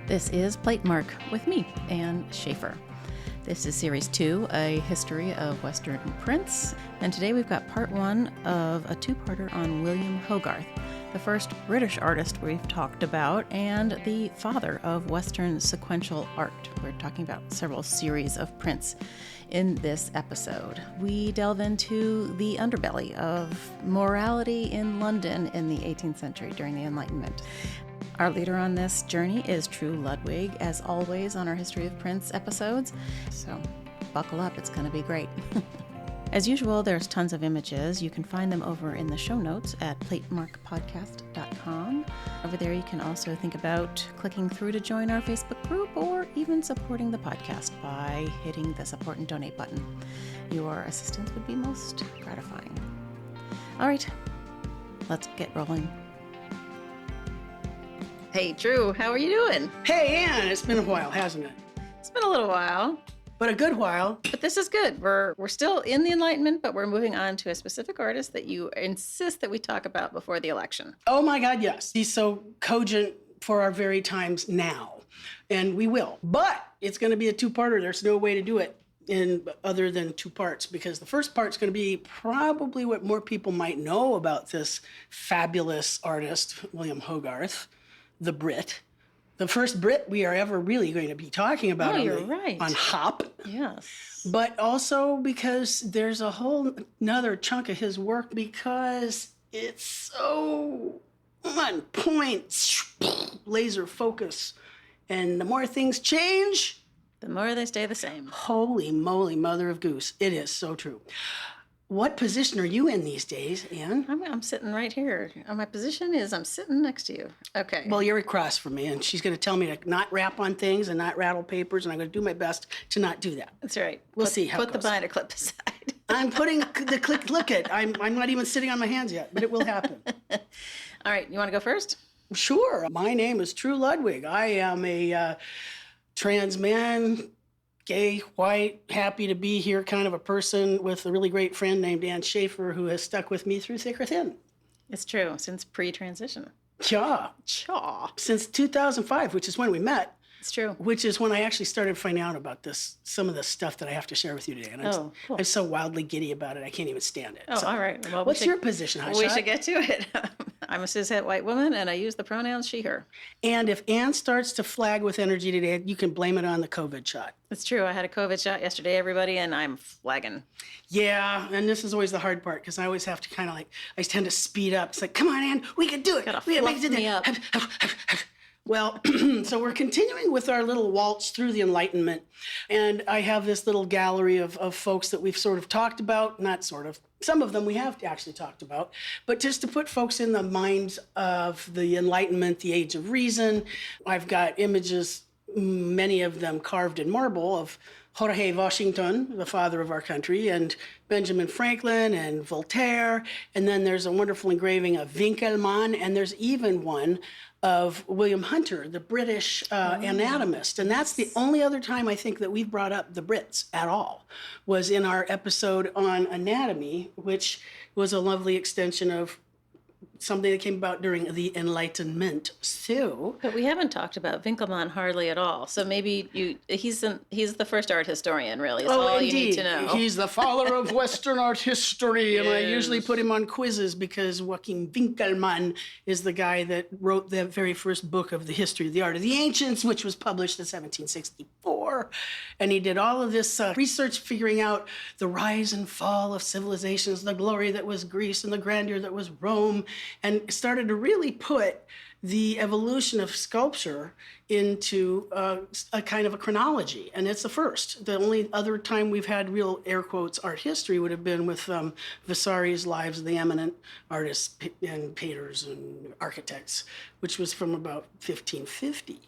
This is Platemark with me, Anne Schaefer. This is Series 2, A History of Western Prints, and today we've got part 1 of a two-parter on William Hogarth, the first British artist we've talked about, and the father of Western sequential art. We're talking about several series of prints in this episode. We delve into the underbelly of morality in London in the 18th century during the Enlightenment. Our leader on this journey is True Ludwig, as always on our History of Prints episodes, so buckle up, it's going to be great. As usual, there's tons of images. You can find them over in the show notes at platemarkpodcast.com. Over there you can also think about clicking through to join our Facebook group or even supporting the podcast by hitting the support and donate button. Your assistance would be most gratifying. All right, let's get rolling. Hey, Drew, how are you doing? Hey, Anne, it's been a while, hasn't it? It's been a little while. But a good while. But this is good. We're still in the Enlightenment, but we're moving on to a specific artist that you insist that we talk about before the election. Oh my God, yes. He's so cogent for our very times now. And we will. But it's going to be a two-parter. There's no way to do it in other than two parts, because the first part's going to be probably what more people might know about this fabulous artist, William Hogarth, the Brit. The first Brit we are ever really going to be talking about on Hop. Yes. But also because there's a whole another chunk of his work because it's so on point, laser focus. And the more things change, the more they stay the same. Holy moly, mother of goose. It is so true. What position are you in these days, Anne? I'm sitting right here. My position is I'm sitting next to you. Okay. Well, you're across from me, and she's going to tell me to not rap on things and not rattle papers, and I'm going to do my best to not do that. That's right. We'll see how it goes. goes. Put the binder clip aside. I'm putting the click. Look it. I'm not even sitting on my hands yet, but it will happen. All right. You want to go first? Sure. My name is True Ludwig. I am a trans man, gay, white, happy to be here kind of a person with a really great friend named Anne Schaefer who has stuck with me through thick or thin. It's true, since pre-transition. Yeah. Since 2005, which is when we met. It's true. Which is when I actually started finding out about some of the stuff that I have to share with you today. And cool. I'm so wildly giddy about it, I can't even stand it. Oh, all right. Well, what's your position, Hotshot? We should get to it. I'm a cishet white woman, and I use the pronouns she, her. And if Anne starts to flag with energy today, you can blame it on the COVID shot. It's true. I had a COVID shot yesterday, everybody, and I'm flagging. Yeah, and this is always the hard part, because I always have to kind of I tend to speed up. It's like, come on, Anne, we can do it. Gotta fluff me up. Well, so we're continuing with our little waltz through the Enlightenment. And I have this little gallery of folks that we've sort of talked about, not sort of, some of them we have actually talked about, but just to put folks in the minds of the Enlightenment, the Age of Reason. I've got images, many of them carved in marble, of Jorge Washington, the father of our country, and Benjamin Franklin and Voltaire. And then there's a wonderful engraving of Winkelmann, and there's even one of William Hunter, the British anatomist. And that's the only other time I think that we've brought up the Brits at all, was in our episode on anatomy, which was a lovely extension of something that came about during the Enlightenment. So, but we haven't talked about Winkelmann hardly at all. So maybe he's the first art historian, really. Is all indeed. You need to know. He's the father of Western art history, Yes. And I usually put him on quizzes because Joachim Winkelmann is the guy that wrote the very first book of the history of the art of the ancients, which was published in 1764. And he did all of this research figuring out the rise and fall of civilizations, the glory that was Greece and the grandeur that was Rome, and started to really put the evolution of sculpture into a kind of a chronology. And it's the first. The only other time we've had real, air quotes, art history would have been with Vasari's Lives of the Eminent Artists and Painters and Architects, which was from about 1550.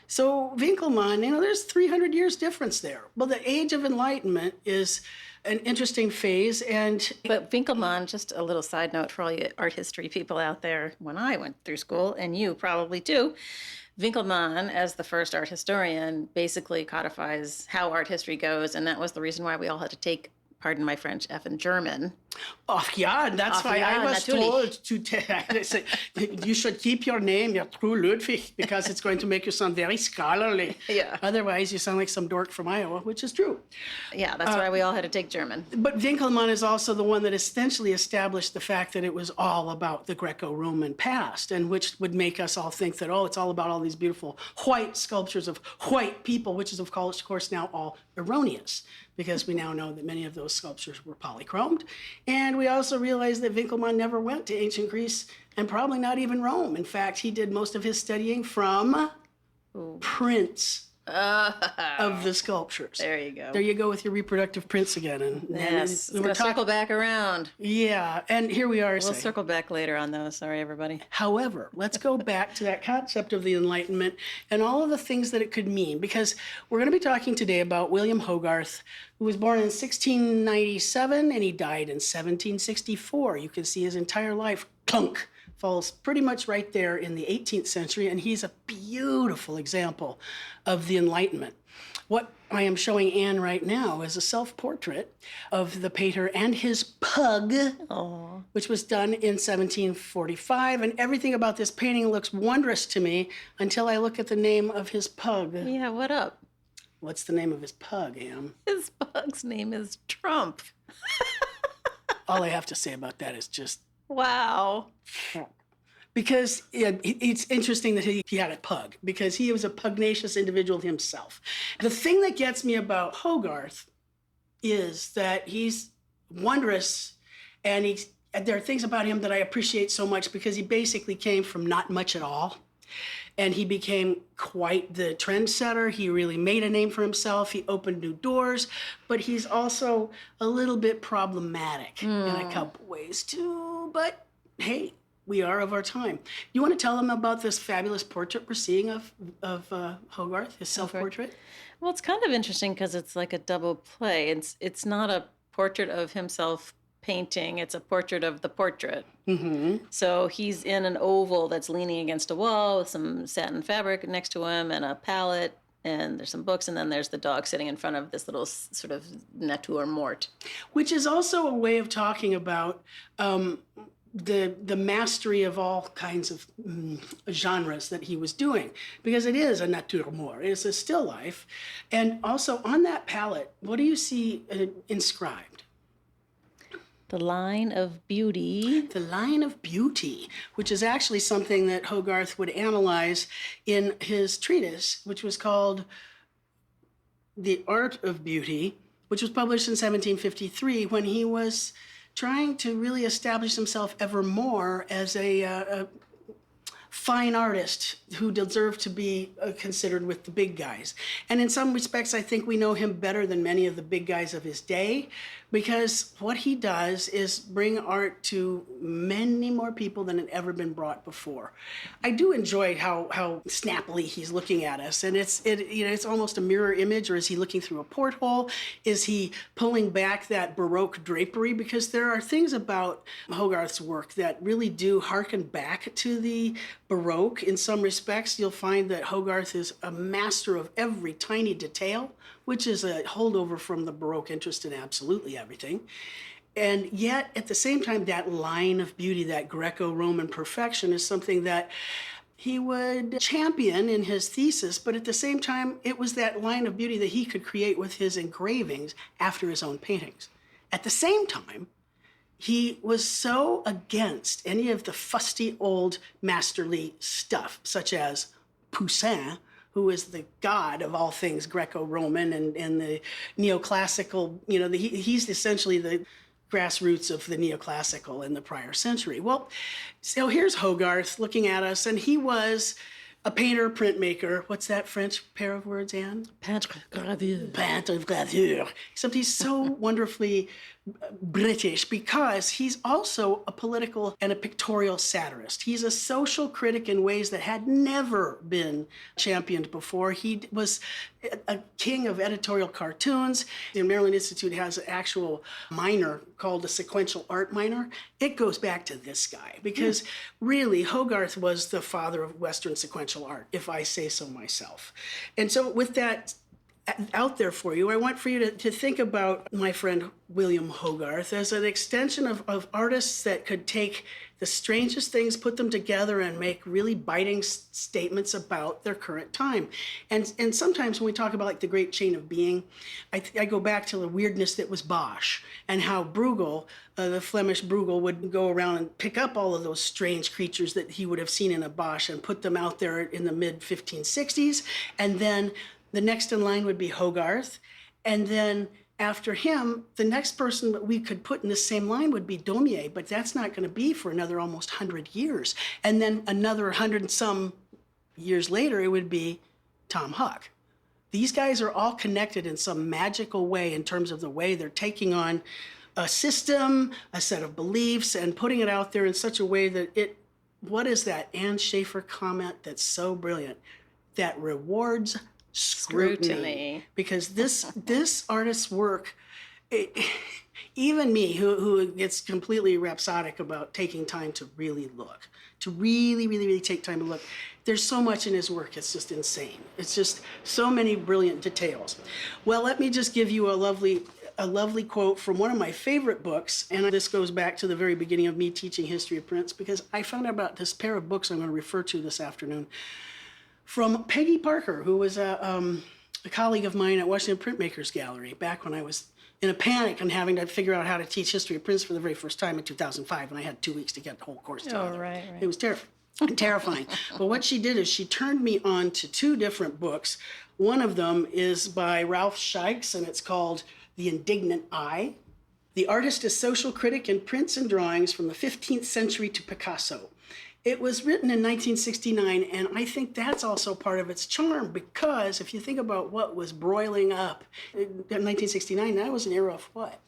So Winkelmann, there's 300 years difference there. Well, the Age of Enlightenment is an interesting phase. But Winkelmann, just a little side note for all you art history people out there, when I went through school, and you probably too, Winkelmann, as the first art historian, basically codifies how art history goes, and that was the reason why we all had to take, pardon my French, effing German Oh, yeah, that's Ach why ja, I was natürlich. told to say you should keep your name, your true Ludwig, because it's going to make you sound very scholarly. Yeah. Otherwise, you sound like some dork from Iowa, which is true. Yeah, that's why we all had to take German. But Winkelmann is also the one that essentially established the fact that it was all about the Greco-Roman past, and which would make us all think that, oh, it's all about all these beautiful white sculptures of white people, which is, of course, now all erroneous, because we now know that many of those sculptures were polychromed. And we also realize that Winkelmann never went to ancient Greece and probably not even Rome. In fact, he did most of his studying from prints of the sculptures. There you go. There you go with your reproductive prints again. And Yes, and we're circle back around. Yeah, and here we are. We'll circle back later on those. Sorry, everybody. However, let's go back to that concept of the Enlightenment and all of the things that it could mean, because we're going to be talking today about William Hogarth, who was born in 1697 and he died in 1764. You can see his entire life, clunk, falls pretty much right there in the 18th century, and he's a beautiful example of the Enlightenment. What I am showing Anne right now is a self-portrait of the painter and his pug, which was done in 1745, and everything about this painting looks wondrous to me until I look at the name of his pug. Yeah, what up? What's the name of his pug, Anne? His pug's name is Trump. All I have to say about that is just... Wow. Because it's interesting that he had a pug, because he was a pugnacious individual himself. The thing that gets me about Hogarth is that he's wondrous, and there are things about him that I appreciate so much, because he basically came from not much at all. And he became quite the trendsetter. He really made a name for himself. He opened new doors, but he's also a little bit problematic in a couple ways too. But hey, we are of our time. You want to tell them about this fabulous portrait we're seeing of Hogarth, his self-portrait? Well, it's kind of interesting because it's like a double play. It's not a portrait of himself painting, it's a portrait of the portrait. Mm-hmm. So he's in an oval that's leaning against a wall with some satin fabric next to him and a palette, and there's some books, and then there's the dog sitting in front of this little sort of nature morte. Which is also a way of talking about the mastery of all kinds of genres that he was doing, because it is a nature morte, it's a still life. And also on that palette, what do you see inscribed? The line of beauty. The line of beauty, which is actually something that Hogarth would analyze in his treatise, which was called The Art of Beauty, which was published in 1753, when he was trying to really establish himself ever more as a fine artist who deserved to be considered with the big guys. And in some respects, I think we know him better than many of the big guys of his day, because what he does is bring art to many more people than had ever been brought before. I do enjoy how snappily he's looking at us, and it's almost a mirror image, or is he looking through a porthole? Is he pulling back that Baroque drapery? Because there are things about Hogarth's work that really do harken back to the Baroque. In some respects, you'll find that Hogarth is a master of every tiny detail, which is a holdover from the Baroque interest in absolutely everything. And yet, at the same time, that line of beauty, that Greco-Roman perfection, is something that he would champion in his thesis, but at the same time, it was that line of beauty that he could create with his engravings after his own paintings. At the same time, he was so against any of the fusty old masterly stuff, such as Poussin, who is the god of all things Greco-Roman and the neoclassical, he's essentially the grassroots of the neoclassical in the prior century. Well, so here's Hogarth looking at us, and he was a painter, printmaker. What's that French pair of words, Anne? Peintre gravure. Peintre gravure. Except he's so wonderfully British, because he's also a political and a pictorial satirist. He's a social critic in ways that had never been championed before. He was a king of editorial cartoons. The Maryland Institute has an actual minor called a sequential art minor. It goes back to this guy, because really Hogarth was the father of Western sequential art, if I say so myself. And so with that out there for you. I want for you to think about my friend William Hogarth as an extension of artists that could take the strangest things, put them together, and make really biting statements about their current time. And sometimes when we talk about like the great chain of being, I go back to the weirdness that was Bosch, and how Bruegel, the Flemish Bruegel, would go around and pick up all of those strange creatures that he would have seen in a Bosch and put them out there in the mid 1560s. And then the next in line would be Hogarth. And then after him, the next person that we could put in the same line would be Daumier, but that's not going to be for another almost 100 years. And then another 100 and some years later, it would be Tom Huck. These guys are all connected in some magical way in terms of the way they're taking on a system, a set of beliefs, and putting it out there in such a way that what is that Anne Schaefer comment that's so brilliant? That rewards scrutiny. Because this artist's work, even me, who gets completely rhapsodic about taking time to really look, to really take time to look, there's so much in his work, it's just insane. It's just so many brilliant details. Well, let me just give you a lovely quote from one of my favorite books, and this goes back to the very beginning of me teaching history of prints, because I found out about this pair of books I'm going to refer to this afternoon, from Peggy Parker, who was a colleague of mine at Washington Printmakers Gallery back when I was in a panic and having to figure out how to teach history of prints for the very first time in 2005, and I had 2 weeks to get the whole course together. Oh, right. It was terrifying. But what she did is she turned me on to 2 different books. One of them is by Ralph Scheix, and it's called The Indignant Eye. The artist is social critic in prints and drawings from the 15th century to Picasso. It was written in 1969, and I think that's also part of its charm, because if you think about what was broiling up in 1969, that was an era of what?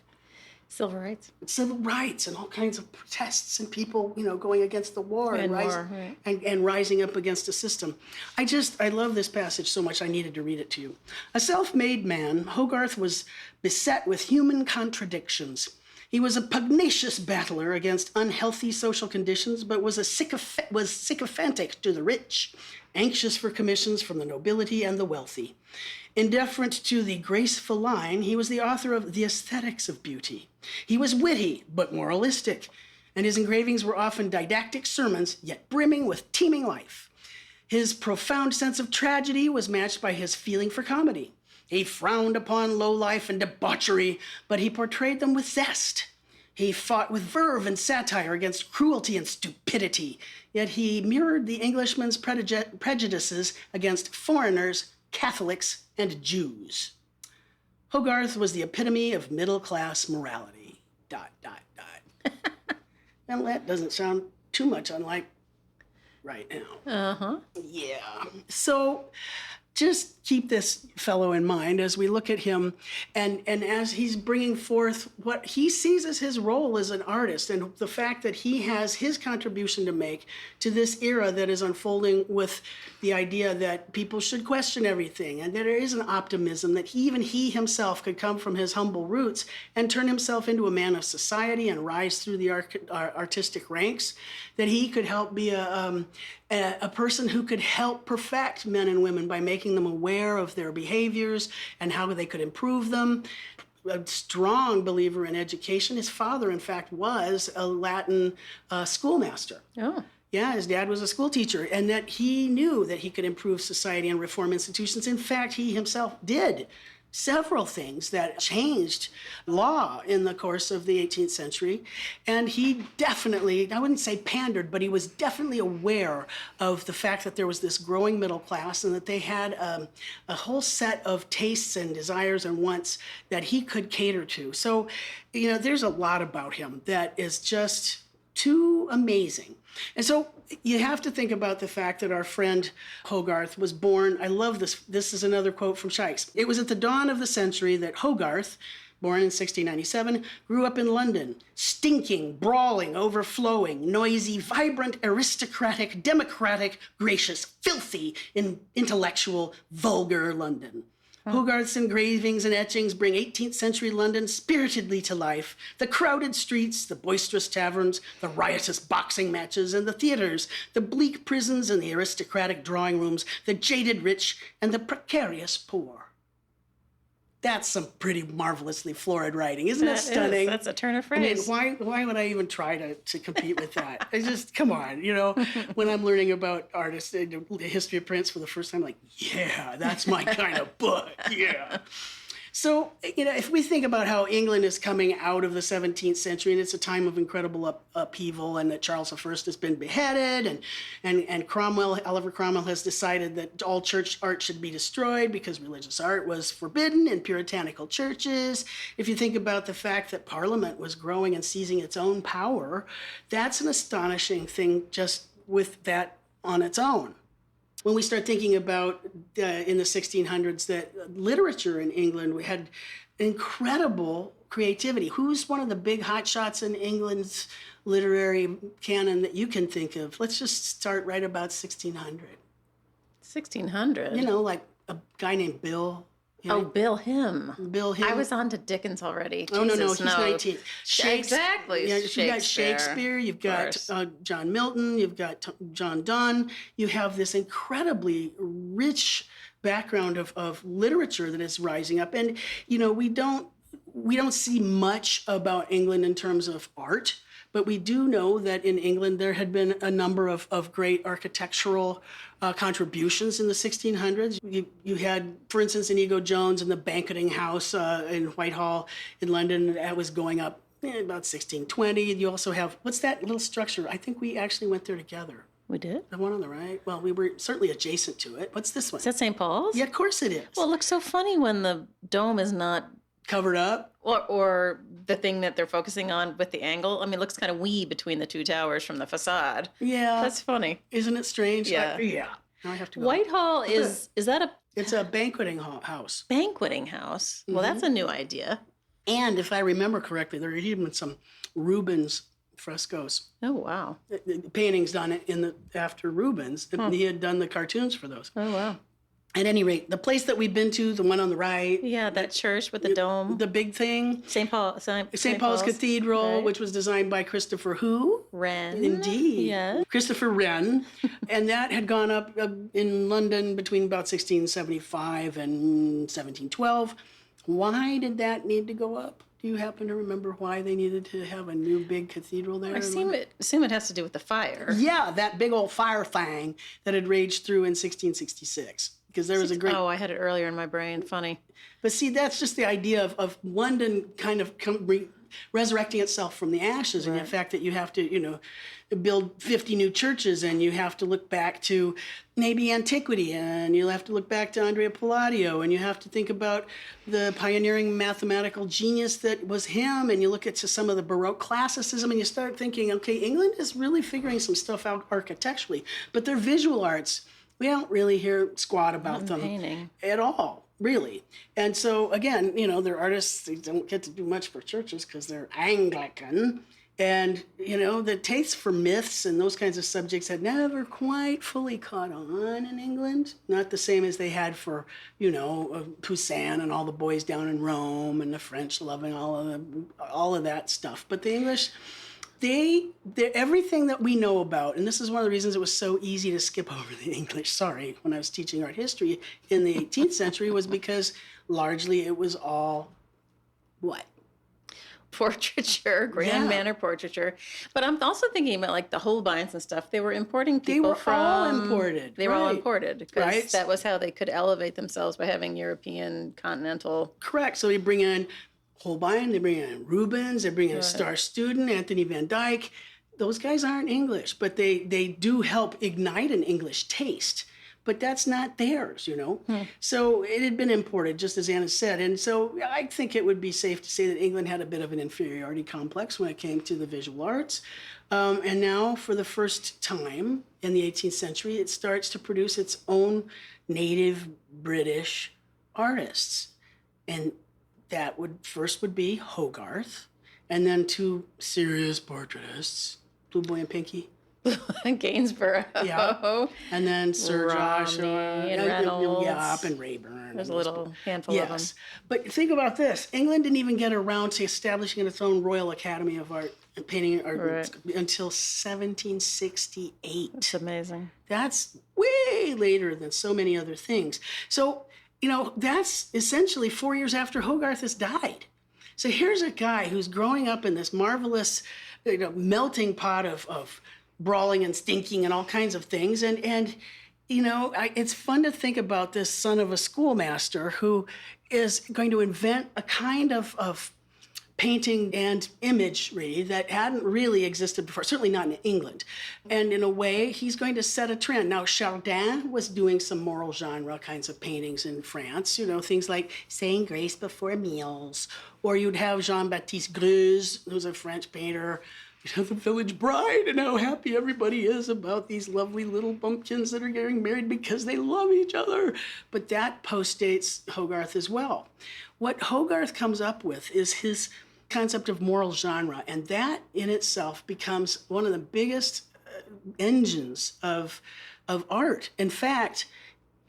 Civil rights. Civil rights and all kinds of protests and people, going against the war and rising up against the system. I love this passage so much I needed to read it to you. A self-made man, Hogarth was beset with human contradictions. He was a pugnacious battler against unhealthy social conditions, but was sycophantic to the rich, anxious for commissions from the nobility and the wealthy. Indifferent to the graceful line, he was the author of The Aesthetics of Beauty. He was witty, but moralistic, and his engravings were often didactic sermons, yet brimming with teeming life. His profound sense of tragedy was matched by his feeling for comedy. He frowned upon low life and debauchery, but he portrayed them with zest. He fought with verve and satire against cruelty and stupidity, yet he mirrored the Englishman's prejudices against foreigners, Catholics, and Jews. Hogarth was the epitome of middle-class morality. ... Now that doesn't sound too much unlike right now. Uh-huh. Yeah. So just keep this fellow in mind as we look at him and as he's bringing forth what he sees as his role as an artist, and the fact that he has his contribution to make to this era that is unfolding with the idea that people should question everything, and that there is an optimism that even he himself could come from his humble roots and turn himself into a man of society and rise through the artistic ranks, that he could help be a person who could help perfect men and women by making them aware of their behaviors and how they could improve them. A strong believer in education. His father, in fact, was a Latin schoolmaster. Oh. Yeah, his dad was a school teacher, and that he knew that he could improve society and reform institutions. In fact, he himself did several things that changed law in the course of the 18th century. And he definitely, I wouldn't say pandered, but he was definitely aware of the fact that there was this growing middle class and that they had a whole set of tastes and desires and wants that he could cater to. So, there's a lot about him that is just too amazing. And so you have to think about the fact that our friend Hogarth was born, I love this, this is another quote from Scheix. It was at the dawn of the century that Hogarth, born in 1697, grew up in London, stinking, brawling, overflowing, noisy, vibrant, aristocratic, democratic, gracious, filthy, intellectual, vulgar London. Hogarth's engravings and etchings bring 18th century London spiritedly to life. The crowded streets, the boisterous taverns, the riotous boxing matches and the theaters, the bleak prisons and the aristocratic drawing rooms, the jaded rich and the precarious poor. That's some pretty marvelously florid writing. Isn't that stunning? That's a turn of phrase. I mean, why would I even try to compete with that? I just, come on, when I'm learning about artists, the history of prints for the first time, like, yeah, that's my kind of book, yeah. So, if we think about how England is coming out of the 17th century, and it's a time of incredible upheaval, and that Charles I has been beheaded, and Oliver Cromwell has decided that all church art should be destroyed because religious art was forbidden in puritanical churches. If you think about the fact that Parliament was growing and seizing its own power, that's an astonishing thing just with that on its own. When we start thinking about in the 1600s that literature in England, we had incredible creativity. Who's one of the big hotshots in England's literary canon that you can think of? Let's just start right about 1600. 1600? Like a guy named Bill. Bill Him. Bill Him. I was on to Dickens already. Oh, Jesus, no, he's 19. Exactly. Yeah, you've got Shakespeare, you've got John Milton, you've got John Donne. You have this incredibly rich background of literature that is rising up. And, we don't see much about England in terms of art, but we do know that in England there had been a number of great architectural contributions in the 1600s. You had, for instance, Inigo Jones and the Banqueting House in Whitehall in London. That was going up about 1620. You also have, what's that little structure? I think we actually went there together. We did? The one on the right? Well, we were certainly adjacent to it. What's this one? Is that St. Paul's? Yeah, of course it is. Well, it looks so funny when the dome is not covered up. Or the thing that they're focusing on with the angle. I mean, it looks kind of wee between the two towers from the facade. Yeah. That's funny. Isn't it strange? Yeah. Yeah. Now I have to go. Whitehall is that a... It's a banqueting house. Banqueting house? Well, that's a new idea. And if I remember correctly, there are even some Rubens frescoes. Oh, wow. Paintings done after Rubens. He had done the cartoons for those. Oh, wow. At any rate, the place that we've been to, the one on the right. Yeah, that church with the dome. The big thing. St. Paul's Cathedral, right. Which was designed by Christopher who? Wren. Indeed. Yeah. Christopher Wren. And that had gone up in London between about 1675 and 1712. Why did that need to go up? Do you happen to remember why they needed to have a new big cathedral there? I assume it has to do with the fire. Yeah, that big old fire thing that had raged through in 1666. Because there was a great... Oh, I had it earlier in my brain. Funny. But see, that's just the idea of London kind of resurrecting itself from the ashes. Right. And the fact that you have to, build 50 new churches, and you have to look back to maybe antiquity, and you'll have to look back to Andrea Palladio, and you have to think about the pioneering mathematical genius that was him, and you look at some of the Baroque classicism, and you start thinking, okay, England is really figuring some stuff out architecturally, but their visual arts... We don't really hear squat about them painting at all, really. And so, again, they're artists. They don't get to do much for churches because they're Anglican. And, the taste for myths and those kinds of subjects had never quite fully caught on in England. Not the same as they had for, Poussin and all the boys down in Rome and the French loving all of that stuff. But the English... everything that we know about, and this is one of the reasons it was so easy to skip over the English, when I was teaching art history in the 18th century, was because largely it was all what? Portraiture, grand manner portraiture. But I'm also thinking about like the Holbeins and stuff. They were importing people from... They were all imported. They were all imported because that was how they could elevate themselves by having European continental... Correct. So they bring in Holbein, they bring in Rubens, they bring in a star student, Anthony van Dyck. Those guys aren't English, but they do help ignite an English taste. But that's not theirs, So it had been imported, just as Anna said. And so I think it would be safe to say that England had a bit of an inferiority complex when it came to the visual arts. And now, for the first time in the 18th century, it starts to produce its own native British artists. And that would be Hogarth, and then two serious portraitists, Blue Boy and Pinky. Gainsborough. Yeah. And then Sir Joshua. And Reynolds. And Rayburn. There's a little handful of them. But think about this. England didn't even get around to establishing its own Royal Academy of Art and Painting Art until 1768. That's amazing. That's way later than so many other things. So that's essentially 4 years after Hogarth has died. So here's a guy who's growing up in this marvelous, melting pot of brawling and stinking and all kinds of things. And it's fun to think about this son of a schoolmaster who is going to invent a kind of painting and imagery that hadn't really existed before, certainly not in England. And in a way, he's going to set a trend. Now, Chardin was doing some moral genre kinds of paintings in France, things like saying grace before meals. Or you'd have Jean-Baptiste Greuze, who's a French painter, the village bride, and how happy everybody is about these lovely little bumpkins that are getting married because they love each other. But that postdates Hogarth as well. What Hogarth comes up with is his concept of moral genre, and that in itself becomes one of the biggest engines of art. In fact,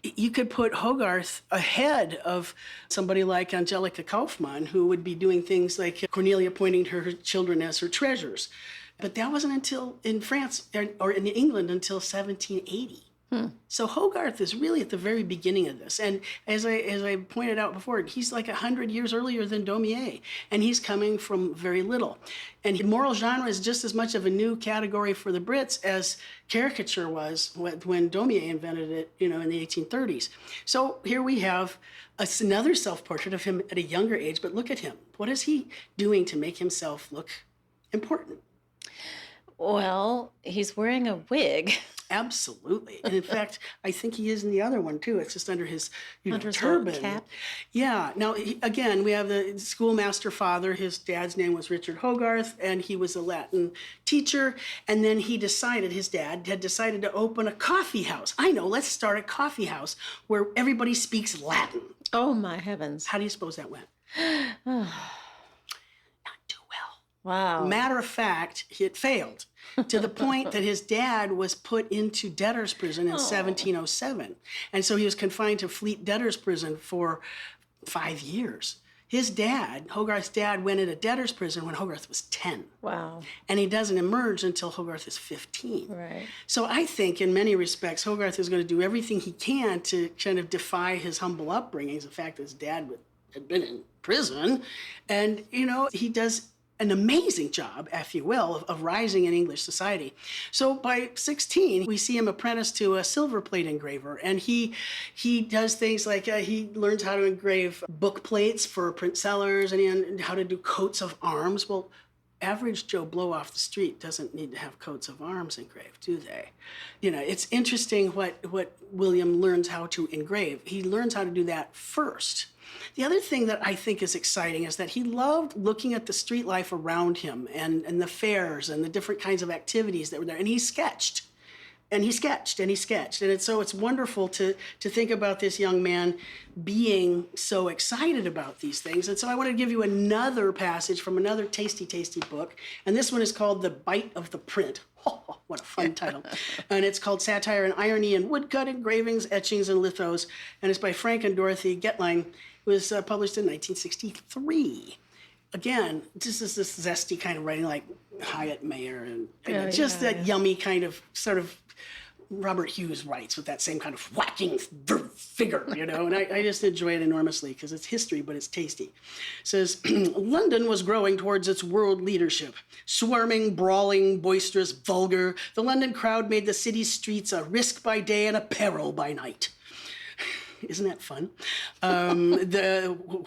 you could put Hogarth ahead of somebody like Angelica Kauffmann, who would be doing things like Cornelia pointing to her children as her treasures. But that wasn't until in France or in England until 1780. So Hogarth is really at the very beginning of this. And as I pointed out before, he's like 100 years earlier than Daumier, and he's coming from very little. And moral genre is just as much of a new category for the Brits as caricature was when Daumier invented it, in the 1830s. So here we have another self-portrait of him at a younger age, but look at him. What is he doing to make himself look important? Well, he's wearing a wig. Absolutely. And in fact, I think he is in the other one too. It's just under his turban. Cap. Yeah. Now, again, we have the schoolmaster father. His dad's name was Richard Hogarth, and he was a Latin teacher. And then his dad had decided to open a coffee house. I know, let's start a coffee house where everybody speaks Latin. Oh, my heavens. How do you suppose that went? Not too well. Wow. Matter of fact, it failed. To the point that his dad was put into debtor's prison in 1707. And so he was confined to Fleet debtor's prison for 5 years. His dad, Hogarth's dad, went into debtor's prison when Hogarth was 10. Wow. And he doesn't emerge until Hogarth is 15. Right. So I think in many respects, Hogarth is going to do everything he can to kind of defy his humble upbringing, the fact that his dad had been in prison. And, he does an amazing job, if you will, of rising in English society. So by 16, we see him apprenticed to a silver plate engraver, and he does things like he learns how to engrave book plates for print sellers and how to do coats of arms. Well, average Joe Blow off the street doesn't need to have coats of arms engraved, do they? It's interesting what William learns how to engrave. He learns how to do that first. The other thing that I think is exciting is that he loved looking at the street life around him and the fairs and the different kinds of activities that were there. And he sketched. And he sketched and he sketched. And it's wonderful to think about this young man being so excited about these things. And so I want to give you another passage from another tasty, tasty book. And this one is called The Bite of the Print. Oh, what a fun title. And it's called Satire and Irony in Woodcut Engravings, Etchings, and Lithos. And it's by Frank and Dorothy Getline. It was published in 1963. Again, this is this zesty kind of writing like Hyatt Mayer and that yummy kind of sort of Robert Hughes writes with that same kind of whacking figure, and I just enjoy it enormously because it's history, but it's tasty. It says, London was growing towards its world leadership. Swarming, brawling, boisterous, vulgar, the London crowd made the city's streets a risk by day and a peril by night. Isn't that fun?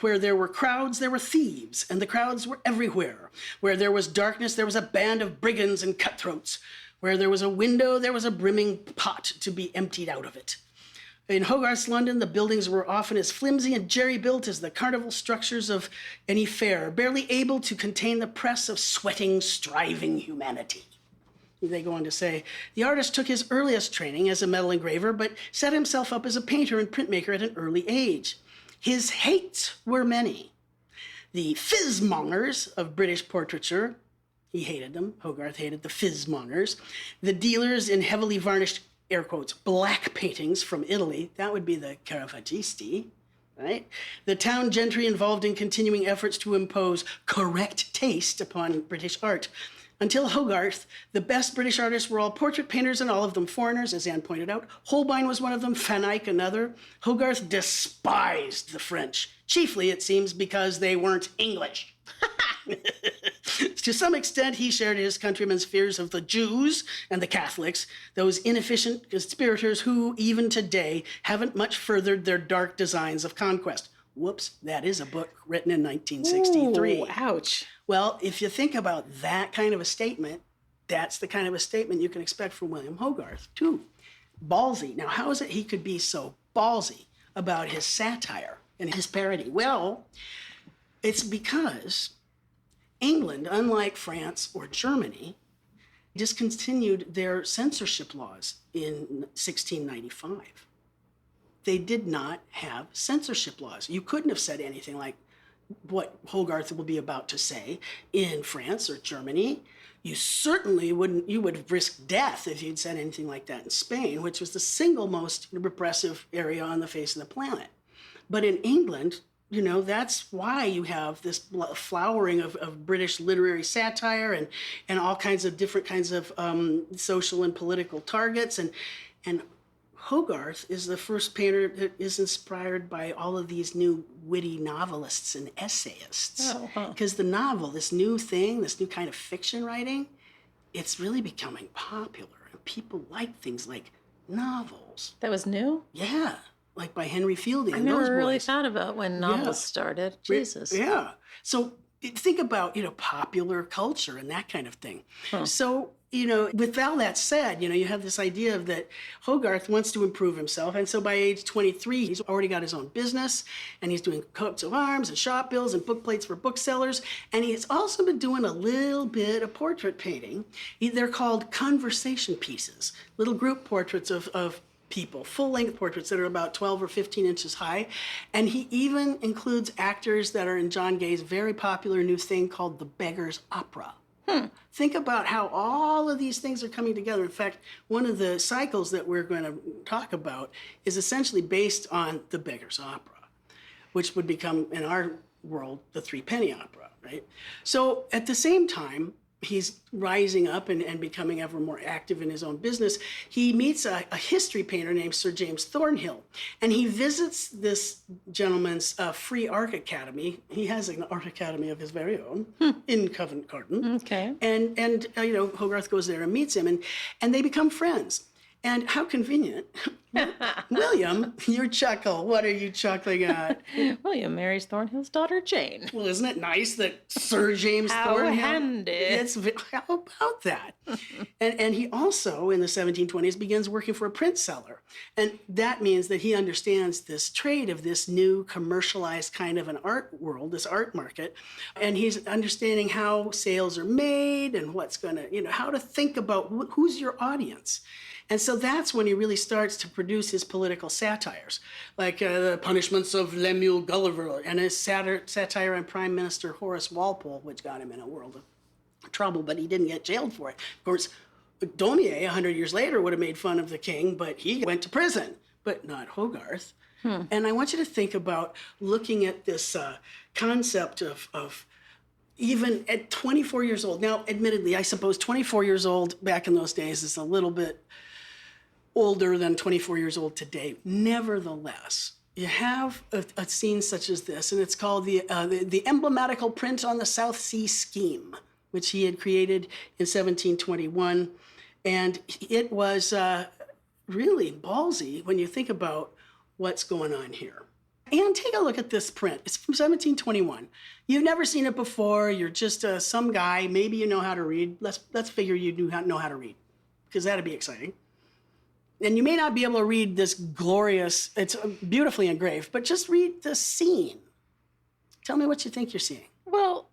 Where there were crowds, there were thieves, and the crowds were everywhere. Where there was darkness, there was a band of brigands and cutthroats. Where there was a window, there was a brimming pot to be emptied out of it. In Hogarth's London, the buildings were often as flimsy and jerry-built as the carnival structures of any fair, barely able to contain the press of sweating, striving humanity. They go on to say, the artist took his earliest training as a metal engraver, but set himself up as a painter and printmaker at an early age. His hates were many. The fizmongers of British portraiture, he hated them, Hogarth hated the fizmongers, the dealers in heavily varnished, air quotes, black paintings from Italy, that would be the Caravaggisti, right? The town gentry involved in continuing efforts to impose correct taste upon British art. Until Hogarth, the best British artists were all portrait painters and all of them foreigners, as Anne pointed out. Holbein was one of them, Van Eyck another. Hogarth despised the French, chiefly, it seems, because they weren't English. To some extent, he shared his countrymen's fears of the Jews and the Catholics, those inefficient conspirators who, even today, haven't much furthered their dark designs of conquest. Whoops, that is a book written in 1963. Ooh, ouch. Well, if you think about that kind of a statement, that's the kind of a statement you can expect from William Hogarth, too. Ballsy. Now, how is it he could be so ballsy about his satire and his parody? Well, it's because England, unlike France or Germany, discontinued their censorship laws in 1695. They did not have censorship laws. You couldn't have said anything like what Hogarth will be about to say in France or Germany. You certainly wouldn't, you would risk death if you'd said anything like that in Spain, which was the single most repressive area on the face of the planet. But in England, you know, that's why you have this flowering of British literary satire and all kinds of different kinds of social and political targets. And Hogarth is the first painter that is inspired by all of these new witty novelists and essayists. Because the novel, this new thing, this new kind of fiction writing, it's really becoming popular. And people like things like novels. That was new? Yeah, like by Henry Fielding. I never really thought about when novels started. Jesus. Yeah. So think about, you know, popular culture and that kind of thing. So, you know, with all that said, you know, you have this idea of that Hogarth wants to improve himself. And so by age 23, he's already got his own business and he's doing coats of arms and shop bills and book plates for booksellers. And he's also been doing a little bit of portrait painting. They're called conversation pieces, little group portraits of people, full-length portraits that are about 12 or 15 inches high. And he even includes actors that are in John Gay's very popular new thing called The Beggar's Opera. Think about how all of these things are coming together. In fact, one of the cycles that we're going to talk about is essentially based on The Beggar's Opera, which would become, in our world, the Threepenny Opera, right? So at the same time, he's rising up and becoming ever more active in his own business. He meets a history painter named Sir James Thornhill, and he visits this gentleman's free art academy. He has an art academy of his very own in Covent Garden. Okay. And you know, Hogarth goes there and meets him, and they become friends. And how convenient. William, your chuckle. What are you chuckling at? William marries Thornhill's daughter, Jane. Well, isn't it nice that Sir James Thornhill? How handy. How about that? and he also, in the 1720s, begins working for a print seller. And that means that he understands this trade of this new commercialized kind of an art world, this art market. And he's understanding how sales are made and what's going to, you know, how to think about who's your audience. And so that's when he really starts to produce his political satires, like The Punishments of Lemuel Gulliver and his satire on Prime Minister Horace Walpole, which got him in a world of trouble, but he didn't get jailed for it. Of course, Daumier, 100 years later, would have made fun of the king, but he went to prison, but not Hogarth. And I want you to think about looking at this concept of even at 24 years old. Now, admittedly, I suppose 24 years old back in those days is a little bit older than 24 years old today. Nevertheless, you have a scene such as this, and it's called the emblematical print on the South Sea scheme, which he had created in 1721. And it was really ballsy when you think about what's going on here. And take a look at this print. It's from 1721. You've never seen it before. You're just some guy. Maybe you know how to read. Let's figure you do know how to read, because that'd be exciting. And you may not be able to read this glorious, it's beautifully engraved, but just read the scene. Tell me what you think you're seeing. Well,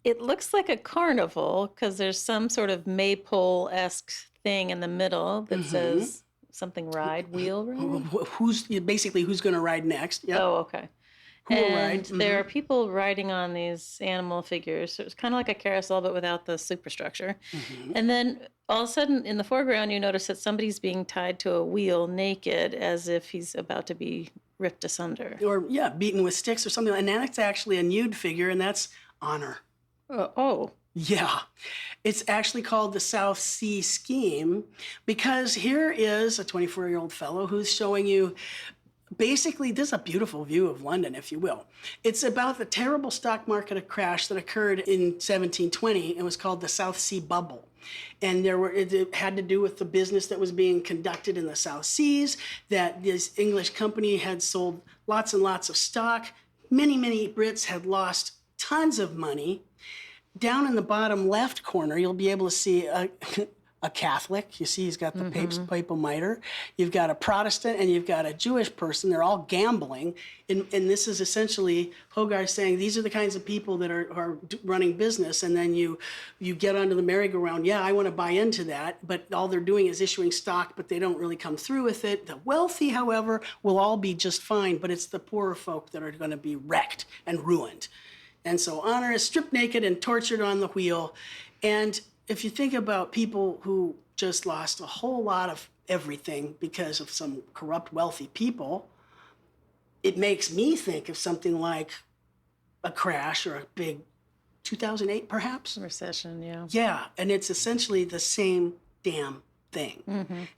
it looks like a carnival because there's some sort of maypole-esque thing in the middle that says something wheel ride. Who's going to ride next? Yep. Oh, okay. Who will And ride? there are people riding on these animal figures. So it's kind of like a carousel, but without the superstructure. And then all of a sudden, in the foreground, you notice that somebody's being tied to a wheel naked as if he's about to be ripped asunder. Or, beaten with sticks or something. And that's actually a nude figure, and that's Honor. Oh. Yeah, it's actually called the South Sea Scheme because here is a 24-year-old fellow who's showing you basically, this is a beautiful view of London, if you will. It's about the terrible stock market crash that occurred in 1720. It was called the South Sea Bubble. And it had to do with the business that was being conducted in the South Seas, that this English company had sold lots and lots of stock. Many, many Brits had lost tons of money. Down in the bottom left corner, you'll be able to see a Catholic. You see he's got the papal mitre. You've got a Protestant and you've got a Jewish person. They're all gambling. And this is essentially Hogarth saying these are the kinds of people that are running business. And then you get onto the merry-go-round. Yeah, I want to buy into that. But all they're doing is issuing stock, but they don't really come through with it. The wealthy, however, will all be just fine. But it's the poorer folk that are going to be wrecked and ruined. And so honor is stripped naked and tortured on the wheel. And if you think about people who just lost a whole lot of everything because of some corrupt, wealthy people, it makes me think of something like a crash or a big 2008, perhaps? Recession, yeah. Yeah, and it's essentially the same damn thing.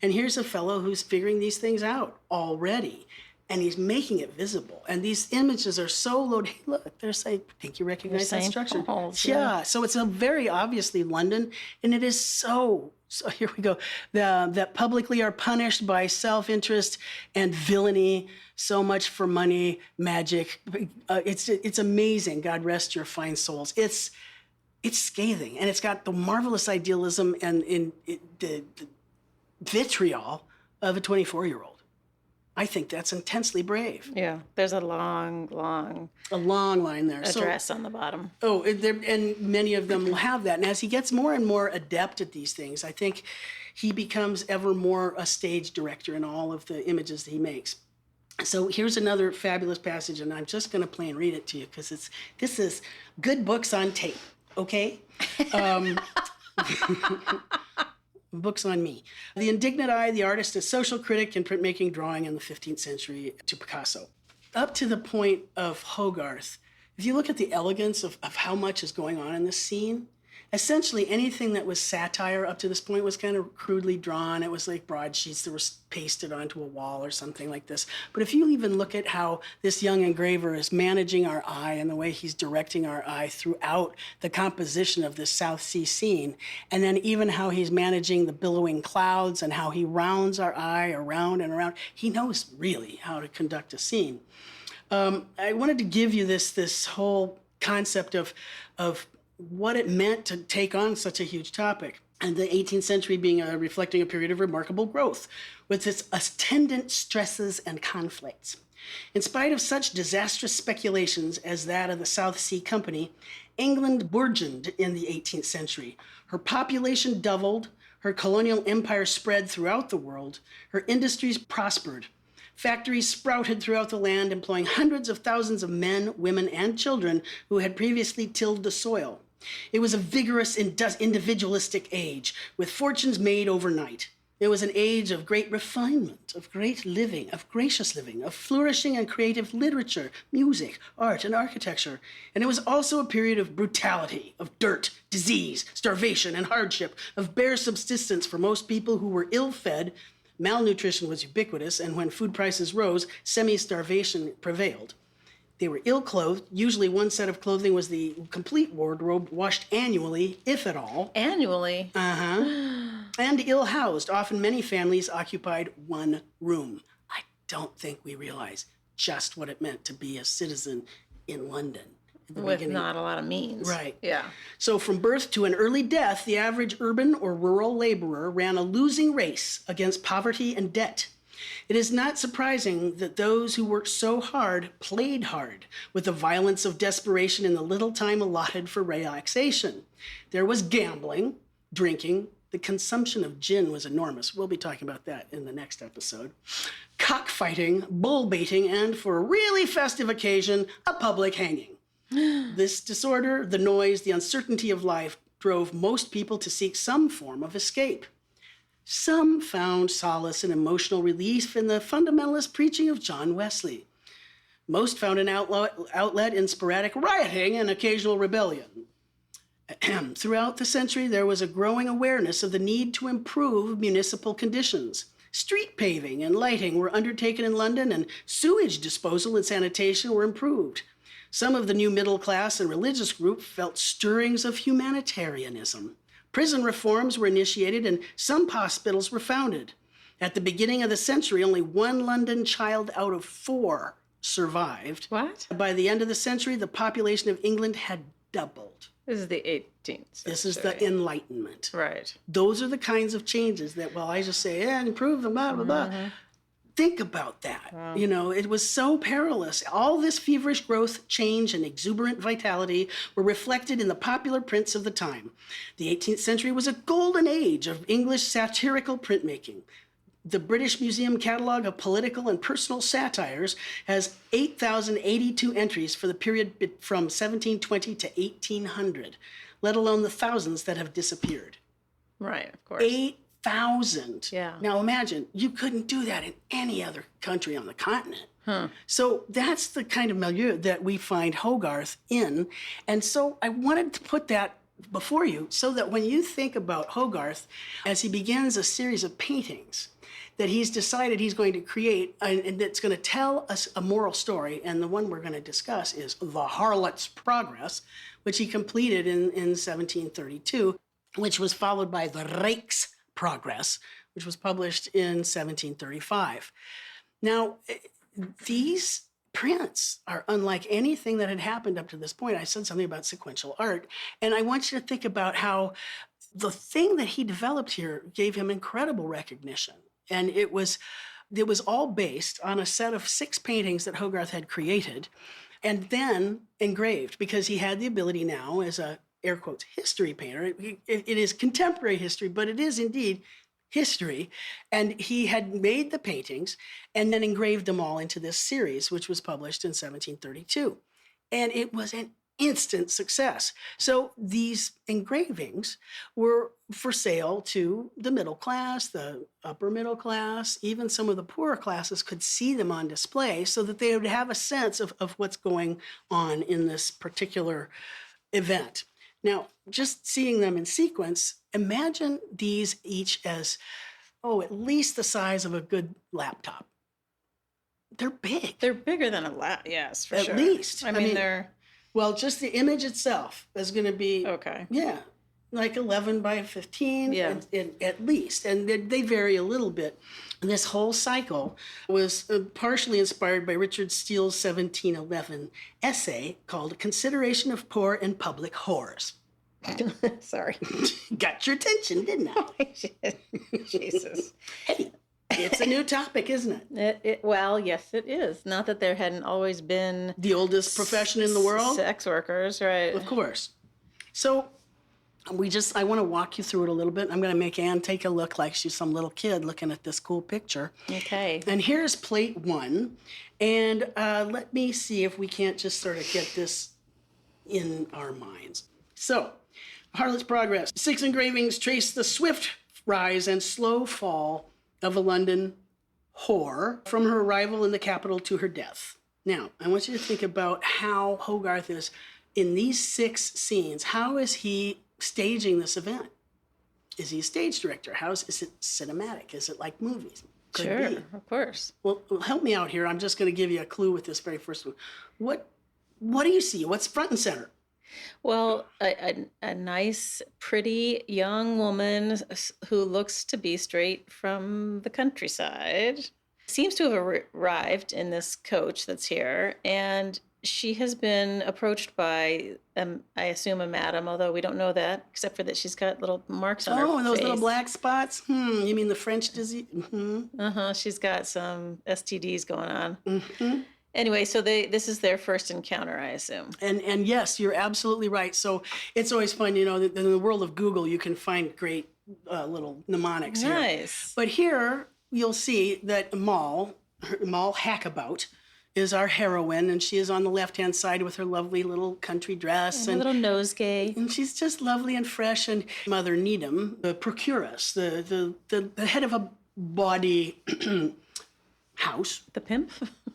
And here's a fellow who's figuring these things out already. And he's making it visible. And these images are so loaded. Hey, look, they're saying, I think you recognize that structure. Poles, yeah. So it's a very obviously London. And it is so here we go. That publicly are punished by self-interest and villainy, so much for money, magic. It's amazing. God rest your fine souls. It's scathing. And it's got the marvelous idealism and the vitriol of a 24-year-old. I think that's intensely brave. Yeah, there's a long line there. Address on the bottom. Oh, and many of them will have that. And as he gets more and more adept at these things, I think he becomes ever more a stage director in all of the images that he makes. So here's another fabulous passage, and I'm just going to play and read it to you because this is good books on tape, okay? Books on me. The indignant eye, the artist, a social critic in printmaking, drawing in the 15th century to Picasso. Up to the point of Hogarth, if you look at the elegance of how much is going on in this scene, essentially anything that was satire up to this point was kind of crudely drawn. It was like broadsheets that were pasted onto a wall or something like this. But if you even look at how this young engraver is managing our eye and the way he's directing our eye throughout the composition of this South Sea scene, and then even how he's managing the billowing clouds and how he rounds our eye around and around, he knows really how to conduct a scene. I wanted to give you this whole concept of what it meant to take on such a huge topic. And the 18th century being reflecting a period of remarkable growth with its attendant stresses and conflicts. In spite of such disastrous speculations as that of the South Sea Company, England burgeoned in the 18th century. Her population doubled, her colonial empire spread throughout the world, her industries prospered. Factories sprouted throughout the land, employing hundreds of thousands of men, women, and children who had previously tilled the soil. It was a vigorous, individualistic age, with fortunes made overnight. It was an age of great refinement, of great living, of gracious living, of flourishing and creative literature, music, art, and architecture. And it was also a period of brutality, of dirt, disease, starvation, and hardship, of bare subsistence for most people who were ill-fed. Malnutrition was ubiquitous, and when food prices rose, semi-starvation prevailed. They were ill-clothed. Usually one set of clothing was the complete wardrobe, washed annually, if at all. Annually? And ill-housed. Often many families occupied one room. I don't think we realize just what it meant to be a citizen in London. With not a lot of means. Right. Yeah. So from birth to an early death, the average urban or rural laborer ran a losing race against poverty and debt. It is not surprising that those who worked so hard played hard with the violence of desperation in the little time allotted for relaxation. There was gambling, drinking. The consumption of gin was enormous. We'll be talking about that in the next episode. Cockfighting, bull baiting, and for a really festive occasion, a public hanging. This disorder, the noise, the uncertainty of life drove most people to seek some form of escape. Some found solace and emotional relief in the fundamentalist preaching of John Wesley. Most found an outlet in sporadic rioting and occasional rebellion. Throughout the century, there was a growing awareness of the need to improve municipal conditions. Street paving and lighting were undertaken in London, and sewage disposal and sanitation were improved. Some of the new middle class and religious group felt stirrings of humanitarianism. Prison reforms were initiated, and some hospitals were founded. At the beginning of the century, only one London child out of 4 survived. What? By the end of the century, the population of England had doubled. This is the 18th century. This is the Enlightenment. Right. Those are the kinds of changes that, well, I just say, improve them, blah, blah, blah. Think about that. Wow. You know, it was so perilous. All this feverish growth, change, and exuberant vitality were reflected in the popular prints of the time. The 18th century was a golden age of English satirical printmaking. The British Museum Catalogue of Political and Personal Satires has 8,082 entries for the period from 1720 to 1800, let alone the thousands that have disappeared. Right, of course. 8,000. Yeah. Now imagine, you couldn't do that in any other country on the continent. So that's the kind of milieu that we find Hogarth in. And so I wanted to put that before you so that when you think about Hogarth, as he begins a series of paintings that he's decided he's going to create, and that's going to tell us a moral story, and the one we're going to discuss is The Harlot's Progress, which he completed in 1732, which was followed by The Rake's Progress, which was published in 1735. Now, these prints are unlike anything that had happened up to this point. I said something about sequential art, and I want you to think about how the thing that he developed here gave him incredible recognition. And it was all based on a set of 6 paintings that Hogarth had created and then engraved, because he had the ability now as a, air quotes, history painter. It is contemporary history, but it is indeed history. And he had made the paintings and then engraved them all into this series, which was published in 1732. And it was an instant success. So these engravings were for sale to the middle class, the upper middle class, even some of the poorer classes could see them on display so that they would have a sense of what's going on in this particular event. Now, just seeing them in sequence, imagine these each as, at least the size of a good laptop. They're big. They're bigger than a laptop, yes, for sure. At least. I mean, they're... Well, just the image itself is going to be, okay. Yeah, like 11 by 15 at least. And they vary a little bit. And this whole cycle was partially inspired by Richard Steele's 1711 essay called Consideration of Poor and Public Whores. Sorry. Got your attention, didn't I? Jesus. Hey, it's a new topic, isn't it? Well, yes, it is. Not that there hadn't always been... The oldest profession in the world? Sex workers, right. Of course. So I want to walk you through it a little bit. I'm going to make Anne take a look like she's some little kid looking at this cool picture. Okay. And here's plate 1. And let me see if we can't just sort of get this in our minds. So, Harlot's Progress. 6 engravings trace the swift rise and slow fall of a London whore from her arrival in the capital to her death. Now, I want you to think about how Hogarth is, in these 6 scenes, how is he staging this event? Is he a stage director? Is it cinematic? Is it like movies? Could sure, be. Of course. Well, help me out here. I'm just going to give you a clue with this very first one. What do you see? What's front and center? Well, a nice, pretty young woman who looks to be straight from the countryside seems to have arrived in this coach that's here, and she has been approached by, I assume, a madam, although we don't know that, except for that she's got little marks on her face. Oh, and those little black spots? You mean the French disease? Mm-hmm. She's got some STDs going on. Mm-hmm. Anyway, so this is their first encounter, I assume. And yes, you're absolutely right. So it's always fun, that in the world of Google, you can find great little mnemonics here. Nice. But here, you'll see that Moll Hackabout is our heroine, and she is on the left-hand side with her lovely little country dress. And a little nosegay. And she's just lovely and fresh. And Mother Needham, the procuress, the head of a body house. The pimp?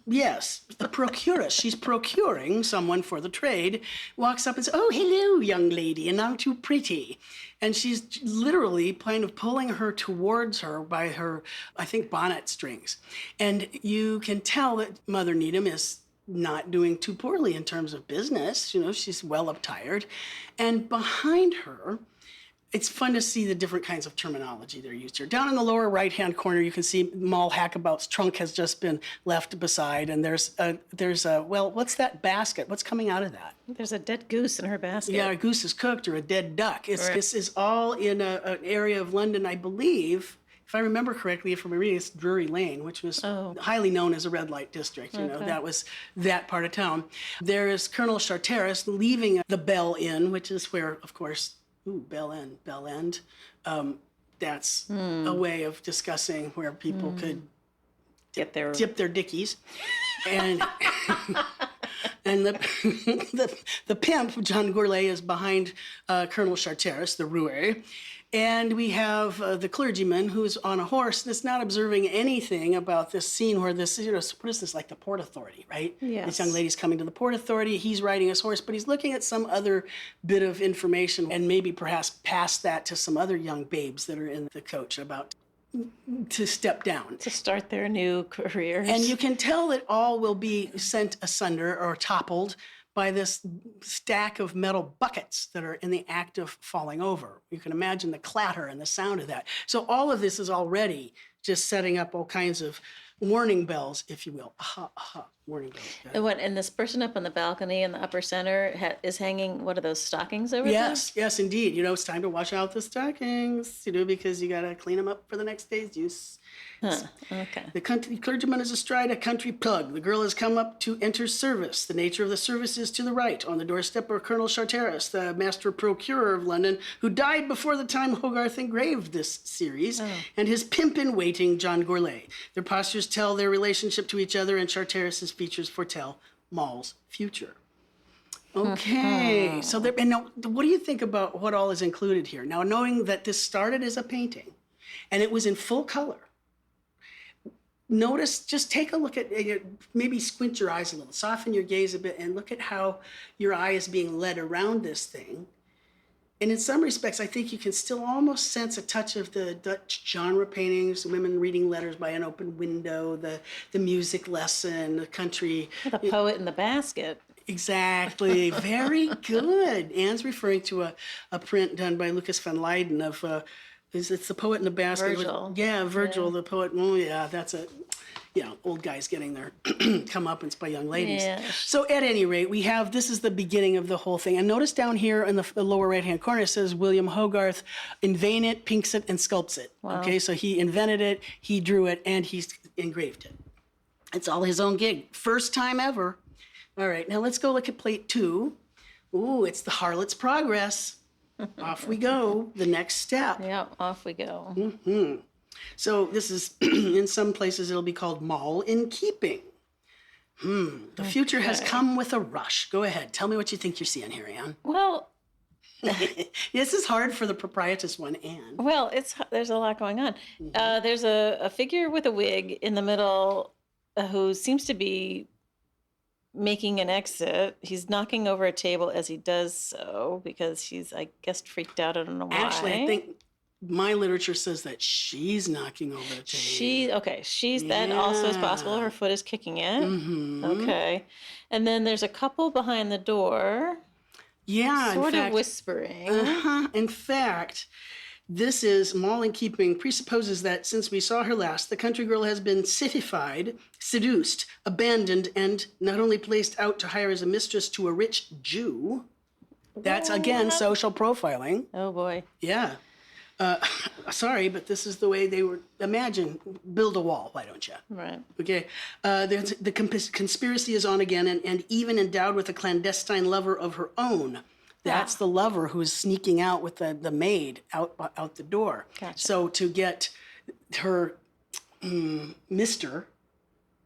Yes, the procuress. She's procuring someone for the trade, walks up and says, "Oh, hello, young lady, and I'm too pretty." And she's literally kind of pulling her towards her by her, I think, bonnet strings. And you can tell that Mother Needham is not doing too poorly in terms of business. You know, she's well attired. And behind her, it's fun to see the different kinds of terminology they're used here. Down in the lower right-hand corner, you can see Moll Hackabout's trunk has just been left beside, and there's a well, what's that basket? What's coming out of that? There's a dead goose in her basket. Yeah, a goose is cooked or a dead duck. Right. This is all in an area of London, I believe, if I remember correctly, from my reading, it's Drury Lane, which was highly known as a red light district. You know, that was that part of town. There is Colonel Charteris leaving the Bell Inn, which is where, of course, Bell End. That's a way of discussing where people could dip their dickies. And and the pimp, John Gourlay, is behind Colonel Charteris, the roué. And we have the clergyman who's on a horse and is not observing anything about this scene where this, you know, what is this, like the Port Authority, right? Yes. This young lady's coming to the Port Authority. He's riding his horse, but he's looking at some other bit of information and maybe perhaps pass that to some other young babes that are in the coach about to step down. To start their new careers. And you can tell that all will be sent asunder or toppled by this stack of metal buckets that are in the act of falling over. You can imagine the clatter and the sound of that. So all of this is already just setting up all kinds of warning bells, if you will. Aha, aha, warning bells. And this person up on the balcony in the upper center is hanging, what are those, stockings over there? Yes, indeed. You know, it's time to wash out the stockings, you know, because you got to clean them up for the next day's use. Okay. The clergyman is astride a country pug. The girl has come up to enter service. The nature of the service is to the right. On the doorstep are Colonel Charteris, the master procurer of London, who died before the time Hogarth engraved this series, and his pimp-in-waiting, John Gourlay. Their postures tell their relationship to each other, and Charteris's features foretell Moll's future. Okay, so now, what do you think about what all is included here? Now, knowing that this started as a painting, and it was in full color, notice, just take a look at, maybe squint your eyes a little, soften your gaze a bit, and look at how your eye is being led around this thing. And in some respects, I think you can still almost sense a touch of the Dutch genre paintings, women reading letters by an open window, the music lesson, the country. The poet in the basket. Exactly. Very good. Anne's referring to a print done by Lucas van Leyden of... it's the poet in the basket. Virgil. Virgil, the poet. Oh, yeah, that's it. Yeah, old guys getting their comeuppance by young ladies. Yeah. So at any rate, this is the beginning of the whole thing. And notice down here in the lower right-hand corner, it says William Hogarth invein it, pinks it, and sculpts it. Wow. Okay, so he invented it, he drew it, and he's engraved it. It's all his own gig. First time ever. All right, now let's go look at plate 2. Ooh, it's the Harlot's Progress. Off we go, the next step. Yeah, off we go. Mm-hmm. So this is, in some places, it'll be called Moll in Keeping. The future has come with a rush. Go ahead, tell me what you think you're seeing here, Anne. Well... This is hard for the proprietress one, Anne. Well, there's a lot going on. There's a figure with a wig in the middle who seems to be making an exit. He's knocking over a table as he does so because he's, I guess, freaked out. I don't know why. Actually, I think my literature says that she's knocking over the table. That also is possible. Her foot is kicking it. Mm-hmm. Okay. And then there's a couple behind the door. Yeah. Sort of whispering. In fact, this is Moll in Keeping presupposes that since we saw her last, the country girl has been citified, seduced, abandoned, and not only placed out to hire as a mistress to a rich Jew. That's, again, social profiling. Oh, boy. Yeah. Sorry, but this is the way they were. Imagine, build a wall, why don't you? Right. Okay. The conspiracy is on again, and even endowed with a clandestine lover of her own. That's the lover who's sneaking out with the maid out the door. Gotcha. So to get her Mr.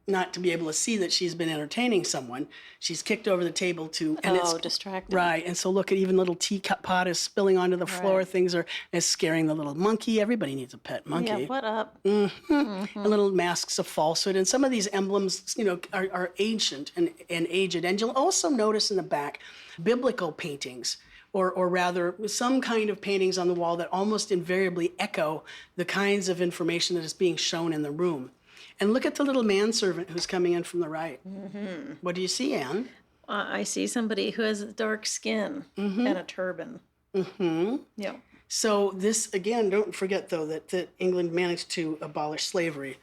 not to be able to see that she's been entertaining someone. She's kicked over the table to, and it's distracting. Right, and so look at even little teacup pot is spilling onto the floor. Right. Things is scaring the little monkey. Everybody needs a pet monkey. Yeah, what up? And little masks of falsehood. And some of these emblems, are ancient and aged. And you'll also notice in the back biblical paintings. Or rather, some kind of paintings on the wall that almost invariably echo the kinds of information that is being shown in the room. And look at the little manservant who's coming in from the right. Mm-hmm. What do you see, Anne? I see somebody who has dark skin and a turban. Mm-hmm. Yeah. So this, again, don't forget, though, that England managed to abolish slavery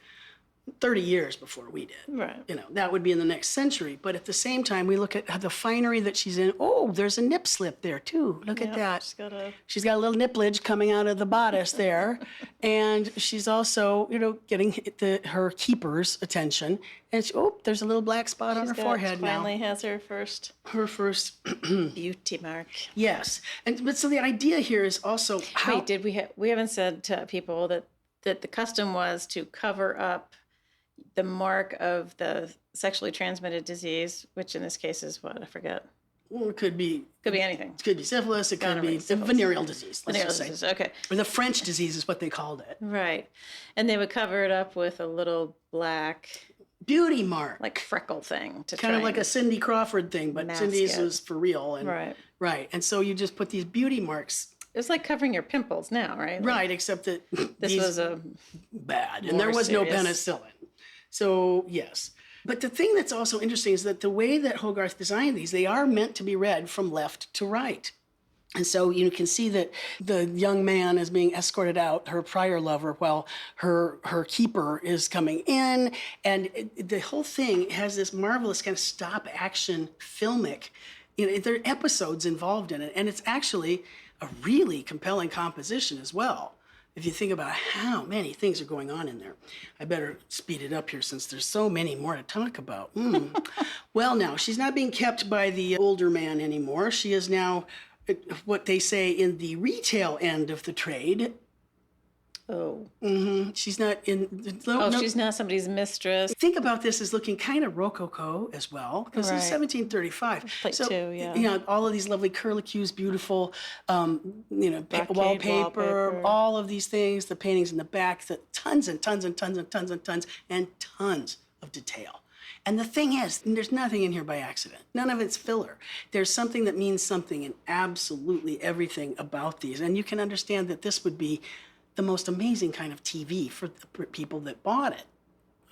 30 years before we did. Right. That would be in the next century. But at the same time, we look at the finery that she's in. Oh, there's a nip slip there, too. Look at that. She's got a little nipplage coming out of the bodice there. And she's also, getting her keeper's attention. And there's a little black spot on her forehead now. Finally has her first beauty mark. Yes. But so the idea here is also how... Wait, we haven't said to people that the custom was to cover up the mark of the sexually transmitted disease, which in this case is what? I forget. Well, it could be anything. It could be syphilis. It could be venereal disease. Let's just say. Okay. Or the French disease is what they called it. Right. And they would cover it up with a little black beauty mark, like freckle thing, to kind of like a Cindy Crawford thing, but Cindy's was for real. And, right. And so you just put these beauty marks. It's like covering your pimples now, right? Right, except that this was a bad, and there was no penicillin. So, yes. But the thing that's also interesting is that the way that Hogarth designed these, they are meant to be read from left to right. And so you can see that the young man is being escorted out, her prior lover, while her keeper is coming in. And the whole thing has this marvelous kind of stop-action filmic. There are episodes involved in it, and it's actually a really compelling composition as well. If you think about how many things are going on in there. I better speed it up here since there's so many more to talk about. Well, now, she's not being kept by the older man anymore. She is now what they say in the retail end of the trade. Oh. Mm-hmm. She's not in... she's not somebody's mistress. Think about this as looking kind of Rococo as well, because it's 1735. Plate two, yeah. All of these lovely curlicues, beautiful, wallpaper, all of these things, the paintings in the back, tons and tons and tons and tons and tons and tons of detail. And the thing is, there's nothing in here by accident. None of it's filler. There's something that means something in absolutely everything about these. And you can understand that this would be the most amazing kind of TV for the people that bought it.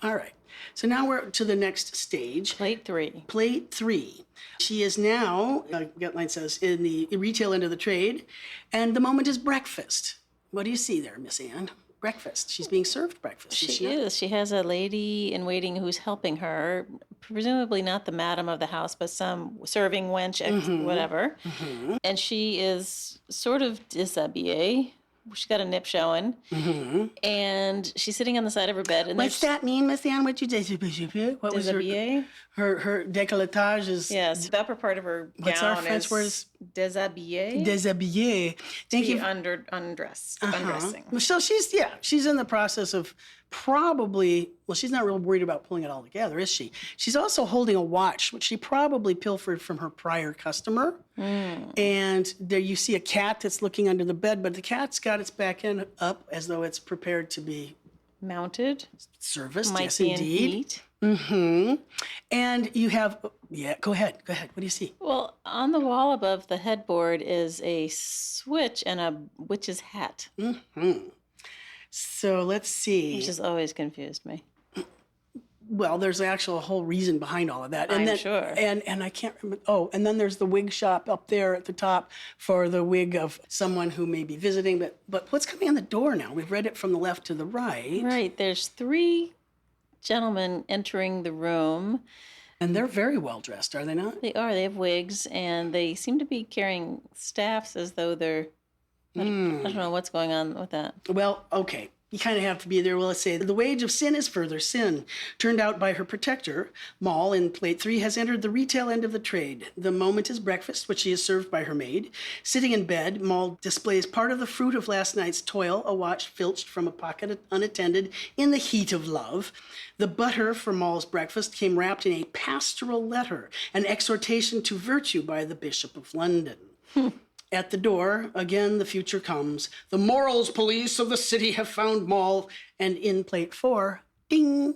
All right. So now we're to the next stage. Plate 3. Plate 3. She is now, Guttline says, in the retail end of the trade, and the moment is breakfast. What do you see there, Miss Anne? Breakfast. She's being served breakfast. She is. She has a lady in waiting who's helping her, presumably not the madam of the house, but some serving wench, whatever. Mm-hmm. And she is sort of déshabillée. She's got a nip showing, and she's sitting on the side of her bed. And what's that mean, Miss Anne? What you did? What was her décolletage is... Yes, the upper part of her gown. What's our French word? Déshabillée. Déshabillée. Thank you. Undressing. So she's in the process of probably, she's not real worried about pulling it all together, is she? She's also holding a watch, which she probably pilfered from her prior customer. And there you see a cat that's looking under the bed, but the cat's got its back end up as though it's prepared to be mounted, serviced. Might yes, be indeed. In heat. Mm-hmm. And you have, go ahead. What do you see? Well, on the wall above the headboard is a switch and a witch's hat. Mm-hmm. So let's see. Which has always confused me. Well, there's actually a whole reason behind all of that. And I'm sure. And I can't remember. Oh, and then there's the wig shop up there at the top for the wig of someone who may be visiting. But what's coming on the door now? We've read it from the left to the right. Right. There's 3 gentlemen entering the room. And they're very well dressed, are they not? They are. They have wigs, and they seem to be carrying staffs as though they're... I don't know what's going on with that. Well, okay. You kind of have to be there. Well, let's say the wage of sin is further sin. Turned out by her protector, Moll in plate 3 has entered the retail end of the trade. The moment is breakfast, which she is served by her maid. Sitting in bed, Moll displays part of the fruit of last night's toil, a watch filched from a pocket unattended in the heat of love. The butter for Moll's breakfast came wrapped in a pastoral letter, an exhortation to virtue by the Bishop of London. At the door, again, the future comes. The morals police of the city have found Moll, and in plate 4, ding,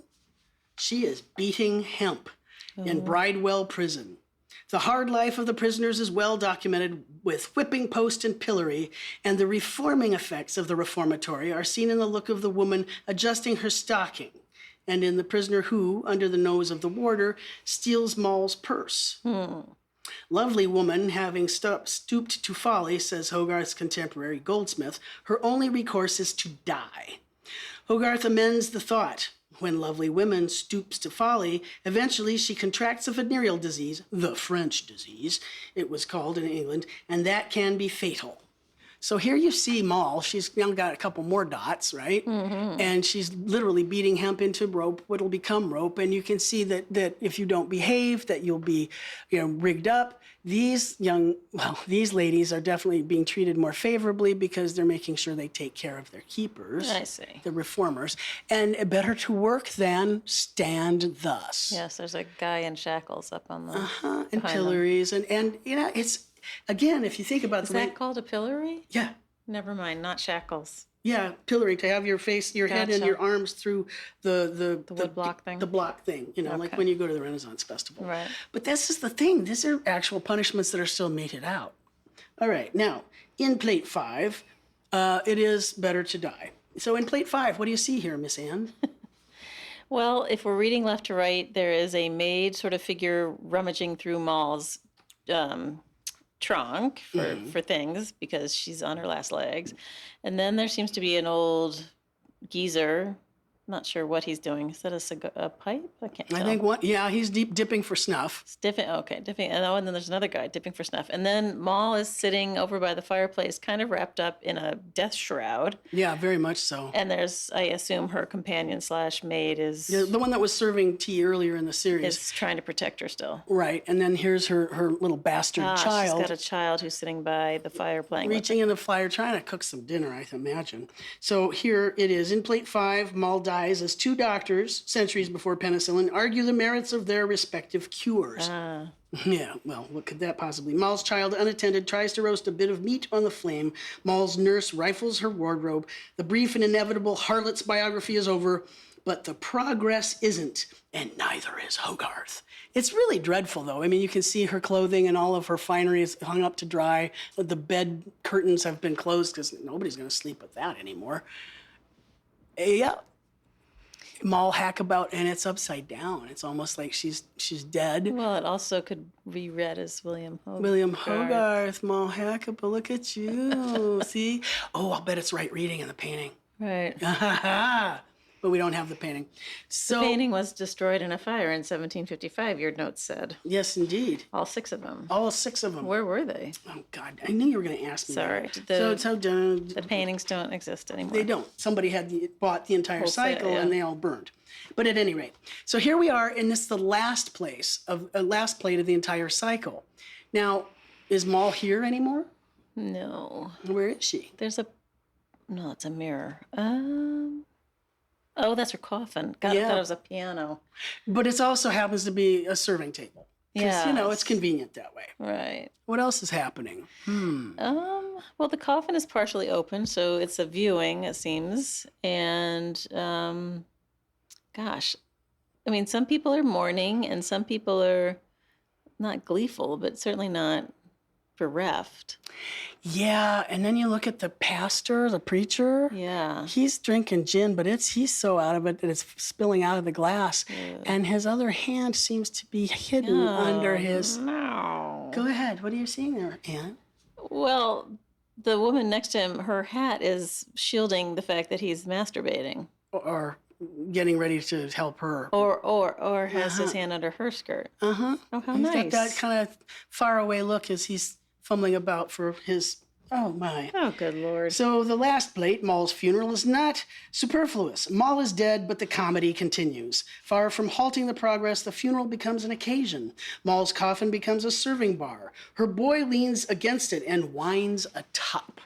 she is beating hemp in Bridewell Prison. The hard life of the prisoners is well documented with whipping post and pillory, and the reforming effects of the reformatory are seen in the look of the woman adjusting her stocking, and in the prisoner who, under the nose of the warder, steals Moll's purse. Lovely woman, having stooped to folly, says Hogarth's contemporary Goldsmith, her only recourse is to die. Hogarth amends the thought. When lovely woman stoops to folly, eventually she contracts a venereal disease, the French disease, it was called in England, and that can be fatal. So here you see Moll. She's now got a couple more dots, right? And she's literally beating hemp into rope, what'll become rope. And you can see that if you don't behave, that you'll be, rigged up. These ladies are definitely being treated more favorably because they're making sure they take care of their keepers. I see. The reformers. And better to work than stand thus. Yes, there's a guy in shackles up on the... And pillories. And it's... Again, if you think about Is that called a pillory? Yeah. Never mind, not shackles. Yeah, pillory, to have your face, your head and your arms through the wood block thing? The block thing, like when you go to the Renaissance Festival. Right. But this is the thing. These are actual punishments that are still meted out. All right, now, in plate 5, it is better to die. So in plate 5, what do you see here, Miss Anne? Well, if we're reading left to right, there is a maid sort of figure rummaging through Moll's trunk for things because she's on her last legs. And then there seems to be an old geezer. Not sure what he's doing. Is that a pipe? I can't tell. I think he's dipping for snuff. It's dipping. And then there's another guy dipping for snuff. And then Moll is sitting over by the fireplace, kind of wrapped up in a death shroud. Yeah, very much so. And there's, I assume, her companion / maid is... The one that was serving tea earlier in the series. Is trying to protect her still. Right. And then here's her little bastard child. She's got a child who's sitting by the fire playing reaching in the fire, trying to cook some dinner, I imagine. So here it is. In plate 5, Moll dies as 2 doctors, centuries before penicillin, argue the merits of their respective cures. Yeah, well, what could that possibly? Moll's child, unattended, tries to roast a bit of meat on the flame. Moll's nurse rifles her wardrobe. The brief and inevitable harlot's biography is over, but the progress isn't, and neither is Hogarth. It's really dreadful, though. I mean, you can see her clothing and all of her finery is hung up to dry. The bed curtains have been closed because nobody's going to sleep with that anymore. Yeah. Moll hack about, and it's upside down. It's almost like she's dead. Well, it also could be read as William Hogarth. William Hogarth, Moll hack about. Look at you. See? Oh, I'll bet it's right reading in the painting. Right. But we don't have the painting. So, the painting was destroyed in a fire in 1755, your notes said. Yes, indeed. All 6 of them. All 6 of them. Where were they? Oh, God. I knew you were going to ask me Sorry. that. The paintings don't exist anymore. They don't. Somebody bought the entire cycle, and they all burned. But at any rate, so here we are, and this is the last plate of the entire cycle. Now, is Moll here anymore? No. Where is she? No, it's a mirror. Oh, that's her coffin. God, I thought it was a piano. But it also happens to be a serving table. Because, Yeah. It's convenient that way. Right. What else is happening? Well, the coffin is partially open, so it's a viewing, it seems. And, gosh, I mean, some people are mourning, and some people are not gleeful, but certainly not bereft. Yeah, and then you look at the pastor, the preacher. Yeah. He's drinking gin, but he's so out of it that it's spilling out of the glass. Yeah. And his other hand seems to be hidden under his... No. Go ahead. What are you seeing there, Anne? Well, the woman next to him, her hat is shielding the fact that he's masturbating. Or getting ready to help her. Or has his hand under her skirt. Uh-huh. Oh, how He's nice. got that kind of faraway look as he's fumbling about for his Oh, my. Oh, good Lord. So the last plate, Mall's funeral, is not superfluous. Mall is dead, but the comedy continues. Far from halting the progress, the funeral becomes an occasion. Mall's coffin becomes a serving bar. Her boy leans against it and whines a top.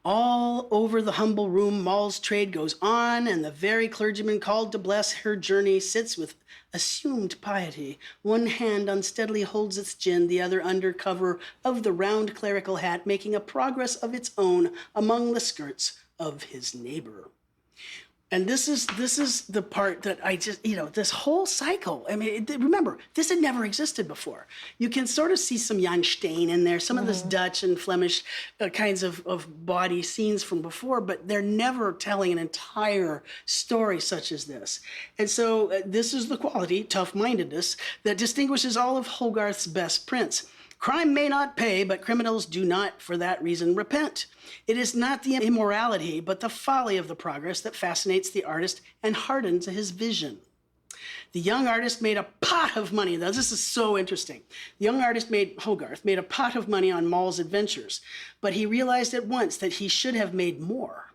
All over the humble room, Mall's trade goes on, and the very clergyman called to bless her journey sits with assumed piety. One hand unsteadily holds its chin, the other under cover of the round clerical hat, making a progress of its own among the skirts of his neighbor. And this is the part that I just, this whole cycle. I mean, remember, this had never existed before. You can sort of see some Jan Steen in there, some of this Dutch and Flemish kinds of body scenes from before, but they're never telling an entire story such as this. And so this is the quality, tough-mindedness, that distinguishes all of Hogarth's best prints. Crime may not pay, but criminals do not, for that reason, repent. It is not the immorality, but the folly of the progress that fascinates the artist and hardens his vision. The young artist made a pot of money. Now, this is so interesting. The young artist Hogarth made a pot of money on Mall's adventures, but he realized at once that he should have made more.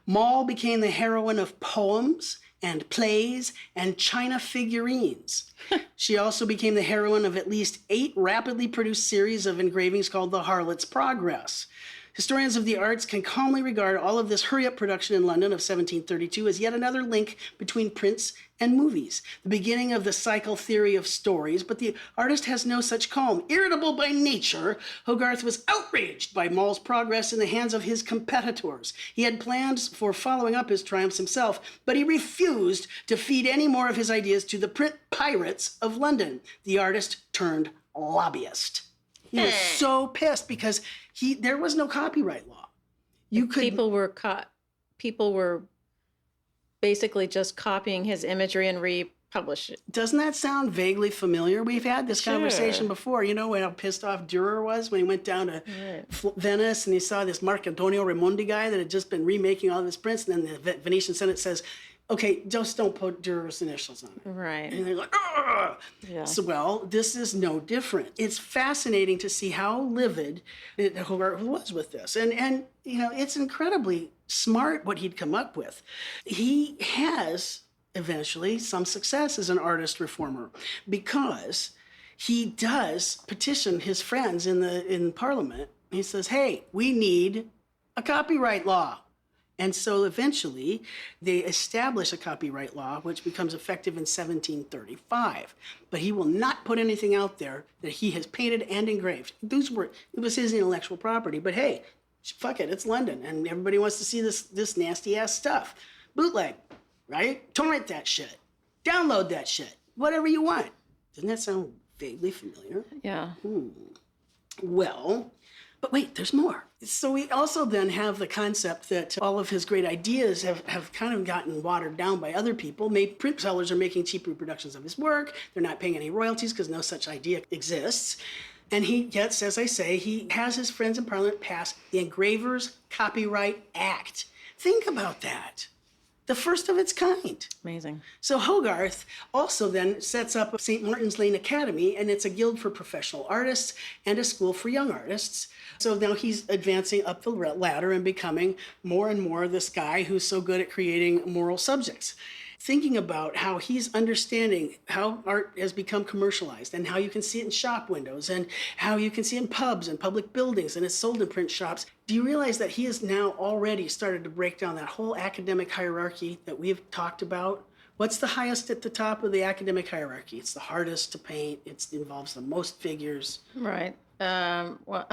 Mall became the heroine of poems and plays and china figurines. She also became the heroine of at least 8 rapidly produced series of engravings called The Harlot's Progress. Historians of the arts can calmly regard all of this hurry-up production in London of 1732 as yet another link between prints and movies, the beginning of the cycle theory of stories, but the artist has no such calm. Irritable by nature, Hogarth was outraged by Mall's progress in the hands of his competitors. He had plans for following up his triumphs himself, but he refused to feed any more of his ideas to the print pirates of London. The artist turned lobbyist. He was so pissed because there was no copyright law. People were basically just copying his imagery and republish it. Doesn't that sound vaguely familiar? We've had this conversation before. You know how pissed off Dürer was when he went down to Venice and he saw this Marcantonio Raimondi guy that had just been remaking all of his prints, and then the Venetian Senate says, okay, just don't put Dürer's initials on it. Right. And they're like, ugh! Yeah. So, well, this is no different. It's fascinating to see how livid Hogarth was with this. And it's incredibly smart what he'd come up with. He has eventually some success as an artist reformer because he does petition his friends in Parliament. He says, hey, we need a copyright law. And so eventually they establish a copyright law, which becomes effective in 1735. But he will not put anything out there that he has painted and engraved. It was his intellectual property. But hey, fuck it, it's London, and everybody wants to see this nasty ass stuff. Bootleg, right? Torrent that shit. Download that shit. Whatever you want. Doesn't that sound vaguely familiar? Yeah. Well, but wait, there's more. So we also then have the concept that all of his great ideas have kind of gotten watered down by other people. Print sellers are making cheap reproductions of his work. They're not paying any royalties because no such idea exists. And he gets, as I say, he has his friends in Parliament pass the Engravers Copyright Act. Think about that. The first of its kind. Amazing. So Hogarth also then sets up St. Martin's Lane Academy, and it's a guild for professional artists and a school for young artists. So now he's advancing up the ladder and becoming more and more this guy who's so good at creating moral subjects. Thinking about how he's understanding how art has become commercialized and how you can see it in shop windows and how you can see it in pubs and public buildings and it's sold in print shops. Do you realize that he has now already started to break down that whole academic hierarchy that we've talked about? What's the highest at the top of the academic hierarchy? It's the hardest to paint. It involves the most figures. Right. Well,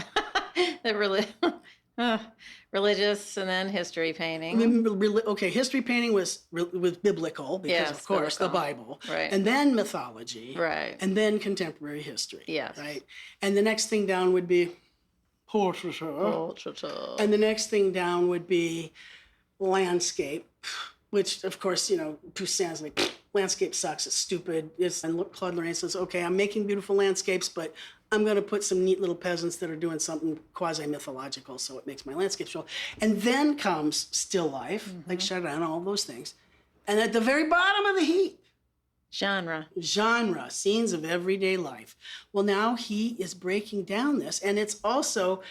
that really... religious and then history painting. Okay, history painting was biblical because, of course, biblical. The Bible. Right. And then mythology. Right. And then contemporary history. Yes. Right. And the next thing down would be portraiture. And the next thing down would be landscape, which, of course, Poussin's like, landscape sucks, it's stupid. And Claude Lorraine says, okay, I'm making beautiful landscapes, but I'm going to put some neat little peasants that are doing something quasi-mythological, so it makes my landscape show. And then comes still life, like Chardin, all those things. And at the very bottom of the heap, Genre, scenes of everyday life. Well, now he is breaking down this, and it's also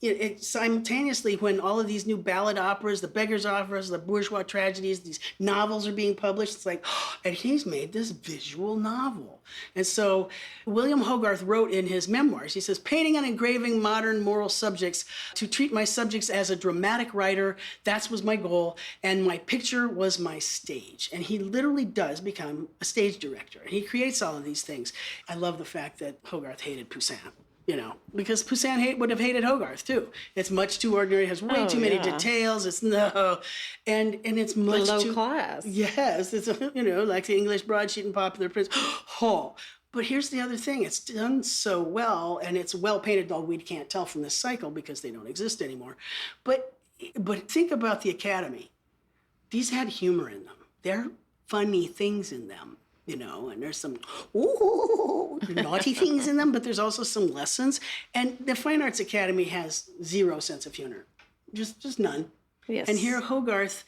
it simultaneously when all of these new ballad operas, the beggars' operas, the bourgeois tragedies, these novels are being published, it's like, and he's made this visual novel. And so William Hogarth wrote in his memoirs, he says, painting and engraving modern moral subjects to treat my subjects as a dramatic writer, that was my goal, and my picture was my stage. And he literally does become a stage director, and he creates all of these things. I love the fact that Hogarth hated Poussin. Because Poussin would have hated Hogarth too. It's much too ordinary, has way too many details. It's and it's much low class. Yes, it's like the English broadsheet and popular prints. But here's the other thing: it's done so well, and it's well painted. Though we can't tell from this cycle because they don't exist anymore. But think about the Academy. These had humor in them. They're funny things in them. And there's some naughty things in them, but there's also some lessons. And the Fine Arts Academy has zero sense of humor, just none. Yes. And here Hogarth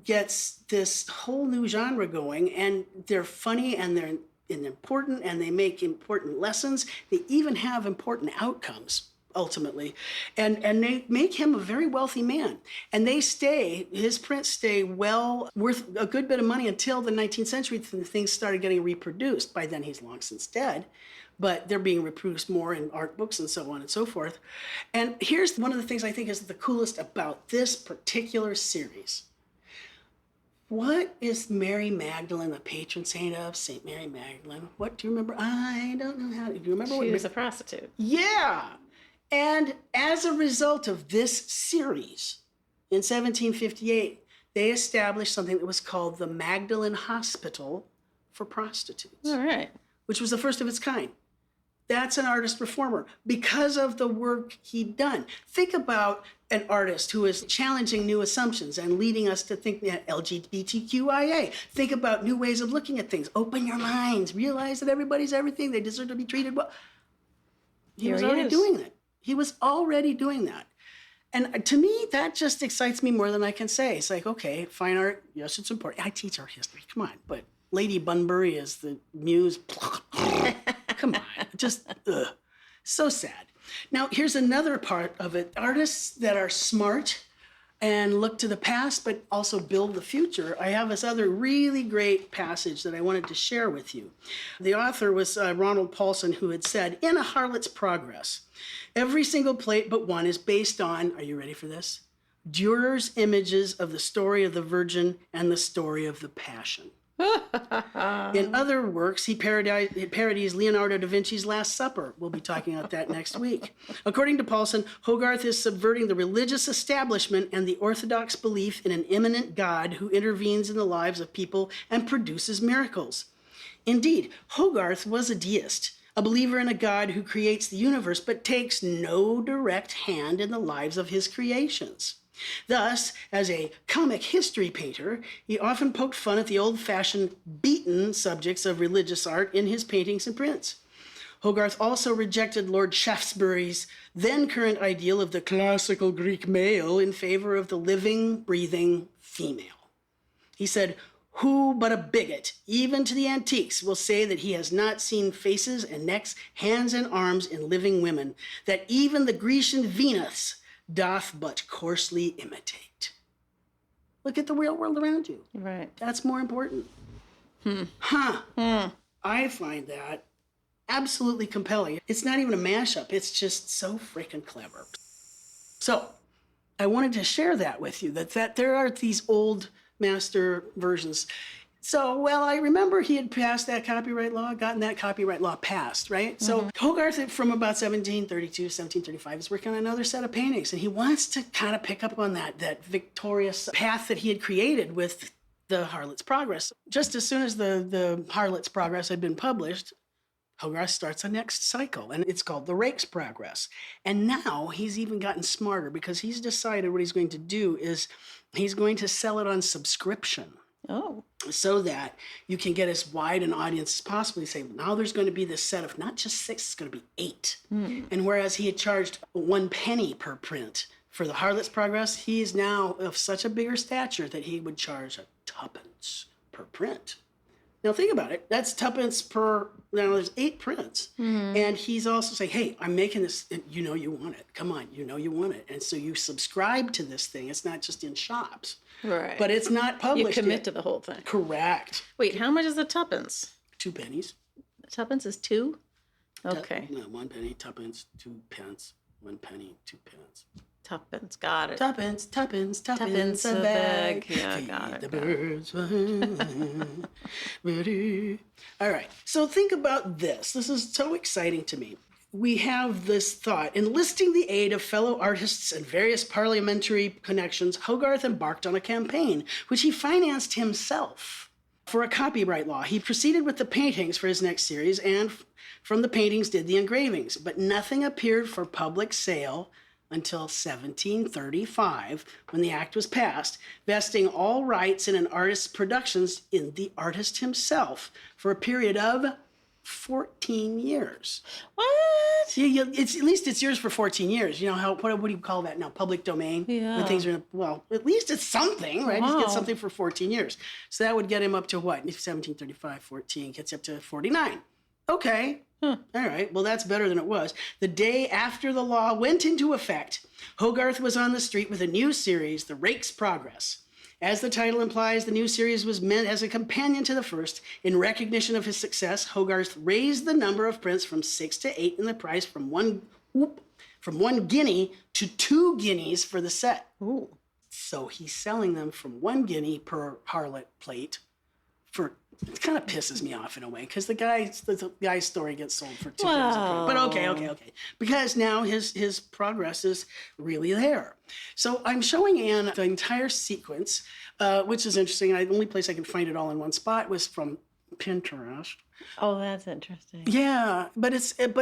gets this whole new genre going, and they're funny and they're important, and they make important lessons. They even have important outcomes. Ultimately, and they make him a very wealthy man, and his prints stay well worth a good bit of money until the 19th century. Things started getting reproduced. By then he's long since dead, but they're being reproduced more in art books and so on and so forth. And here's one of the things I think is the coolest about this particular series. What is Mary Magdalene the patron saint of? St. Mary Magdalene. What do you remember? I don't know how. Do you remember? She was a prostitute. Yeah. And as a result of this series, in 1758, they established something that was called the Magdalen Hospital for Prostitutes. All right. Which was the first of its kind. That's an artist performer because of the work he'd done. Think about an artist who is challenging new assumptions and leading us to think that LGBTQIA. Think about new ways of looking at things. Open your minds. Realize that everybody's everything. They deserve to be treated well. He was already doing it. He was already doing that. And to me, that just excites me more than I can say. It's like, okay, fine art, yes, it's important. I teach art history, come on. But Lady Bunbury is the muse. Come on, just so sad. Now, here's another part of it. Artists that are smart and look to the past, but also build the future. I have this other really great passage that I wanted to share with you. The author was Ronald Paulson, who had said, in A Harlot's Progress, every single plate but one is based on, are you ready for this? Dürer's images of the story of the Virgin and the story of the Passion. In other works, he parodies Leonardo da Vinci's Last Supper. We'll be talking about that next week. According to Paulson, Hogarth is subverting the religious establishment and the orthodox belief in an immanent God who intervenes in the lives of people and produces miracles. Indeed, Hogarth was a deist, a believer in a God who creates the universe but takes no direct hand in the lives of his creations. Thus, as a comic history painter, he often poked fun at the old-fashioned, beaten subjects of religious art in his paintings and prints. Hogarth also rejected Lord Shaftesbury's then-current ideal of the classical Greek male in favor of the living, breathing female. He said, who but a bigot, even to the antiques, will say that he has not seen faces and necks, hands and arms in living women, that even the Grecian Venus doth but coarsely imitate. Look at the real world around you. Right. That's more important. I find that absolutely compelling. It's not even a mashup. It's just so freaking clever. So I wanted to share that with you, that there are these old master versions. So, well, I remember he had passed that copyright law, gotten that copyright law passed, right? Mm-hmm. So Hogarth, from about 1732, 1735, is working on another set of paintings, and he wants to kind of pick up on that victorious path that he had created with the Harlot's Progress. Just as soon as the Harlot's Progress had been published, Hogarth starts a next cycle, and it's called the Rake's Progress. And now he's even gotten smarter because he's decided what he's going to do is he's going to sell it on subscription. Oh. So that you can get as wide an audience as possible. You say, now there's going to be this set of not just 6, it's going to be 8. And whereas he had charged 1 penny per print for the Harlot's Progress, he is now of such a bigger stature that he would charge 2 tuppence per print Now think about it. That's tuppence per. Now there's 8 prints, and he's also saying, "Hey, I'm making this. You know you want it. Come on, you know you want it." And so you subscribe to this thing. It's not just in shops, Right. but it's not published. You commit yet. to the whole thing. Correct. Wait, how much is the tuppence? 2 pennies. Tuppence is 2? Okay. No, 1 penny, tuppence, 2 pence, 1 penny, 2 pence. Tuppence, got it. Tuppence Tuppence a a bag. bag. Yeah, Feed got it, the got birds. All right. So think about this. This is so exciting to me. We have this thought. Enlisting the aid of fellow artists and various parliamentary connections, Hogarth embarked on a campaign, which he financed himself for a copyright law. He proceeded with the paintings for his next series, and from the paintings did the engravings. But nothing appeared for public sale until 1735, when the act was passed, vesting all rights in an artist's productions in the artist himself for a period of 14 years. What? It's at least it's yours for 14 years. You know how what do you call that now? Public domain. Yeah. When things are at least it's something, right? He Wow. gets something for 14 years. So that would get him up to what? 1735, 14 gets up to 49. Okay. All right. Well, that's better than it was. The day after the law went into effect, Hogarth was on the street with a new series, The Rake's Progress. As the title implies, the new series was meant as a companion to the first. In recognition of his success, Hogarth raised the number of prints from 6 to 8 in the price from one guinea to 2 guineas for the set. Ooh. So he's selling them from 1 guinea per harlot plate for. It kind of pisses me off in a way because the guy's story gets sold for 2 guineas a print. But okay. Because now his progress is really there. So I'm showing Anne the entire sequence, which is interesting. The only place I could find it all in one spot was from Pinterest. Oh, that's interesting. Yeah, but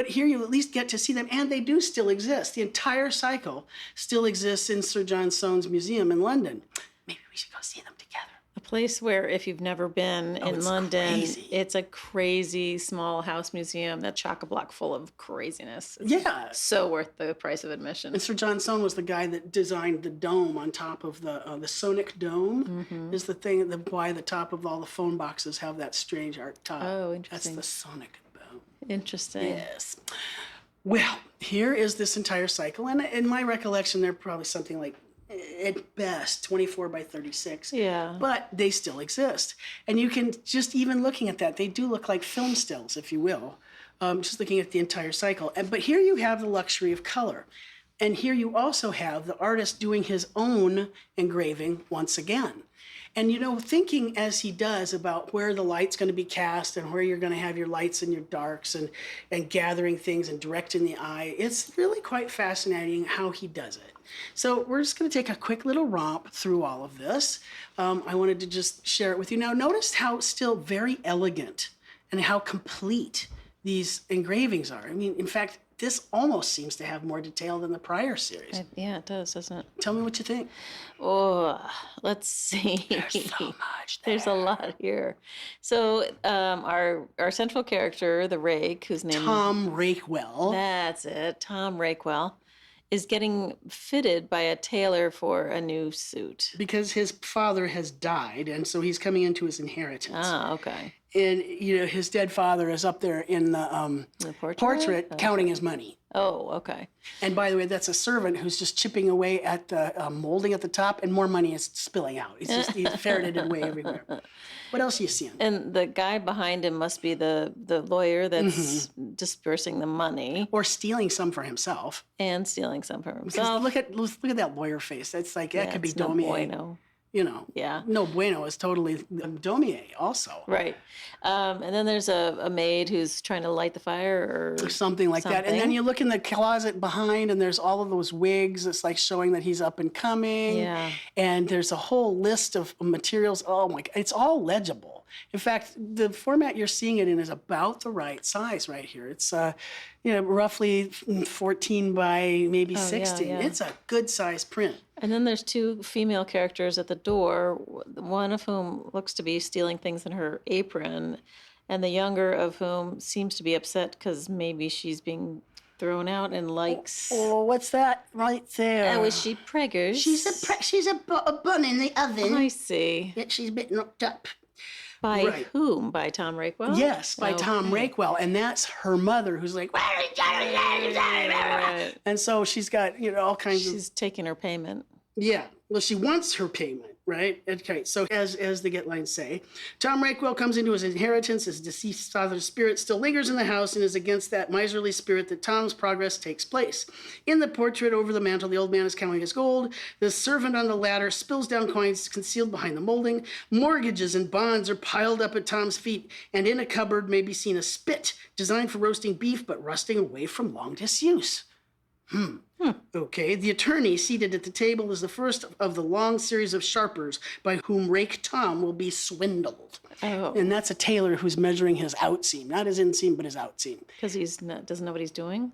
here you at least get to see them, and they do still exist. The entire cycle still exists in Sir John Soane's museum in London. Maybe we should go see them together. A place where, if you've never been in London, crazy. It's a crazy small house museum that's chock-a-block full of craziness. It's Yeah. so worth the price of admission. And Sir John Soane was the guy that designed the dome on top of the sonic dome. Is the thing why the top of all the phone boxes have that strange art top. Oh, interesting. That's the sonic dome. Interesting. Yes. Well, here is this entire cycle, and in my recollection, they're probably something like at best 24 by 36. Yeah. But they still exist. And you can just even looking at that, they do look like film stills, if you will, just looking at the entire cycle. But here you have the luxury of color. And here you also have the artist doing his own engraving once again. And, thinking as he does about where the light's going to be cast and where you're going to have your lights and your darks and gathering things and directing the eye, it's really quite fascinating how he does it. So we're just going to take a quick little romp through all of this. I wanted to just share it with you. Now, notice how still very elegant and how complete these engravings are. I mean, in fact, this almost seems to have more detail than the prior series. Yeah, it does, doesn't it? Tell me what you think. Oh, let's see. There's so much there. There's a lot here. So our central character, the rake, whose name Tom Rakewell. That's it, Tom Rakewell, is getting fitted by a tailor for a new suit. Because his father has died, and so he's coming into his inheritance. Ah, okay. And, his dead father is up there in the portrait counting his money. Oh, okay. And by the way, that's a servant who's just chipping away at the molding at the top, and more money is spilling out. He's ferreted away everywhere. What else are you seeing? And the guy behind him must be the lawyer that's dispersing the money. Or stealing some for himself. And stealing some for Because himself. look at that lawyer face. That's like, that could be it's no Daumier. bueno. Yeah. No bueno is totally Daumier also. Right. And then there's a maid who's trying to light the fire or something like that. And then you look in the closet behind and there's all of those wigs. It's like showing that he's up and coming. Yeah. And there's a whole list of materials. Oh my God, it's all legible. In fact, the format you're seeing it in is about the right size right here. It's roughly 14 by maybe 16. Yeah. It's a good size print. And then there's 2 female characters at the door, one of whom looks to be stealing things in her apron, and the younger of whom seems to be upset because maybe she's being thrown out and likes... Oh, what's that right there? Oh, is she preggers? She's a bun in the oven. I see. Yet she's a bit knocked up. By Right. whom? By Tom Rakewell? Yes, by Tom Okay. Rakewell. And that's her mother who's like, Right. and so she's got, all kinds of, She's taking her payment. yeah. Well, she wants her payment, right? Okay, so as the get lines say, Tom Rakewell comes into his inheritance. His deceased father's spirit still lingers in the house and is against that miserly spirit that Tom's progress takes place. In the portrait over the mantel, the old man is counting his gold. The servant on the ladder spills down coins concealed behind the molding. Mortgages and bonds are piled up at Tom's feet, and in a cupboard may be seen a spit designed for roasting beef but rusting away from long disuse. Okay, the attorney seated at the table is the first of the long series of sharpers by whom Rake Tom will be swindled. Oh. And that's a tailor who's measuring his outseam, not his inseam, but his outseam. Because doesn't know what he's doing?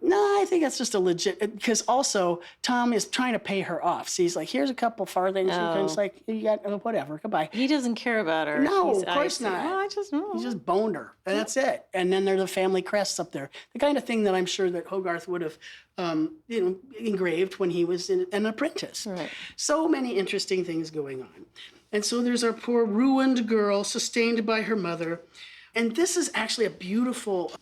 No, I think that's just a legit, because also Tom is trying to pay her off. So he's like, here's a couple farthings. And he's like, you got, whatever, goodbye. He doesn't care about her. No, of course not. Well, I just know. He just boned her, and that's it. And then there's the family crests up there. The kind of thing that I'm sure that Hogarth would have, engraved when he was an apprentice. Right. So many interesting things going on. And so there's our poor ruined girl sustained by her mother. And this is actually a beautiful,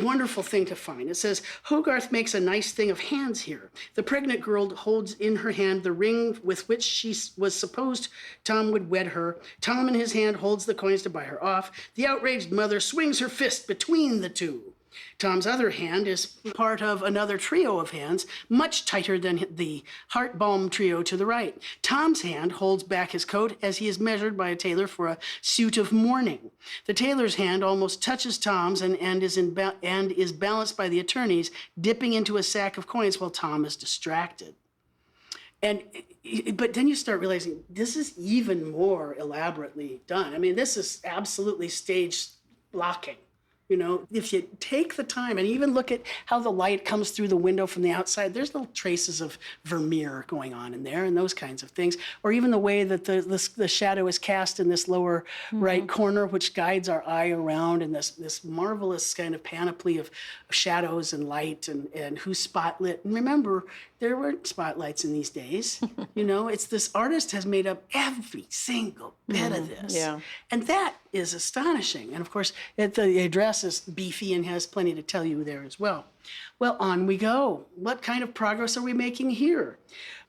wonderful thing to find. It says, Hogarth makes a nice thing of hands here. The pregnant girl holds in her hand the ring with which she was supposed Tom would wed her. Tom in his hand holds the coins to buy her off. The outraged mother swings her fist between the two. Tom's other hand is part of another trio of hands, much tighter than the heart balm trio to the right. Tom's hand holds back his coat as he is measured by a tailor for a suit of mourning. The tailor's hand almost touches Tom's and is balanced by the attorney's, dipping into a sack of coins while Tom is distracted. But then you start realizing this is even more elaborately done. I mean, this is absolutely stage blocking. If you take the time and even look at how the light comes through the window from the outside, there's little traces of Vermeer going on in there and those kinds of things. Or even the way that the shadow is cast in this lower right corner, which guides our eye around, and this marvelous kind of panoply of shadows and light and who's spotlit. And remember, there weren't spotlights in these days. It's this artist has made up every single bit of this. Yeah. And that is astonishing. And of course, the address is beefy and has plenty to tell you there as well. Well, on we go. What kind of progress are we making here?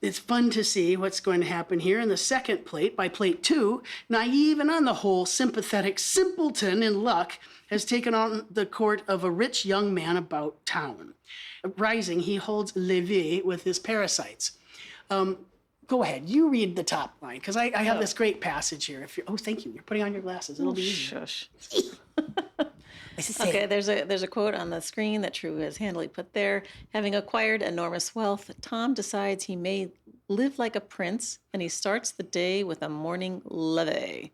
It's fun to see what's going to happen here in the second plate. By plate 2, naive and on the whole sympathetic simpleton in luck has taken on the court of a rich young man about town. Rising, he holds levee with his parasites. Go ahead, you read the top line, because I have this great passage here. Thank you. You're putting on your glasses. It'll be easier. Shush. Okay, there's a quote on the screen that True has handily put there. Having acquired enormous wealth, Tom decides he may live like a prince, and he starts the day with a morning levee.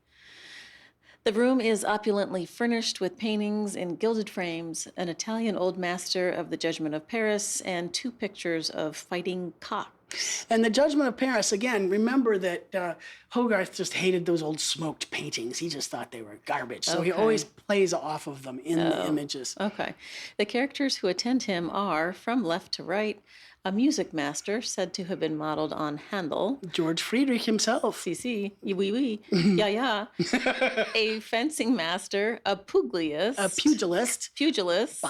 The room is opulently furnished with paintings in gilded frames, an Italian old master of the Judgment of Paris, and 2 pictures of fighting cocks. And the Judgment of Paris, again, remember that Hogarth just hated those old smoked paintings. He just thought they were garbage. So he always plays off of them in the images. Okay. The characters who attend him are, from left to right, a music master said to have been modeled on Handel. George Friedrich himself. Si, oui, yeah. A fencing master, a pugilist. A pugilist.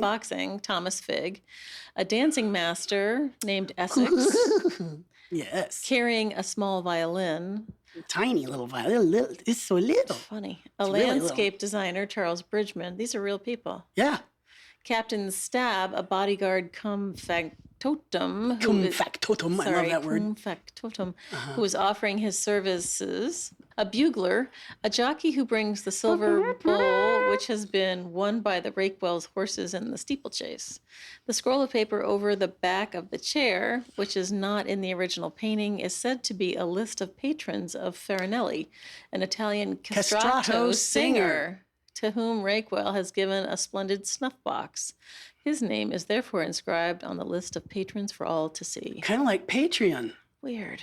Boxing, Thomas Figg. A dancing master named Essex. Yes. Carrying a small violin. Tiny little violin. It's so little. Funny. A It's really landscape designer, Charles Bridgman. These are real people. Yeah. Captain Stab, a bodyguard cum factotum. Cum factotum. I love that word. Cum factotum, who is offering his services. A bugler, a jockey who brings the silver bull, which has been won by the Rakewell's horses in the steeplechase. The scroll of paper over the back of the chair, which is not in the original painting, is said to be a list of patrons of Farinelli, an Italian castrato singer, to whom Rakewell has given a splendid snuff box. His name is therefore inscribed on the list of patrons for all to see. Kind of like Patreon. Weird.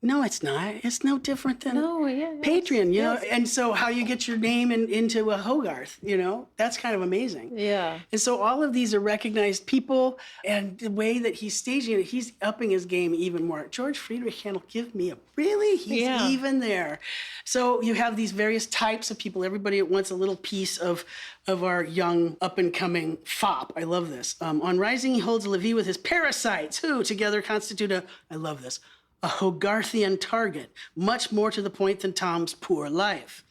No, it's not. It's no different than Patreon, you know. yes. And so how you get your name into a Hogarth, you know, that's kind of amazing. Yeah. And so all of these are recognized people, and the way that he's staging it, he's upping his game even more. George Friedrich Handel, give me a really? He's even there. So you have these various types of people. Everybody wants a little piece of our young up-and-coming fop. I love this. On rising, he holds a levee with his parasites, who together constitute I love this, a Hogarthian target, much more to the point than Tom's poor life.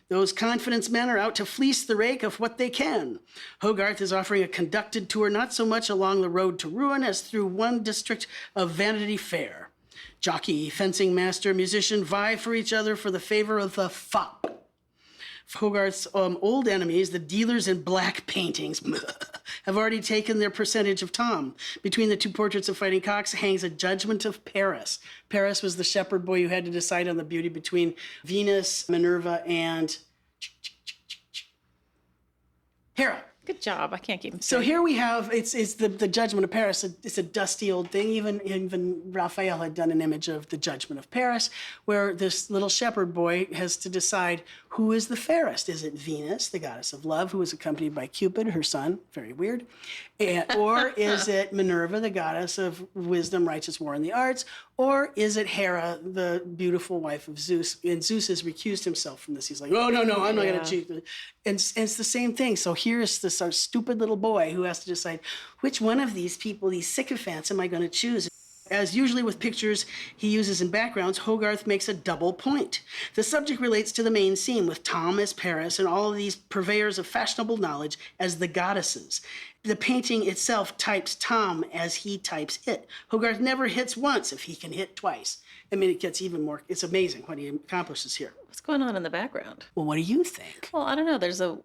Those confidence men are out to fleece the rake of what they can. Hogarth is offering a conducted tour not so much along the road to ruin as through one district of Vanity Fair. Jockey, fencing master, musician vie for each other for the favor of the fop. Hogarth's old enemies, the dealers in black paintings, have already taken their percentage of Tom. Between the two portraits of fighting cocks hangs a judgment of Paris. Paris was the shepherd boy who had to decide on the beauty between Venus, Minerva, and Hera. Good job. I can't keep them So straight. here we have, it's the Judgment of Paris. It's a dusty old thing. Even Raphael had done an image of the Judgment of Paris, where this little shepherd boy has to decide who is the fairest. Is it Venus, the goddess of love, who is accompanied by Cupid, her son, very weird, or is it Minerva, the goddess of wisdom, righteous war, and the arts, or is it Hera, the beautiful wife of Zeus? And Zeus has recused himself from this. He's like, oh, no, I'm not going to cheat. And it's the same thing. So here's this our stupid little boy who has to decide which one of these people, these sycophants, am I going to choose? As usually with pictures he uses in backgrounds, Hogarth makes a double point. The subject relates to the main scene, with Tom as Paris and all of these purveyors of fashionable knowledge as the goddesses. The painting itself types Tom as he types it. Hogarth never hits once if he can hit twice. I mean, it gets even more, it's amazing what he accomplishes here. What's going on in the background? Well, what do you think? Well, I don't know. There's a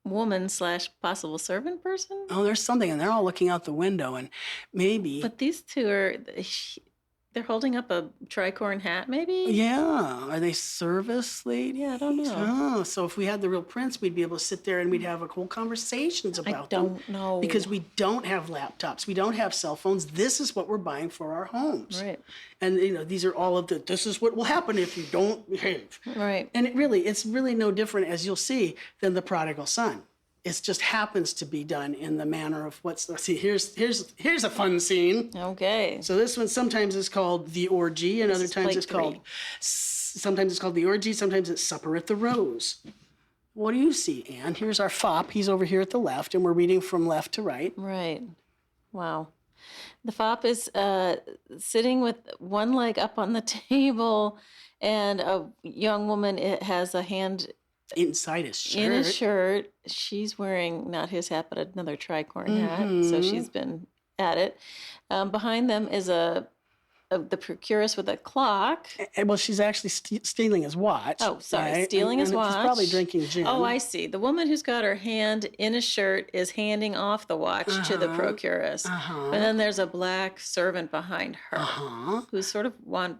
woman / possible servant person. Oh, there's something, and they're all looking out the window, and maybe. But these two they're holding up a tricorn hat, maybe? Yeah. Are they service ladies? Yeah, I don't know. Oh, so if we had the real prince, we'd be able to sit there and we'd have whole conversations about them. I don't know. Because we don't have laptops. We don't have cell phones. This is what we're buying for our homes. Right. And, these are all of this is what will happen if you don't behave. Right. And it's really no different, as you'll see, than the prodigal son. It just happens to be done in the manner of here's a fun scene. Okay. So this one sometimes is called the orgy, and other times it's called the orgy. Sometimes it's supper at the Rose. What do you see, Anne? Here's our fop. He's over here at the left, and we're reading from left to right. Right. Wow. The fop is sitting with one leg up on the table, and a young woman has a hand inside his shirt. in his shirt. She's wearing not his hat, but another tricorn hat. So she's been at it. Behind them is the procuress with a clock. Well, she's actually stealing his watch. Oh, sorry, right? stealing his watch. He's probably drinking gin. Oh, I see. The woman who's got her hand in a shirt is handing off the watch to the procuress. And then there's a black servant behind her who's sort of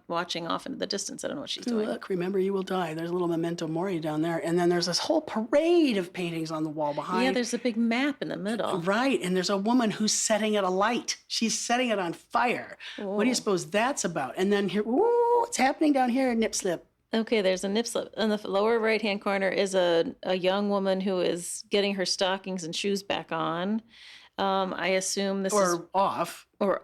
watching off into the distance. I don't know what she's doing. Look, remember, you will die. There's a little memento mori down there. And then there's this whole parade of paintings on the wall behind. Yeah, there's a big map in the middle. Right. And there's a woman who's setting it alight. She's setting it on fire. Whoa. What do you suppose that's about? And then here, what's happening down here? Nip slip. Okay, there's a nip slip. In the lower right-hand corner is a young woman who is getting her stockings and shoes back on. I assume this is... Or off. Or,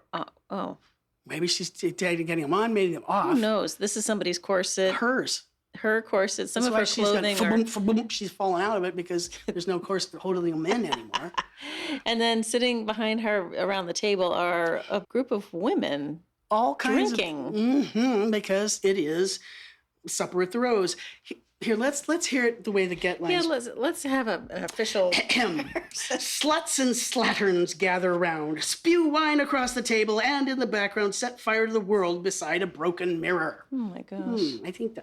oh. Maybe she's getting them on, maybe them off. Who knows? This is somebody's corset. Hers. Her corset. Some of her clothing she's fallen out of it because there's no corset holding them in anymore. And then sitting behind her around the table are a group of women all kinds drinking. Because it is supper at the Rose. Here, let's hear it the way the get lines. Yeah, let's have an official. Sluts and slatterns gather around, spew wine across the table, and in the background set fire to the world beside a broken mirror. Oh my gosh! I think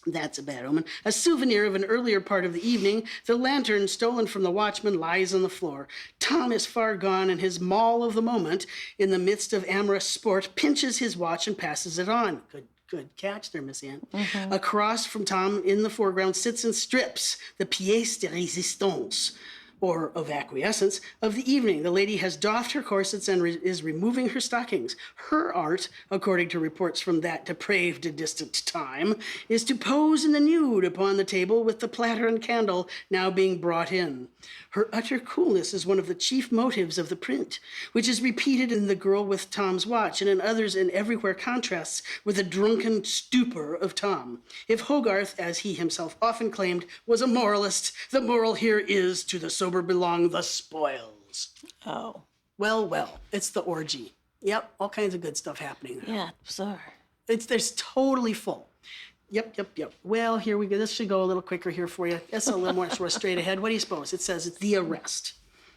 that's a bad omen. A souvenir of an earlier part of the evening, the lantern stolen from the watchman lies on the floor. Tom is far gone, and his Moll of the moment, in the midst of amorous sport, pinches his watch and passes it on. Good catch there, Miss Anne. Across from Tom, in the foreground, sits and strips the pièce de résistance. or of acquiescence, of the evening. The lady has doffed her corsets and is removing her stockings. Her art, according to reports from that depraved and distant time, is to pose in the nude upon the table with the platter and candle now being brought in. Her utter coolness is one of the chief motives of the print, which is repeated in The Girl with Tom's Watch and in others, and everywhere contrasts with the drunken stupor of Tom. If Hogarth, as he himself often claimed, was a moralist, the moral here is, to the sober belong the spoils. Oh. Well, it's the orgy. Yep, all kinds of good stuff happening there. Yeah, bizarre. There's totally full. Yep. Well, here we go. This should go a little quicker here for you. That's a little more sort of straight ahead. What do you suppose? It says it's the arrest.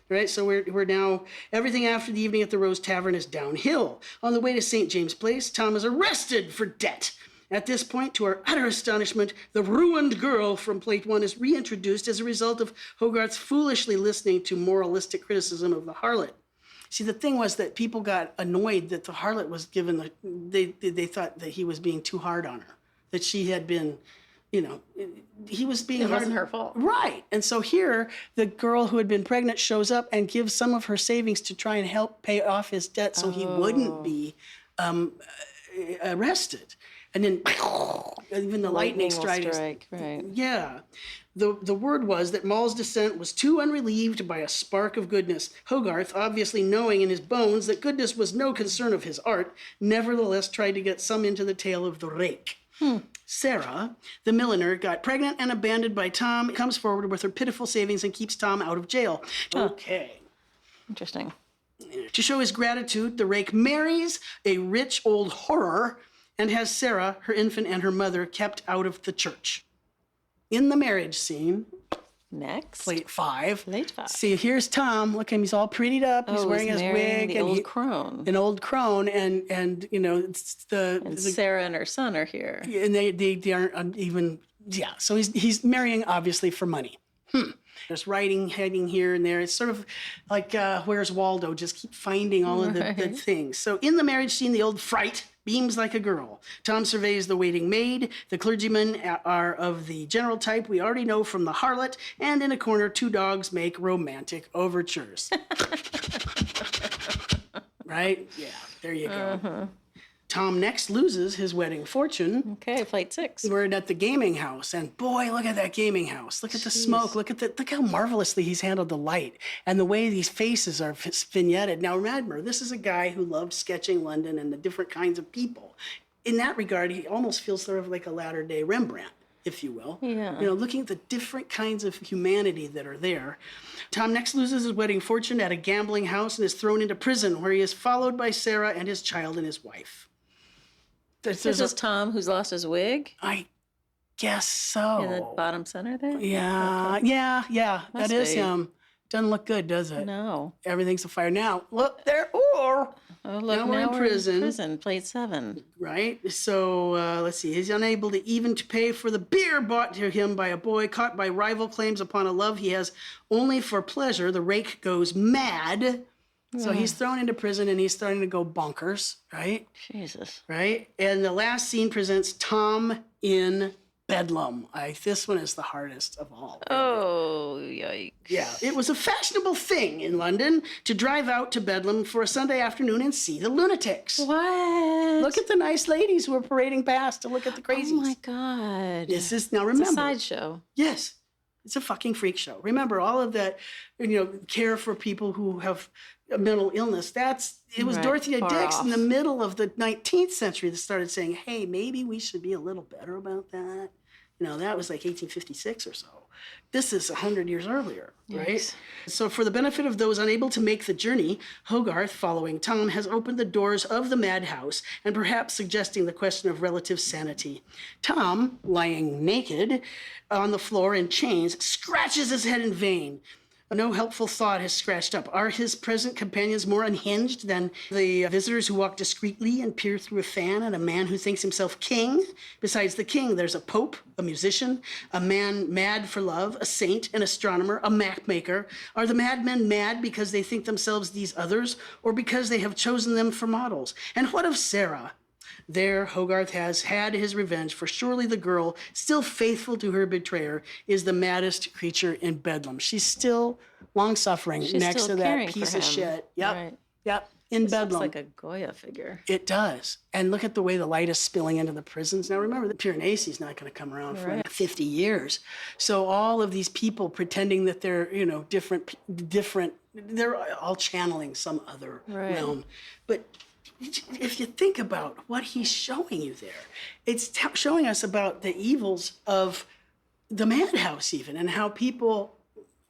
Right, so we're now, everything after the evening at the Rose Tavern is downhill. On the way to St. James Place, Tom is arrested for debt. At this point, to our utter astonishment, the ruined girl from Plate 1 is reintroduced as a result of Hogarth's foolishly listening to moralistic criticism of the harlot. See, the thing was that people got annoyed that the harlot was given they thought that he was being too hard on her, that she had been, he was being hard. It wasn't her fault. Right. And so here, the girl who had been pregnant shows up and gives some of her savings to try and help pay off his debt so he wouldn't be arrested. And then even the lightning strikes. Right. Yeah. The word was that Maule's descent was too unrelieved by a spark of goodness. Hogarth, obviously knowing in his bones that goodness was no concern of his art, nevertheless tried to get some into the tale of the rake. Sarah, the milliner, got pregnant and abandoned by Tom, comes forward with her pitiful savings and keeps Tom out of jail. Okay. Interesting. To show his gratitude, the rake marries a rich old horror and has Sarah, her infant, and her mother kept out of the church. In the marriage scene, Next. Plate 5. Plate 5. See, here's Tom. Look at him. He's all prettied up. He's wearing his wig. The old crone. An old crone. And it's And Sarah and her son are here. And they aren't even, yeah. So he's marrying, obviously, for money. There's writing heading here and there. It's sort of like Where's Waldo? Just keep finding all of the good things. So in the marriage scene, the old fright beams like a girl. Tom surveys the waiting maid. The clergymen are of the general type we already know from the harlot. And in a corner, two dogs make romantic overtures. Right? Yeah, there you go. Tom next loses his wedding fortune. Okay, Plate 6. We're at the gaming house, and boy, look at that gaming house. Look at the smoke. Look how marvelously he's handled the light and the way these faces are vignetted. Now remember, this is a guy who loved sketching London and the different kinds of people. In that regard, he almost feels sort of like a latter-day Rembrandt, if you will. Yeah. Looking at the different kinds of humanity that are there. Tom next loses his wedding fortune at a gambling house and is thrown into prison, where he is followed by Sarah and his child and his wife. This is Tom who's lost his wig? I guess so. In the bottom center there? Yeah, okay. yeah, Must that is be. him. Doesn't look good, does it? No. Everything's afire now. Look there. Oh, look, now we're in prison. Plate 7. Right. So let's see. He's unable to pay for the beer bought to him by a boy caught by rival claims upon a love he has only for pleasure. The rake goes mad. So he's thrown into prison and he's starting to go bonkers, right? Jesus. Right? And the last scene presents Tom in Bedlam. This one is the hardest of all. Really. Oh, yikes. Yeah, it was a fashionable thing in London to drive out to Bedlam for a Sunday afternoon and see the lunatics. What? Look at the nice ladies who are parading past to look at the crazies. Oh, my God. This is, now remember. It's a sideshow. Yes. It's a fucking freak show. Remember all of that, care for people who have a mental illness. It was Right, Dorothea far Dix off. in the middle of the 19th century that started saying, hey, maybe we should be a little better about that. That was like 1856 or so. This is 100 years earlier, right? Yes. So for the benefit of those unable to make the journey, Hogarth, following Tom, has opened the doors of the madhouse and perhaps suggesting the question of relative sanity. Tom, lying naked on the floor in chains, scratches his head in vain. No helpful thought has scratched up. Are his present companions more unhinged than the visitors who walk discreetly and peer through a fan at a man who thinks himself king? Besides the king, there's a pope, a musician, a man mad for love, a saint, an astronomer, a map maker. Are the madmen mad because they think themselves these others, or because they have chosen them for models? And what of Sarah? There, Hogarth has had his revenge, for surely the girl, still faithful to her betrayer, is the maddest creature in Bedlam. She's still long-suffering next to that piece of shit. Yep, right. yep, in This Bedlam. looks like a Goya figure. It does. And look at the way the light is spilling into the prisons. Now remember, the Piranesi is not going to come around for 50 years. So all of these people pretending that they're, different, they're all channeling some other realm. But if you think about what he's showing you there, it's showing us about the evils of the madhouse even, and how people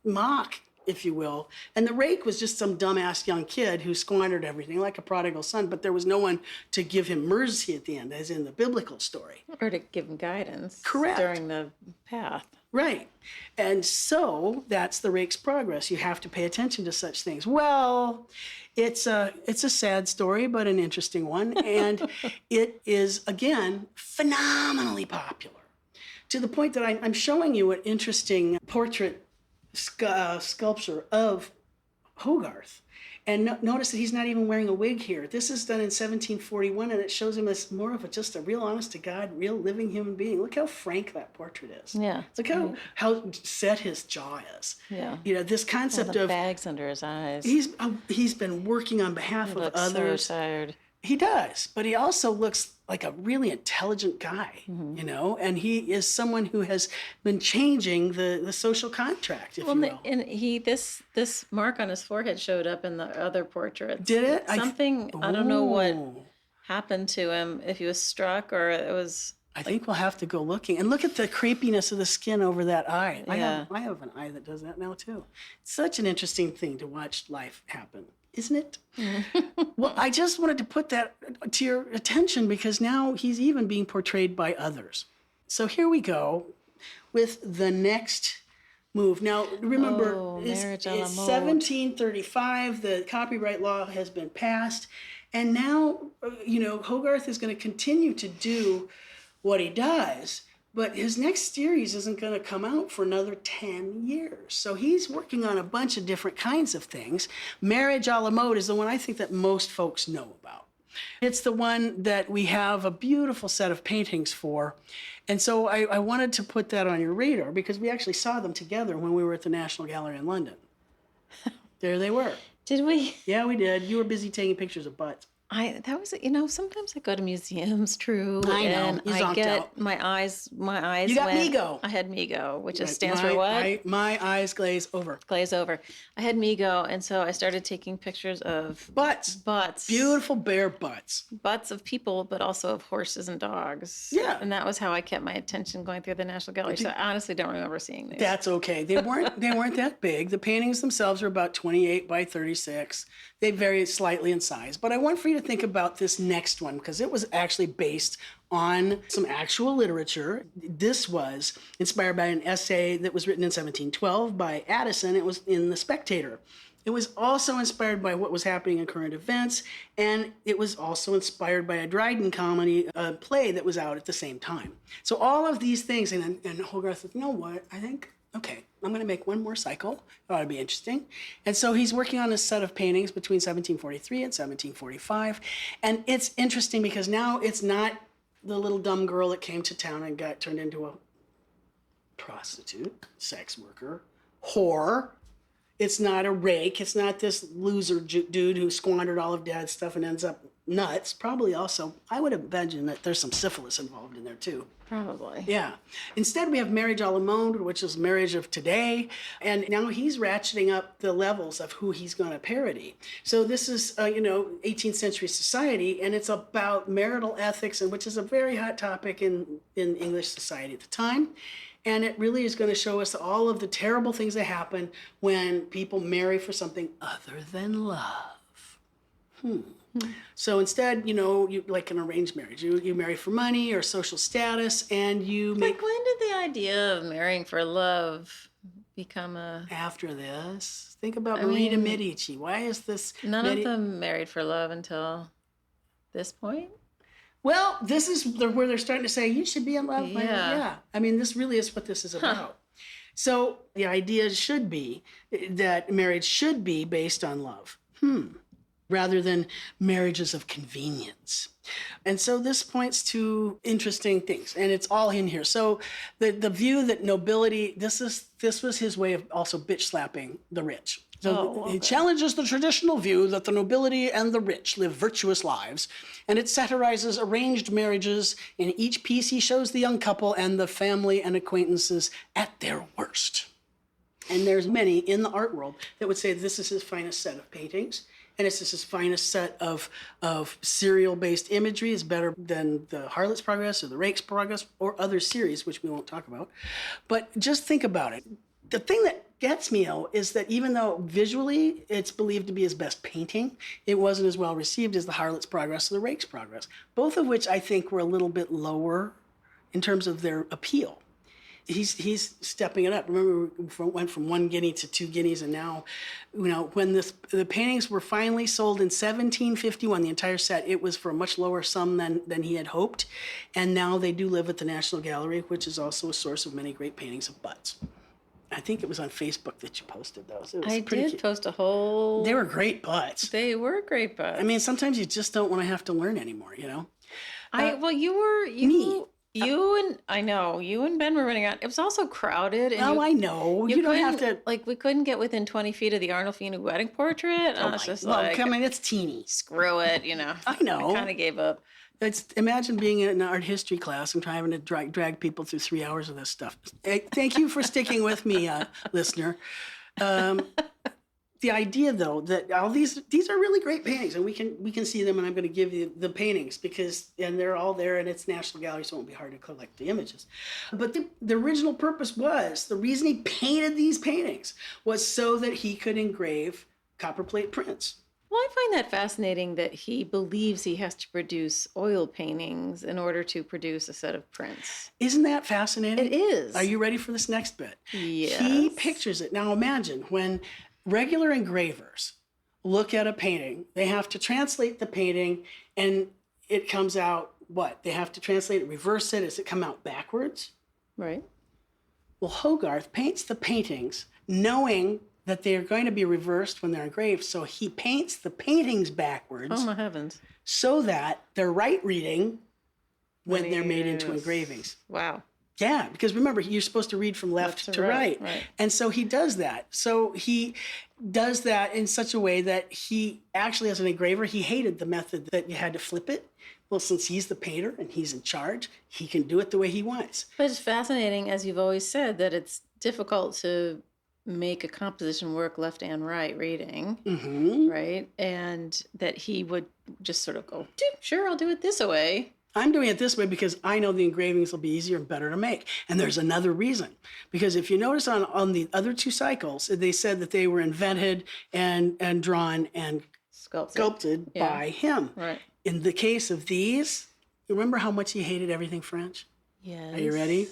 mock, if you will. And the rake was just some dumbass young kid who squandered everything like a prodigal son, but there was no one to give him mercy at the end, as in the biblical story. Or to give him guidance. Correct. During the path. Right. And so that's the rake's progress. You have to pay attention to such things. Well, it's a sad story, but an interesting one. And it is, again, phenomenally popular, to the point that I'm showing you an interesting portrait sculpture of Hogarth. And notice that he's not even wearing a wig here. This is done in 1741, and it shows him as more of just a real honest-to-God, real living human being. Look how frank that portrait is. Yeah. Look how set his jaw is. Yeah. This concept the of bags under his eyes. He's been working on behalf of others. So tired. He does, but he also looks like a really intelligent guy, and he is someone who has been changing the social contract, if you will. And this mark on his forehead showed up in the other portraits. Did it? Something, I don't know what happened to him, if he was struck or it was... I think we'll have to go looking. And look at the creepiness of the skin over that eye. Yeah. I have an eye that does that now, too. It's such an interesting thing to watch life happen. Isn't it? Well, I just wanted to put that to your attention because now he's even being portrayed by others. So here we go with the next move. Now, remember, it's 1735. The copyright law has been passed. And now, Hogarth is going to continue to do what he does. But his next series isn't going to come out for another 10 years. So he's working on a bunch of different kinds of things. Marriage a la mode is the one I think that most folks know about. It's the one that we have a beautiful set of paintings for. And so I wanted to put that on your radar because we actually saw them together when we were at the National Gallery in London. There they were. Did we? Yeah, we did. You were busy taking pictures of butts. Sometimes I go to museums, true. I know. And You I zonked get out. my eyes You got went. Migo. I had Migo, which stands for what? My eyes glaze over. Glaze over. I had Migo, and so I started taking pictures of Butts. Beautiful bare butts. Butts of people, but also of horses and dogs. Yeah. And that was how I kept my attention going through the National Gallery. So I honestly don't remember seeing these. That's okay. They weren't that big. The paintings themselves are about 28 by 36. They vary slightly in size. But I want for you to think about this next one because it was actually based on some actual literature. This was inspired by an essay that was written in 1712 by Addison. It was in The Spectator. It was also inspired by what was happening in current events, and it was also inspired by a Dryden comedy, a play that was out at the same time. So all of these things, and Hogarth said, you know what, I think, okay, I'm going to make one more cycle. It ought to be interesting. And so he's working on a set of paintings between 1743 and 1745. And it's interesting because now it's not the little dumb girl that came to town and got turned into a prostitute, sex worker, whore. It's not a rake. It's not this loser dude who squandered all of Dad's stuff and ends up nuts. Probably also, I would imagine that there's some syphilis involved in there too. Probably. Yeah. Instead, we have marriage a la mode, which is marriage of today. And now he's ratcheting up the levels of who he's going to parody. So this is, 18th century society, and it's about marital ethics, and which is a very hot topic in English society at the time. And it really is going to show us all of the terrible things that happen when people marry for something other than love. So instead, you like an arranged marriage. You marry for money or social status, and you make... Like, when did the idea of marrying for love become a... After this, think about Marie de Medici. Why is this... None of them married for love until this point? Well, this is where they're starting to say, you should be in love. Yeah. I mean, this really is what this is about. So the idea should be that marriage should be based on love. rather than marriages of convenience. And so this points to interesting things, and it's all in here. So the view that nobility, this was his way of also bitch slapping the rich. So it challenges the traditional view that the nobility and the rich live virtuous lives, and it satirizes arranged marriages. In each piece, he shows the young couple and the family and acquaintances at their worst. And there's many in the art world that would say this is his finest set of paintings, and it's just his finest set of serial-based imagery. Is better than the Harlot's Progress or the Rake's Progress or other series, which we won't talk about. But just think about it. The thing that gets me, though, is that even though visually it's believed to be his best painting, it wasn't as well received as the Harlot's Progress or the Rake's Progress, both of which I think were a little bit lower in terms of their appeal. He's stepping it up. Remember, we went from 1 guinea to 2 guineas, and now, when the paintings were finally sold in 1751, the entire set, it was for a much lower sum than he had hoped, and now they do live at the National Gallery, which is also a source of many great paintings of butts. I think it was on Facebook that you posted those. It was I pretty did cute. post a whole... They were great butts. They were great butts. I mean, sometimes you just don't want to have to learn anymore, You and Ben were running out. It was also crowded. And I know. You don't have to... we couldn't get within 20 feet of the Arnolfini wedding portrait. I was just come on, it's teeny. Screw it, I know. I kind of gave up. Imagine being in an art history class and having to drag people through 3 hours of this stuff. Thank you for sticking with me, listener. The idea, though, that all these are really great paintings, and we can see them, and I'm going to give you the paintings and they're all there, and it's National Gallery, so it won't be hard to collect the images. But the original purpose the reason he painted these paintings was so that he could engrave copperplate prints. Well, I find that fascinating that he believes he has to produce oil paintings in order to produce a set of prints. Isn't that fascinating? It is. Are you ready for this next bit? Yes. He pictures it. Now imagine when regular engravers look at a painting, they have to translate the painting, and it comes out what? They have to translate it, reverse it. Does it come out backwards? Right. Well, Hogarth paints the paintings knowing that they are going to be reversed when they're engraved. So he paints the paintings backwards. Oh, my heavens. So that they're right reading when they're made into engravings. Wow. Yeah, because remember, you're supposed to read from left to right. And so he does that. So he does that in such a way that he actually, as an engraver, he hated the method that you had to flip it. Well, since he's the painter and he's in charge, he can do it the way he wants. But it's fascinating, as you've always said, that it's difficult to make a composition work left and right reading, right? And that he would just sort of go, sure, I'll do it this way. I'm doing it this way because I know the engravings will be easier and better to make. And there's another reason. Because if you notice on the other 2 cycles, they said that they were invented and drawn and sculpted by him. Right. In the case of these, you remember how much he hated everything French? Yes. Are you ready?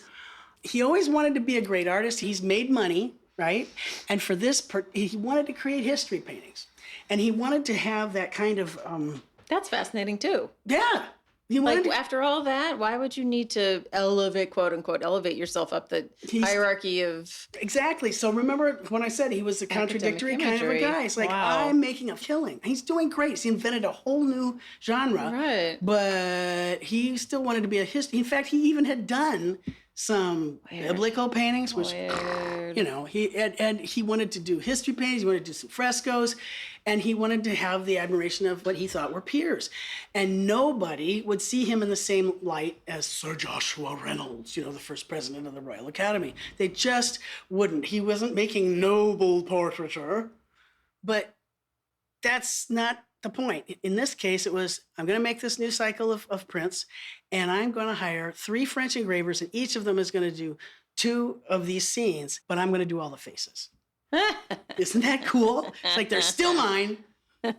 He always wanted to be a great artist. He's made money, right? And for this, he wanted to create history paintings. And he wanted to have that kind of... That's fascinating, too. Yeah. After all that, why would you need to elevate, quote unquote, elevate yourself up the hierarchy of... Exactly. So remember when I said he was a contradictory kind of a guy. It's like, wow. I'm making a killing. He's doing great. He invented a whole new genre. Right. But he still wanted to be a history. In fact, he even had done some biblical paintings, which, he wanted to do history paintings, he wanted to do some frescoes, and he wanted to have the admiration of what he thought were peers. And nobody would see him in the same light as Sir Joshua Reynolds, the first president of the Royal Academy. They just wouldn't. He wasn't making noble portraiture, but that's not the point. In this case, it was, I'm going to make this new cycle of prints, and I'm going to hire 3 French engravers, and each of them is going to do 2 of these scenes, but I'm going to do all the faces. Isn't that cool? It's like, they're still mine.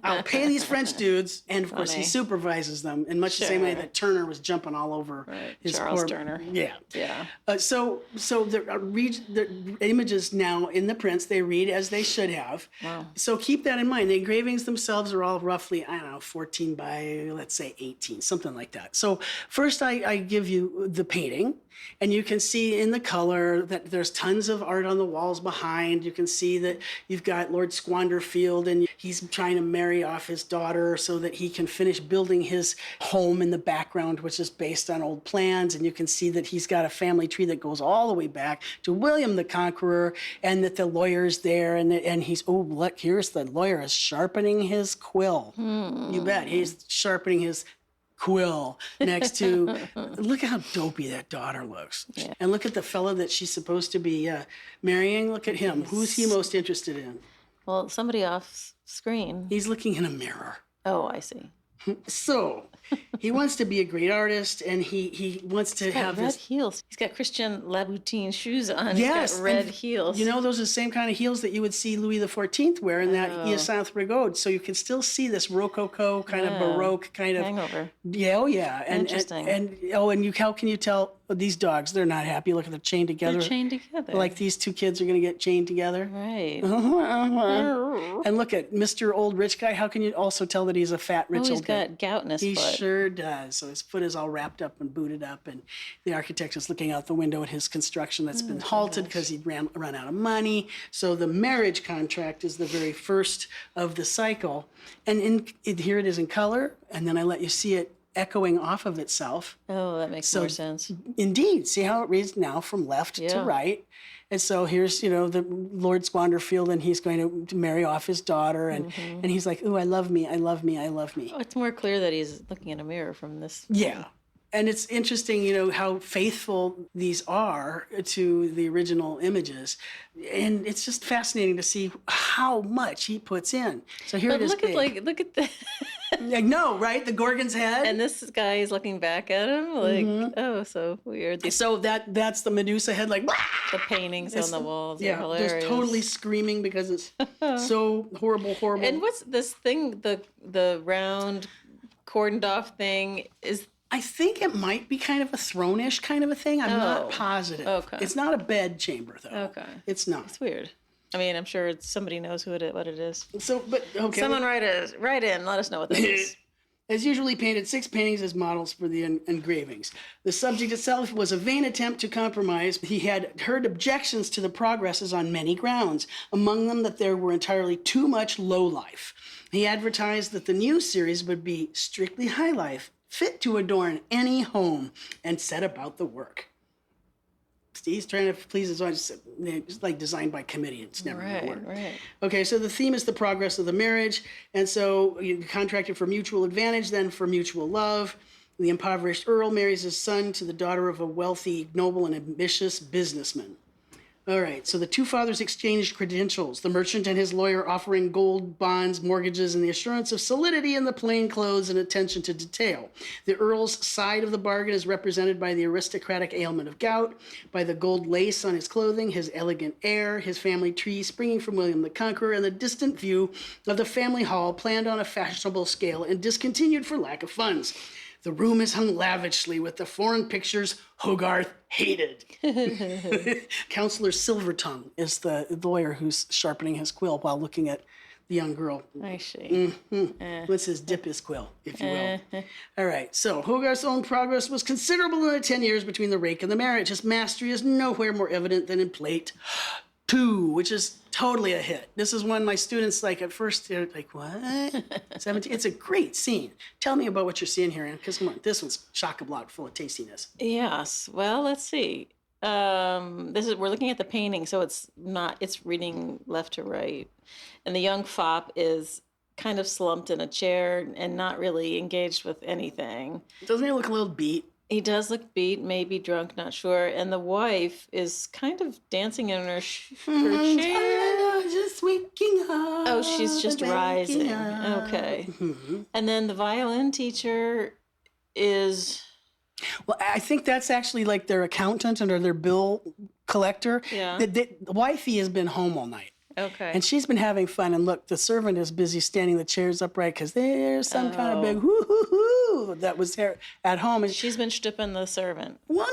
I'll pay these French dudes, and of course he supervises them in much the same way that Turner was jumping all over his Charles Turner. Yeah. Yeah. So the images now in the prints, they read as they should have. Wow. So keep that in mind. The engravings themselves are all roughly, 14 by, let's say, 18, something like that. So first I give you the painting, And you can see in the color that there's tons of art on the walls behind. You can see that you've got Lord Squanderfield, and he's trying to marry off his daughter so that he can finish building his home in the background, which is based on old plans. And you can see that he's got a family tree that goes all the way back to William the Conqueror, and that the lawyer's there, and he's, oh, look, here's the lawyer is sharpening his quill. You bet. He's sharpening his quill next to, look at how dopey that daughter looks. Yeah. And look at the fellow that she's supposed to be marrying. Look at him. Who's he most interested in? Well, somebody off screen. He's looking in a mirror. Oh, I see. So he wants to be a great artist, and he wants to have red this heels. He's got Christian Louboutin shoes on. Yes, He's got red heels. You know, those are the same kind of heels that you would see Louis XIV wear in that Hyacinthe Rigaude. So you can still see this Rococo kind of Baroque kind of hangover. Yeah, oh yeah. And, interesting. And how can you tell these dogs? They're not happy. Look at them chained together. They're chained together. Like these two kids are going to get chained together. Right. And look at Mr. Old Rich Guy. How can you also tell that he's a fat rich old guy? He's got gout in his He foot. sure does. So his foot is all wrapped up and booted up, and the architect is looking out the window at his construction that's been halted because he'd run out of money. So the marriage contract is the very first of the cycle. And here it is in color, and then I let you see it echoing off of itself. Oh, that makes more sense. Indeed. See how it reads now from left to right. And so here's, the Lord Squanderfield, and he's going to marry off his daughter, and he's like, ooh, I love me, I love me, I love me. Oh, it's more clear that he's looking in a mirror from this. Yeah. And it's interesting, how faithful these are to the original images. And it's just fascinating to see how much he puts in. So here it is. Look at the I know, right? The Gorgon's head. and this guy is looking back at him like, oh, so weird. So that's the Medusa head, like, The paintings on the walls are yeah, hilarious. just totally screaming because it's so horrible. And what's this thing, the round cordoned off thing is... I think it might be kind of a throne-ish kind of a thing. I'm not positive. Okay. It's not a bed chamber, though. Okay. It's not. It's weird. I mean, I'm sure somebody knows what it is. So, but, okay. Someone write in. Let us know what this is. As usually painted 6 paintings as models for the engravings. The subject itself was a vain attempt to compromise. He had heard objections to the progresses on many grounds, among them that there were entirely too much low life. He advertised that the new series would be strictly high life, fit to adorn any home, and set about the work. He's trying to please his audience. It's like designed by committee. It's never going to work. Right. Okay, so the theme is the progress of the marriage. And so you contracted for mutual advantage, then for mutual love. The impoverished earl marries his son to the daughter of a wealthy, noble, and ambitious businessman. All right, so the two fathers exchanged credentials, the merchant and his lawyer offering gold, bonds, mortgages, and the assurance of solidity in the plain clothes and attention to detail. The earl's side of the bargain is represented by the aristocratic ailment of gout, by the gold lace on his clothing, his elegant air, his family tree springing from William the Conqueror, and the distant view of the family hall planned on a fashionable scale and discontinued for lack of funds. The room is hung lavishly with the foreign pictures Hogarth hated. Counselor Silvertongue is the lawyer who's sharpening his quill while looking at the young girl. I see. Let's just dip his quill, if you will. All right, so Hogarth's own progress was considerable in the 10 years between the rake and the marriage. His mastery is nowhere more evident than in plate 2, which is totally a hit. This is one my students, at first, they're like, what? 17? It's a great scene. Tell me about what you're seeing here, because come on, this one's chock-a-block, full of tastiness. Yes. Well, let's see. We're looking at the painting, so it's reading left to right. And the young fop is kind of slumped in a chair and not really engaged with anything. Doesn't he look a little beat? He does look beat, maybe drunk, not sure. And the wife is kind of dancing in her chair. Just waking up. Oh, she's just rising. Okay. Mm-hmm. And then the violin teacher is... Well, I think that's actually like their accountant or their bill collector. Yeah. The wifey has been home all night. Okay. And she's been having fun. And look, the servant is busy standing the chairs upright because there's some kind of big hoo-hoo-hoo that was there at home. And she's been stripping the servant. Well,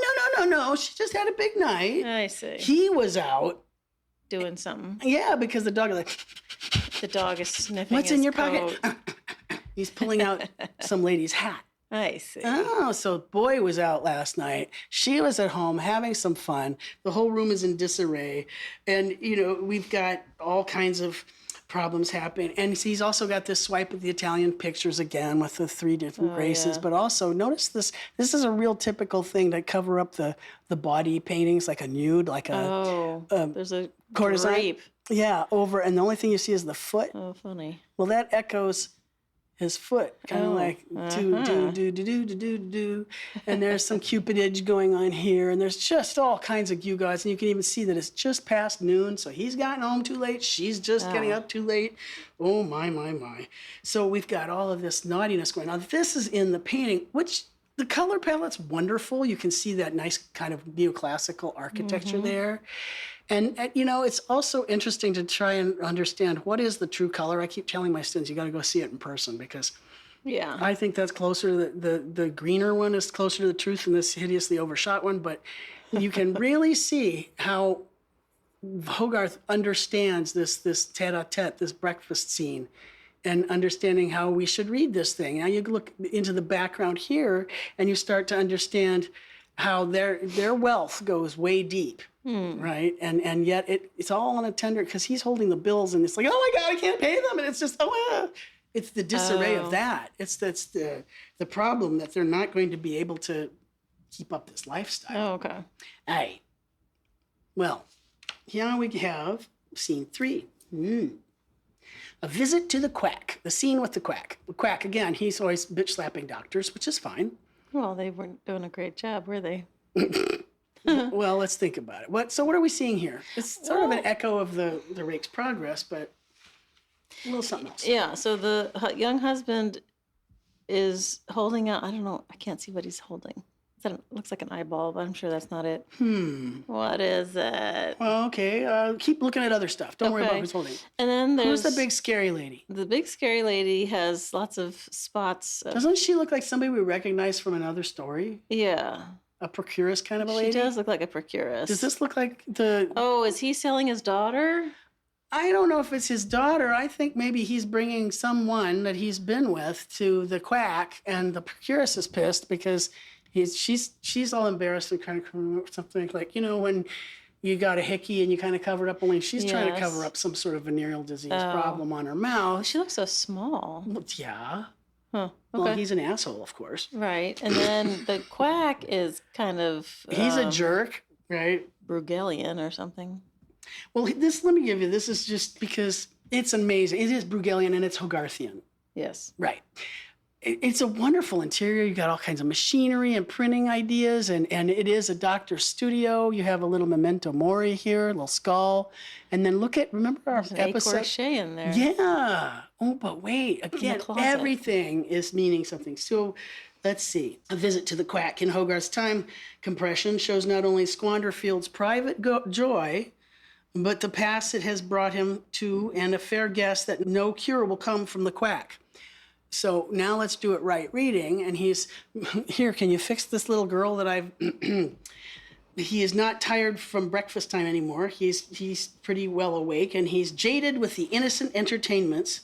no. She just had a big night. I see. He was out. Doing something. Yeah, because the dog is like... The dog is sniffing What's in your coat. pocket? He's pulling out some lady's hat. I see. Oh, so boy was out last night. She was at home having some fun. The whole room is in disarray. And, we've got all kinds of problems happening. And he's also got this swipe of the Italian pictures again with the 3 different graces. Yeah. But also, notice this. This is a real typical thing to cover up the body paintings, like a nude, like there's a courtesan. drape. Yeah, over. And the only thing you see is the foot. Oh, funny. Well, that echoes his foot, kind of like do. And there's some cupidage going on here, and there's just all kinds of gewgaws, and you can even see that it's just past noon, so he's gotten home too late, she's just getting up too late. Oh, my. So we've got all of this naughtiness going on. This is in the painting, which the color palette's wonderful. You can see that nice kind of neoclassical architecture there. And, it's also interesting to try and understand what is the true color. I keep telling my students, you got to go see it in person because I think that's closer. The greener one is closer to the truth than this hideously overshot one. But you can really see how Hogarth understands this tete-a-tete, this breakfast scene, and understanding how we should read this thing. Now you look into the background here and you start to understand how their wealth goes way deep. Right. And yet it's all on a tender because he's holding the bills and it's like, oh my God, I can't pay them. And it's just, it's the disarray of that. That's the problem that they're not going to be able to keep up this lifestyle. Oh, okay. All right. Well, here we have scene 3. A visit to the quack, the scene with the quack. The quack, again, he's always bitch slapping doctors, which is fine. Well, they weren't doing a great job, were they? Well, let's think about it. So what are we seeing here? It's sort of an echo of the rake's progress, but a little something else. Yeah, so the young husband is holding out, I don't know, I can't see what he's holding. It looks like an eyeball, but I'm sure that's not it. What is it? Well, okay, keep looking at other stuff. Don't worry about who's holding. And then there's... Who's the big scary lady? The big scary lady has lots of spots. Doesn't she look like somebody we recognize from another story? Yeah. A procuress kind of a lady? She does look like a procuress. Does this look like the... Oh, is he selling his daughter? I don't know if it's his daughter. I think maybe he's bringing someone that he's been with to the quack, and the procuress is pissed because she's all embarrassed and kind of something like, when you got a hickey and you kind of cover it up, only she's trying to cover up some sort of venereal disease problem on her mouth. She looks so small. Well, yeah. Huh. Okay. Well, he's an asshole, of course. Right. And then the quack is kind of... he's a jerk, right? Bruegelian or something. Well, let me give you, this is just because it's amazing. It is Bruegelian and it's Hogarthian. Yes. Right. It's a wonderful interior. You got all kinds of machinery and printing ideas, and it is a doctor's studio. You have a little memento mori here, a little skull. And then remember our episode? Crochet in there. Yeah. Oh, but wait, again, everything is meaning something. So let's see. A visit to the quack in Hogarth's time compression shows not only Squanderfield's private joy, but the pass it has brought him to, and a fair guess that no cure will come from the quack. So now let's do it right reading. And he's, here, can you fix this little girl that I've... He is not tired from breakfast time anymore. He's pretty well awake, and he's jaded with the innocent entertainments.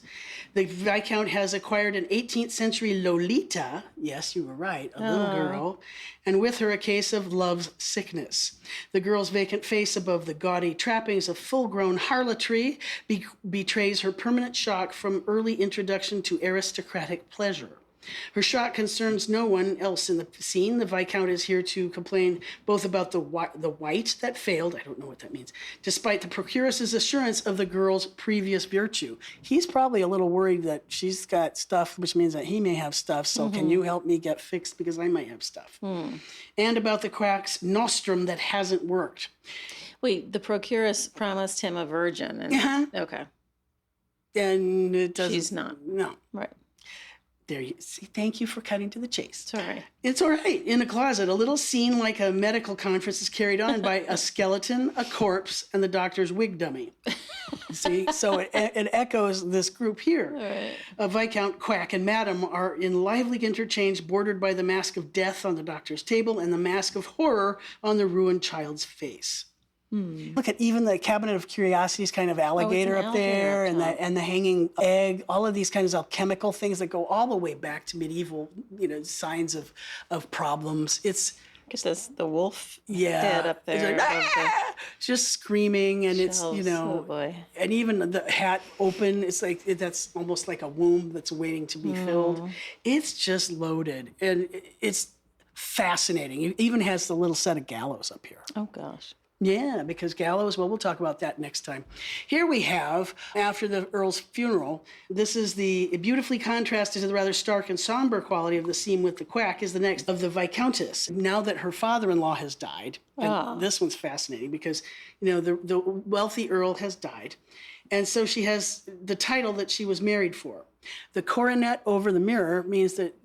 The Viscount has acquired an 18th century Lolita, yes, you were right, a little girl, and with her a case of love's sickness. The girl's vacant face above the gaudy trappings of full-grown harlotry betrays her permanent shock from early introduction to aristocratic pleasure. Her shock concerns no one else in the scene. The Viscount is here to complain both about the white that failed, I don't know what that means, despite the procuress's assurance of the girl's previous virtue. He's probably a little worried that she's got stuff, which means that he may have stuff, so can you help me get fixed because I might have stuff. And about the quack's nostrum that hasn't worked. Wait, the procuress promised him a virgin. And, okay. And it doesn't... She's not. No. Right. There you see. Thank you for cutting to the chase. It's all right. It's all right. In a closet, a little scene like a medical conference is carried on by a skeleton, a corpse, and the doctor's wig dummy. See? So it echoes this group here. All right. A Viscount, Quack, and Madam are in lively interchange, bordered by the mask of death on the doctor's table and the mask of horror on the ruined child's face. Look at even the Cabinet of Curiosities kind of alligator an up there, alligator and the hanging egg, all of these kinds of alchemical things that go all the way back to medieval, signs of problems. It's I guess that's the wolf yeah, head up there. it's like, "Ah!" Just screaming, and it's Shelves. Oh boy. and even the hat open, it's like that's almost like a womb that's waiting to be filled. It's just loaded, and it's fascinating. It even has the little set of gallows up here. Oh gosh. Yeah, because gallows, well, we'll talk about that next time. Here we have, after the Earl's funeral, this is the beautifully contrasted to the rather stark and somber quality of the scene with the quack is the next of the Viscountess. Now that her father-in-law has died, and this one's fascinating because, the wealthy Earl has died. And so she has the title that she was married for. The coronet over the mirror means that,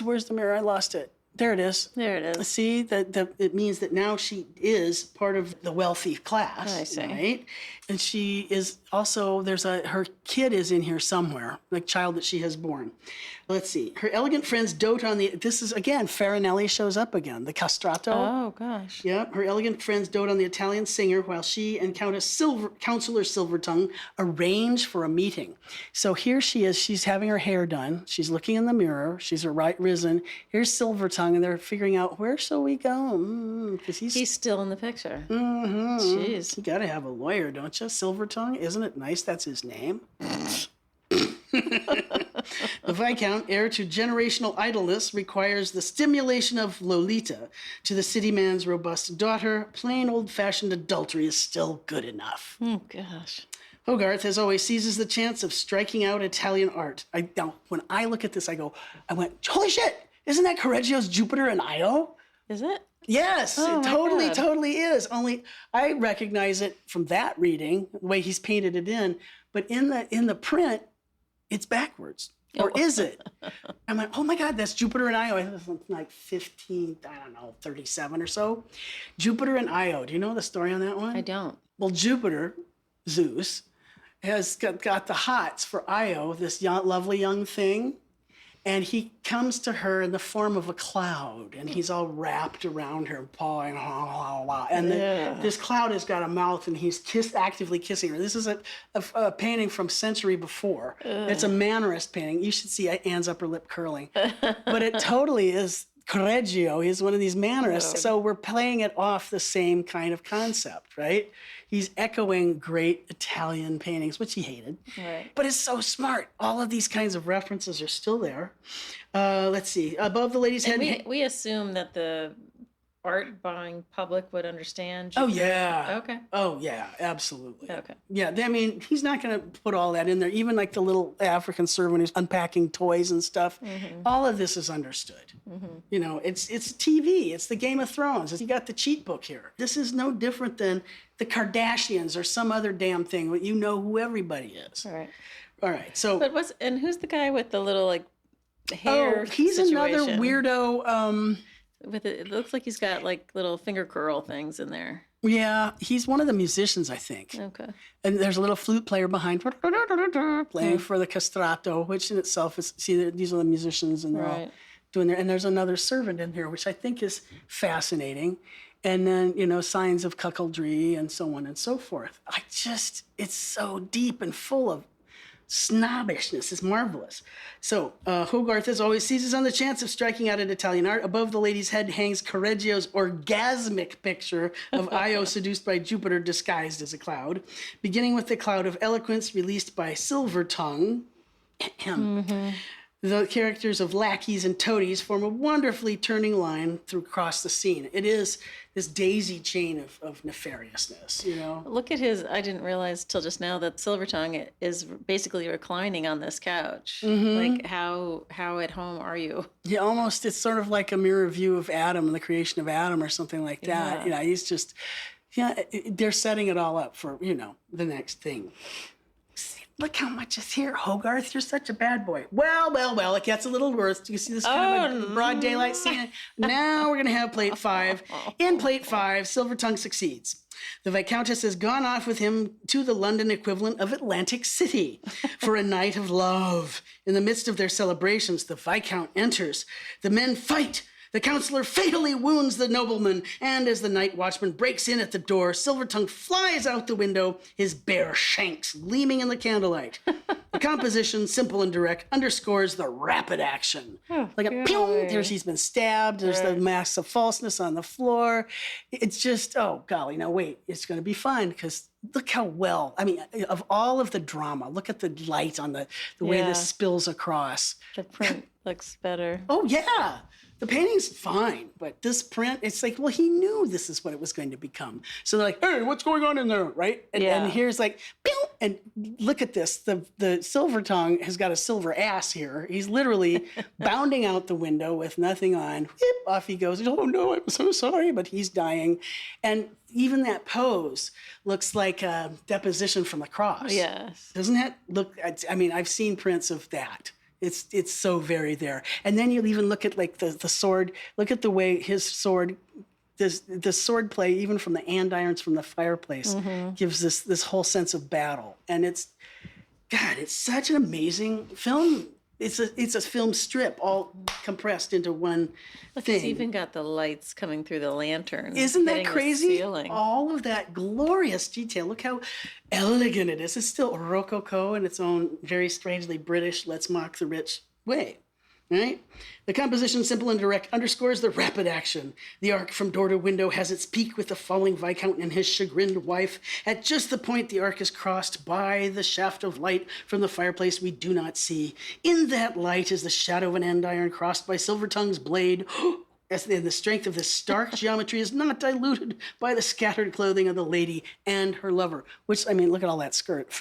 where's the mirror? I lost it. There it is. There it is. See, it means that now she is part of the wealthy class. I see. Right? And she is also, her kid is in here somewhere, the child that she has born. Let's see. Her elegant friends dote on this is, again, Farinelli shows up again, the castrato. Oh, gosh. Yep, her elegant friends dote on the Italian singer while she and Councillor Silvertongue arrange for a meeting. So here she is, she's having her hair done. She's looking in the mirror. She's right risen. Here's Silvertongue, and they're figuring out, where shall we go? Because he's still in the picture. Mm-hmm. Jeez. You got to have a lawyer, don't you? Silvertongue, isn't it nice that's his name? The Viscount, heir to generational idleness, requires the stimulation of Lolita to the city man's robust daughter. Plain old-fashioned adultery is still good enough. Oh, gosh. Hogarth, as always, seizes the chance of striking out Italian art. When I look at this, I went, holy shit! Isn't that Correggio's Jupiter and Io? Is it? Yes, Oh, it totally is. Only I recognize it from that reading, the way he's painted it in. But in the print, it's backwards. Or is it? I'm like, oh my God, that's Jupiter and Io. I think it's something like 37 or so. Jupiter and Io. Do you know the story on that one? I don't. Well, Jupiter, Zeus, has got the hots for Io, this lovely young thing. And he comes to her in the form of a cloud, and he's all wrapped around her, pawing, and this cloud has got a mouth, and he's actively kissing her. This is a painting from century before. It's a Mannerist painting. You should see Anne's upper lip curling. But it totally is Correggio. He's one of these Mannerists. So we're playing it off the same kind of concept, right? He's echoing great Italian paintings, which he hated. Right. But it's so smart. All of these kinds of references are still there. Let's see. Above the lady's head. We assume that the art buying public would understand. Oh, yeah. Okay. Oh, yeah, absolutely. Okay. Yeah, I mean, he's not going to put all that in there. Even like the little African servant who's unpacking toys and stuff. Mm-hmm. All of this is understood. Mm-hmm. It's TV. It's the Game of Thrones. You got the cheat book here. This is no different than the Kardashians or some other damn thing. You know who everybody is. All right. All right. So. But who's the guy with the little hair? Oh, he's situation? Another weirdo. It looks like he's got little finger curl things in there. Yeah, he's one of the musicians, I think. Okay. And there's a little flute player behind playing for the castrato, which in itself is, these are the musicians, and they're all doing their, and there's another servant in here, which I think is fascinating. And then, signs of cuckoldry and so on and so forth. It's so deep and full of snobbishness. It's marvelous. So Hogarth, as always, seizes on the chance of striking out at Italian art. Above the lady's head hangs Correggio's orgasmic picture of Io seduced by Jupiter disguised as a cloud, beginning with the cloud of eloquence released by Silvertongue. The characters of lackeys and toadies form a wonderfully turning line across the scene. It is this daisy chain of nefariousness, Look at I didn't realize till just now that Silvertongue is basically reclining on this couch. Mm-hmm. How at home are you? Yeah, it's sort of like a mirror view of Adam and the creation of Adam or something like that. Yeah. He's just, they're setting it all up for, the next thing. Look how much is here, Hogarth. You're such a bad boy. Well, it gets a little worse. Do you see this kind of broad daylight scene? Now we're going to have plate 5. In plate 5, Silvertongue succeeds. The Viscountess has gone off with him to the London equivalent of Atlantic City for a night of love. In the midst of their celebrations, the Viscount enters. The men fight. The counselor fatally wounds the nobleman, and as the night watchman breaks in at the door, Silvertongue flies out the window, his bare shanks gleaming in the candlelight. The composition, simple and direct, underscores the rapid action. Like a pew, there she's been stabbed, there's the mass of falseness on the floor. It's just, oh golly, now wait, it's going to be fun because look how well, I mean, of all of the drama, look at the light on the way this spills across. The print looks better. Oh, yeah. The painting's fine, but this print, it's like, well, he knew this is what it was going to become. So they're like, hey, what's going on in there, right? And here's like, pew, and look at this. The silver tongue has got a silver ass here. He's literally bounding out the window with nothing on. Whip, off he goes. Oh, no, I'm so sorry, but he's dying. And even that pose looks like a deposition from the cross. Yes. Doesn't it look, I mean, I've seen prints of that. It's so very there. And then you'll even look at like the sword. Look at the way his sword, the sword play, even from the andirons from the fireplace, gives this whole sense of battle. And it's such an amazing film. It's a film strip all compressed into one thing. It's even got the lights coming through the lantern. Isn't that hitting the crazy? ceiling. All of that glorious detail. Look how elegant it is. It's still rococo in its own very strangely British, let's mock the rich way. Right? The composition, simple and direct, underscores the rapid action. The arc from door to window has its peak with the falling Viscount and his chagrined wife. At just the point the arc is crossed by the shaft of light from the fireplace we do not see. In that light is the shadow of an andiron crossed by Silvertongue's blade. And the strength of this stark geometry is not diluted by the scattered clothing of the lady and her lover. Which, I mean, look at all that skirt.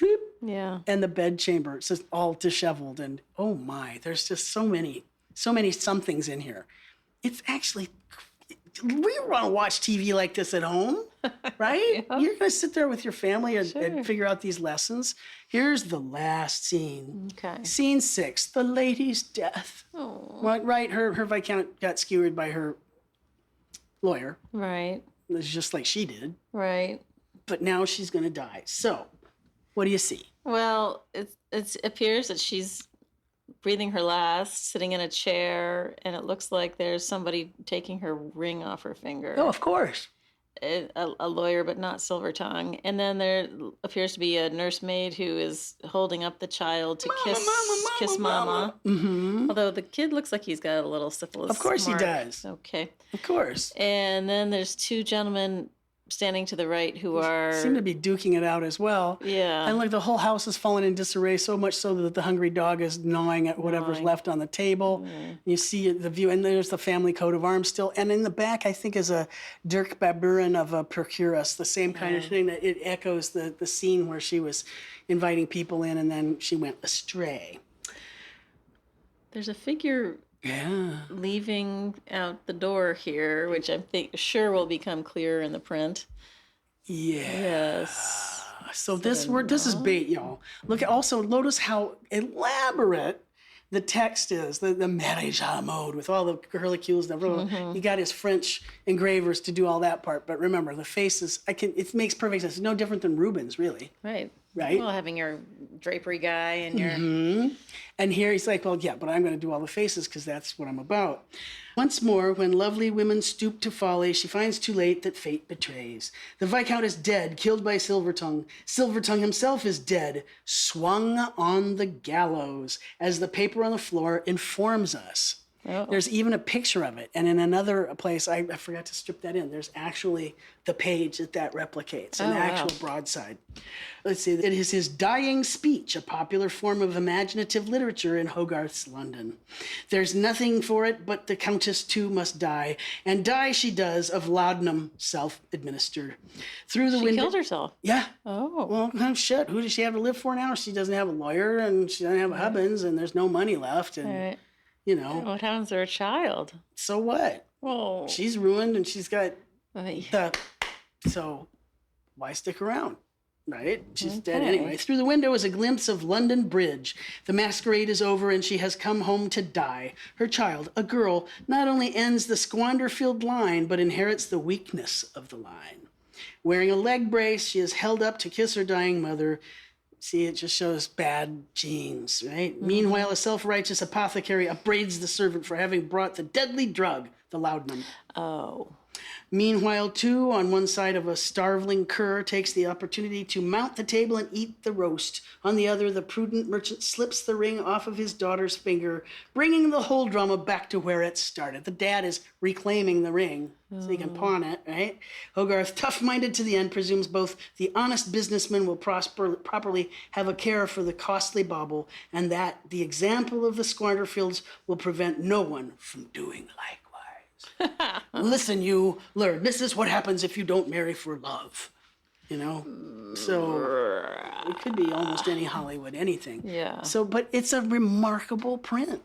Yeah. And the bed chamber. It's just all disheveled. And oh my, there's just so many somethings in here. It's actually, we want to watch TV like this at home, right? Yeah. You're going to sit there with your family and figure out these lessons. Here's the last scene. Okay. Scene 6, the lady's death. Oh. Right, her Viscount got skewered by her lawyer. Right. It's just like she did. Right. But now she's going to die. So, what do you see? Well, it appears that she's breathing her last, sitting in a chair, and it looks like there's somebody taking her ring off her finger. Oh, of course. A lawyer, but not Silvertongue. And then there appears to be a nursemaid who is holding up the child to kiss Mama. Mm-hmm. Although the kid looks like he's got a little syphilis. Of course mark. he does. Okay. Of course. And then there's two gentlemen standing to the right who are... seem to be duking it out as well. Yeah. And like the whole house is fallen in disarray, so much so that the hungry dog is gnawing at whatever's left on the table. Mm. You see the view, and there's the family coat of arms still. And in the back, I think, is a Dirk Baburen of a Procurus, the same kind of thing, that it echoes the scene where she was inviting people in and then she went astray. There's a figure... leaving out the door here, which I think sure will become clearer in the print. Yes. So this is bait, y'all. Look, also notice how elaborate the text is. The marriage à la mode with all the curlicues. You got his French engravers to do all that part. But remember, the faces. It makes perfect sense. It's no different than Rubens, really. Right. Right. Well, having your drapery guy and your... Mm-hmm. And here he's like, well, yeah, but I'm going to do all the faces because that's what I'm about. Once more, when lovely women stoop to folly, she finds too late that fate betrays. The Viscount is dead, killed by Silvertongue. Silvertongue himself is dead, swung on the gallows, as the paper on the floor informs us. Oh. There's even a picture of it. And in another place, I forgot to strip that in. There's actually the page that replicates, an actual broadside. Let's see. It is his dying speech, a popular form of imaginative literature in Hogarth's London. There's nothing for it but the Countess too must die, and die she does of laudanum self-administered. Through the window. She killed herself? Yeah. Oh. Well, shit. Who does she have to live for now? She doesn't have a lawyer, and she doesn't have husbands, and there's no money left, and... Right. You know. What happens to her child? So what? Oh. She's ruined and she's got the... So why stick around? Right? She's dead anyway. Through the window is a glimpse of London Bridge. The masquerade is over and she has come home to die. Her child, a girl, not only ends the squander-filled line, but inherits the weakness of the line. Wearing a leg brace, she is held up to kiss her dying mother. See, it just shows bad genes, right? Meanwhile, a self-righteous apothecary upbraids the servant for having brought the deadly drug, the laudanum. Oh. Meanwhile, too, on one side of a starveling cur takes the opportunity to mount the table and eat the roast. On the other, the prudent merchant slips the ring off of his daughter's finger, bringing the whole drama back to where it started. The dad is reclaiming the ring so he can pawn it, right? Hogarth, tough-minded to the end, presumes both the honest businessman will properly have a care for the costly bauble, and that the example of the Squanderfields will prevent no one from doing likewise. Listen, you learn. This is what happens if you don't marry for love. You know? So it could be almost any Hollywood, anything. Yeah. So, but it's a remarkable print.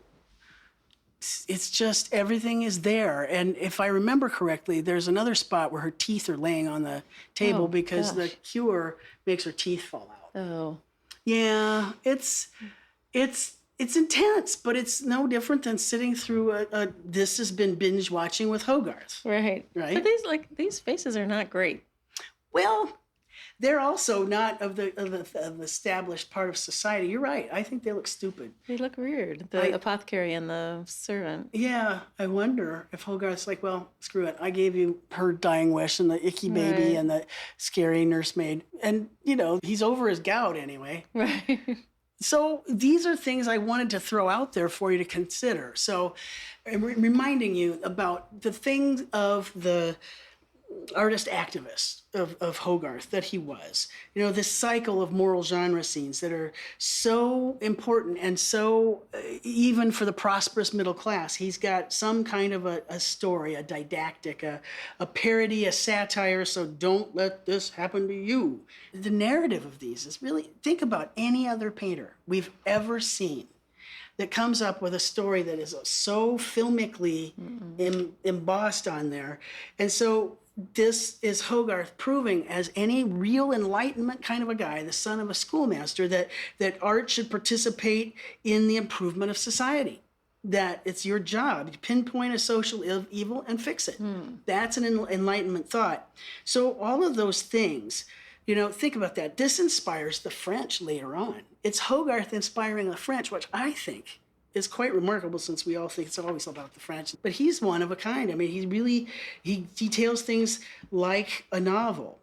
It's just everything is there. And if I remember correctly, there's another spot where her teeth are laying on the table because the cure makes her teeth fall out. Oh. Yeah, it's intense, but it's no different than sitting through this has been binge watching with Hogarth. Right. Right. But these faces are not great. Well, they're also not of the established part of society. You're right. I think they look stupid. They look weird. The apothecary and the servant. Yeah, I wonder if Hogarth's like, well, screw it. I gave you her dying wish and the icky baby and the scary nursemaid. And, he's over his gout anyway. Right. So these are things I wanted to throw out there for you to consider. So reminding you about the things of the artist activist of Hogarth that he was. This cycle of moral genre scenes that are so important and so even for the prosperous middle class. He's got some kind of a story, a didactic, a parody, a satire, so don't let this happen to you. The narrative of these is really, think about any other painter we've ever seen that comes up with a story that is so filmically embossed on there. And so this is Hogarth proving, as any real Enlightenment kind of a guy, the son of a schoolmaster, that art should participate in the improvement of society. That it's your job to pinpoint a social evil and fix it. That's an Enlightenment thought. So all of those things, think about that. This inspires the French later on. It's Hogarth inspiring the French, which I think is quite remarkable, since we all think it's always about the French. But he's one of a kind. I mean, he details things like a novel.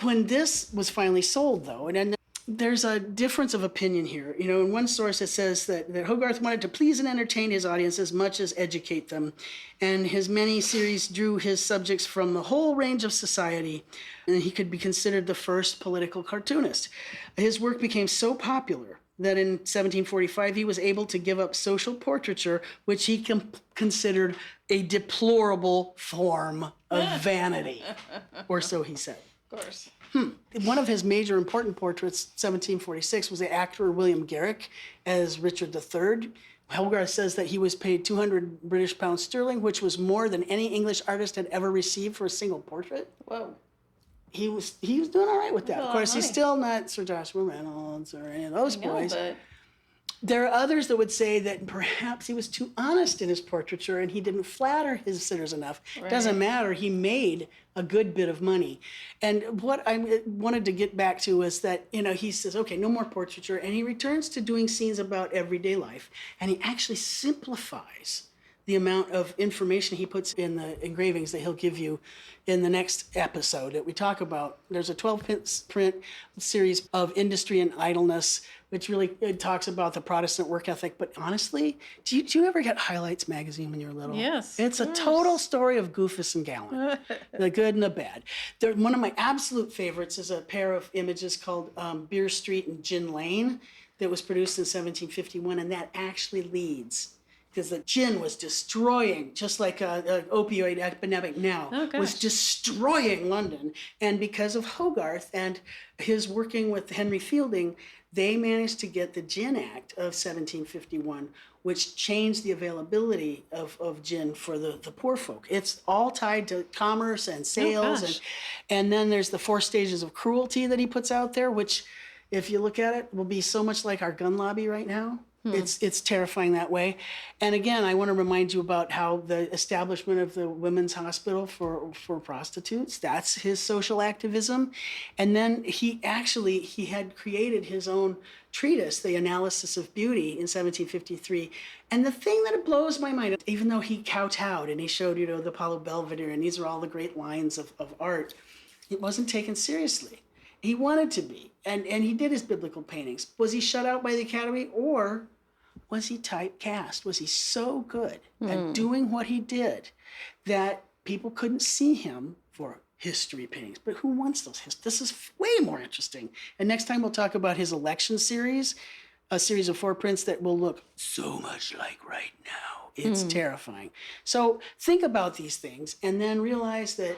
When this was finally sold, though, and then there's a difference of opinion here. In one source it says that Hogarth wanted to please and entertain his audience as much as educate them, and his many series drew his subjects from the whole range of society, and he could be considered the first political cartoonist. His work became so popular that in 1745 he was able to give up social portraiture, which he considered a deplorable form of vanity, or so he said. Of course. One of his major important portraits, 1746, was the actor William Garrick as Richard III. Hogarth says that he was paid 200 British pounds sterling, which was more than any English artist had ever received for a single portrait. Whoa. He was doing all right with that. Well, of course, he's still not Sir Joshua Reynolds or any of those boys. But There are others that would say that perhaps he was too honest in his portraiture and he didn't flatter his sitters enough. Right. Doesn't matter. He made a good bit of money. And what I wanted to get back to was that, he says, okay, no more portraiture. And he returns to doing scenes about everyday life. And he actually simplifies the amount of information he puts in the engravings that he'll give you in the next episode that we talk about. There's a 12-print series of Industry and Idleness, which really talks about the Protestant work ethic. But honestly, do you ever get Highlights magazine when you were little? Yes. It's a total story of Goofus and Gallant, the good and the bad. One of my absolute favorites is a pair of images called Beer Street and Gin Lane that was produced in 1751, and that actually leads because the gin was destroying, just like an opioid epidemic now, was destroying London. And because of Hogarth and his working with Henry Fielding, they managed to get the Gin Act of 1751, which changed the availability of gin for the poor folk. It's all tied to commerce and sales. And then there's the 4 stages of cruelty that he puts out there, which, if you look at it, will be so much like our gun lobby right now. It's terrifying that way. And again, I want to remind you about how the establishment of the women's hospital for prostitutes, that's his social activism. And then he had created his own treatise, The Analysis of Beauty, in 1753. And the thing that blows my mind, even though he kowtowed and he showed, the Apollo Belvedere, and these are all the great lines of art, it wasn't taken seriously. He wanted to be, and he did his biblical paintings. Was he shut out by the Academy, or was he typecast? Was he so good at doing what he did that people couldn't see him for history paintings? But who wants those? This is way more interesting. And next time we'll talk about his election series, a series of 4 prints that will look so much like right now. It's terrifying. So think about these things and then realize that,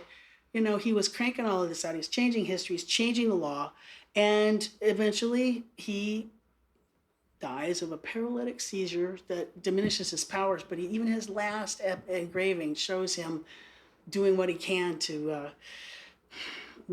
he was cranking all of this out. He's changing history. He's changing the law. And eventually he dies of a paralytic seizure that diminishes his powers. But even his last engraving shows him doing what he can to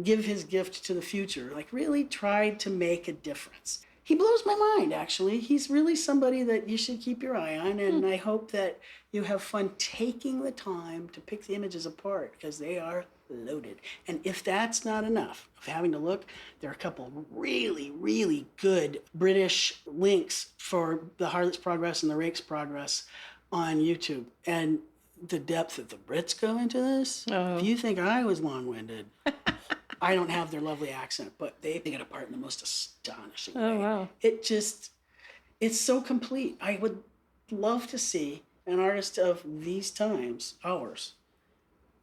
give his gift to the future. Like, really tried to make a difference. He blows my mind, actually. He's really somebody that you should keep your eye on. And I hope that you have fun taking the time to pick the images apart, because they are loaded. And if that's not enough of having to look, there are a couple really, really good British links for the Harlot's Progress and the Rake's Progress on YouTube. And the depth that the Brits go into this, if you think I was long-winded, I don't have their lovely accent, but they pick it apart in the most astonishing way. Oh, wow. It's so complete. I would love to see an artist of these times, ours.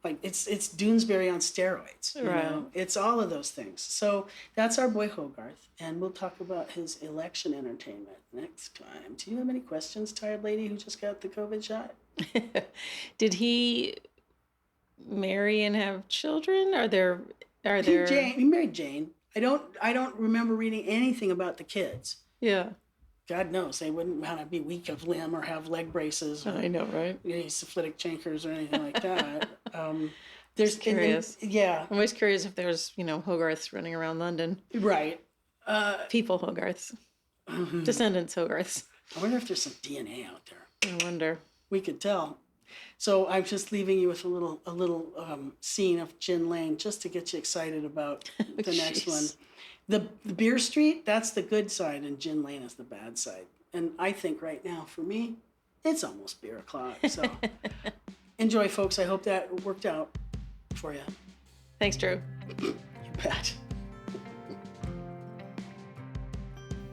Like, it's Doonesbury on steroids. Right. It's all of those things. So that's our boy Hogarth, and we'll talk about his election entertainment next time. Do you have any questions, tired lady who just got the COVID shot? Did he marry and have children? Are there? He married Jane. I don't remember reading anything about the kids. Yeah. God knows they wouldn't want to be weak of limb or have leg braces. Or, I know, right? Syphilitic chancres or anything like that. There's curious. Yeah. I'm always curious if there's, Hogarths running around London. Right. People Hogarths. Descendants Hogarths. I wonder if there's some DNA out there. I wonder. We could tell. So I'm just leaving you with a little scene of Gin Lane just to get you excited about the next one. The Beer Street, that's the good side, and Gin Lane is the bad side. And I think right now, for me, it's almost beer o'clock. So enjoy, folks. I hope that worked out for you. Thanks, Drew. You bet.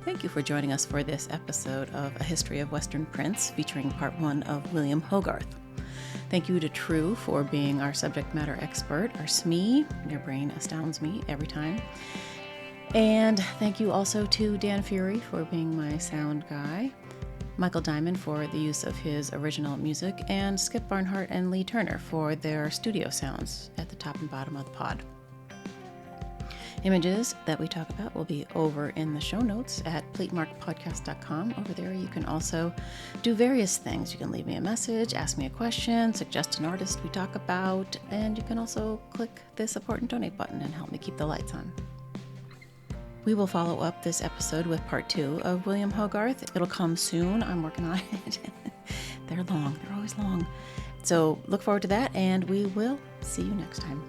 Thank you for joining us for this episode of A History of Western Prints, featuring part 1 of William Hogarth. Thank you to True for being our subject matter expert, our SME. Your brain astounds me every time. And thank you also to Dan Fury for being my sound guy, Michael Diamond for the use of his original music, and Skip Barnhart and Lee Turner for their studio sounds at the top and bottom of the pod. Images that we talk about will be over in the show notes at platemarkpodcast.com. Over there you can also do various things. You can leave me a message, ask me a question, suggest an artist we talk about, and you can also click the support and donate button and help me keep the lights on. We will follow up this episode with part 2 of William Hogarth. It'll come soon. I'm working on it. They're long. They're always long. So look forward to that, and we will see you next time.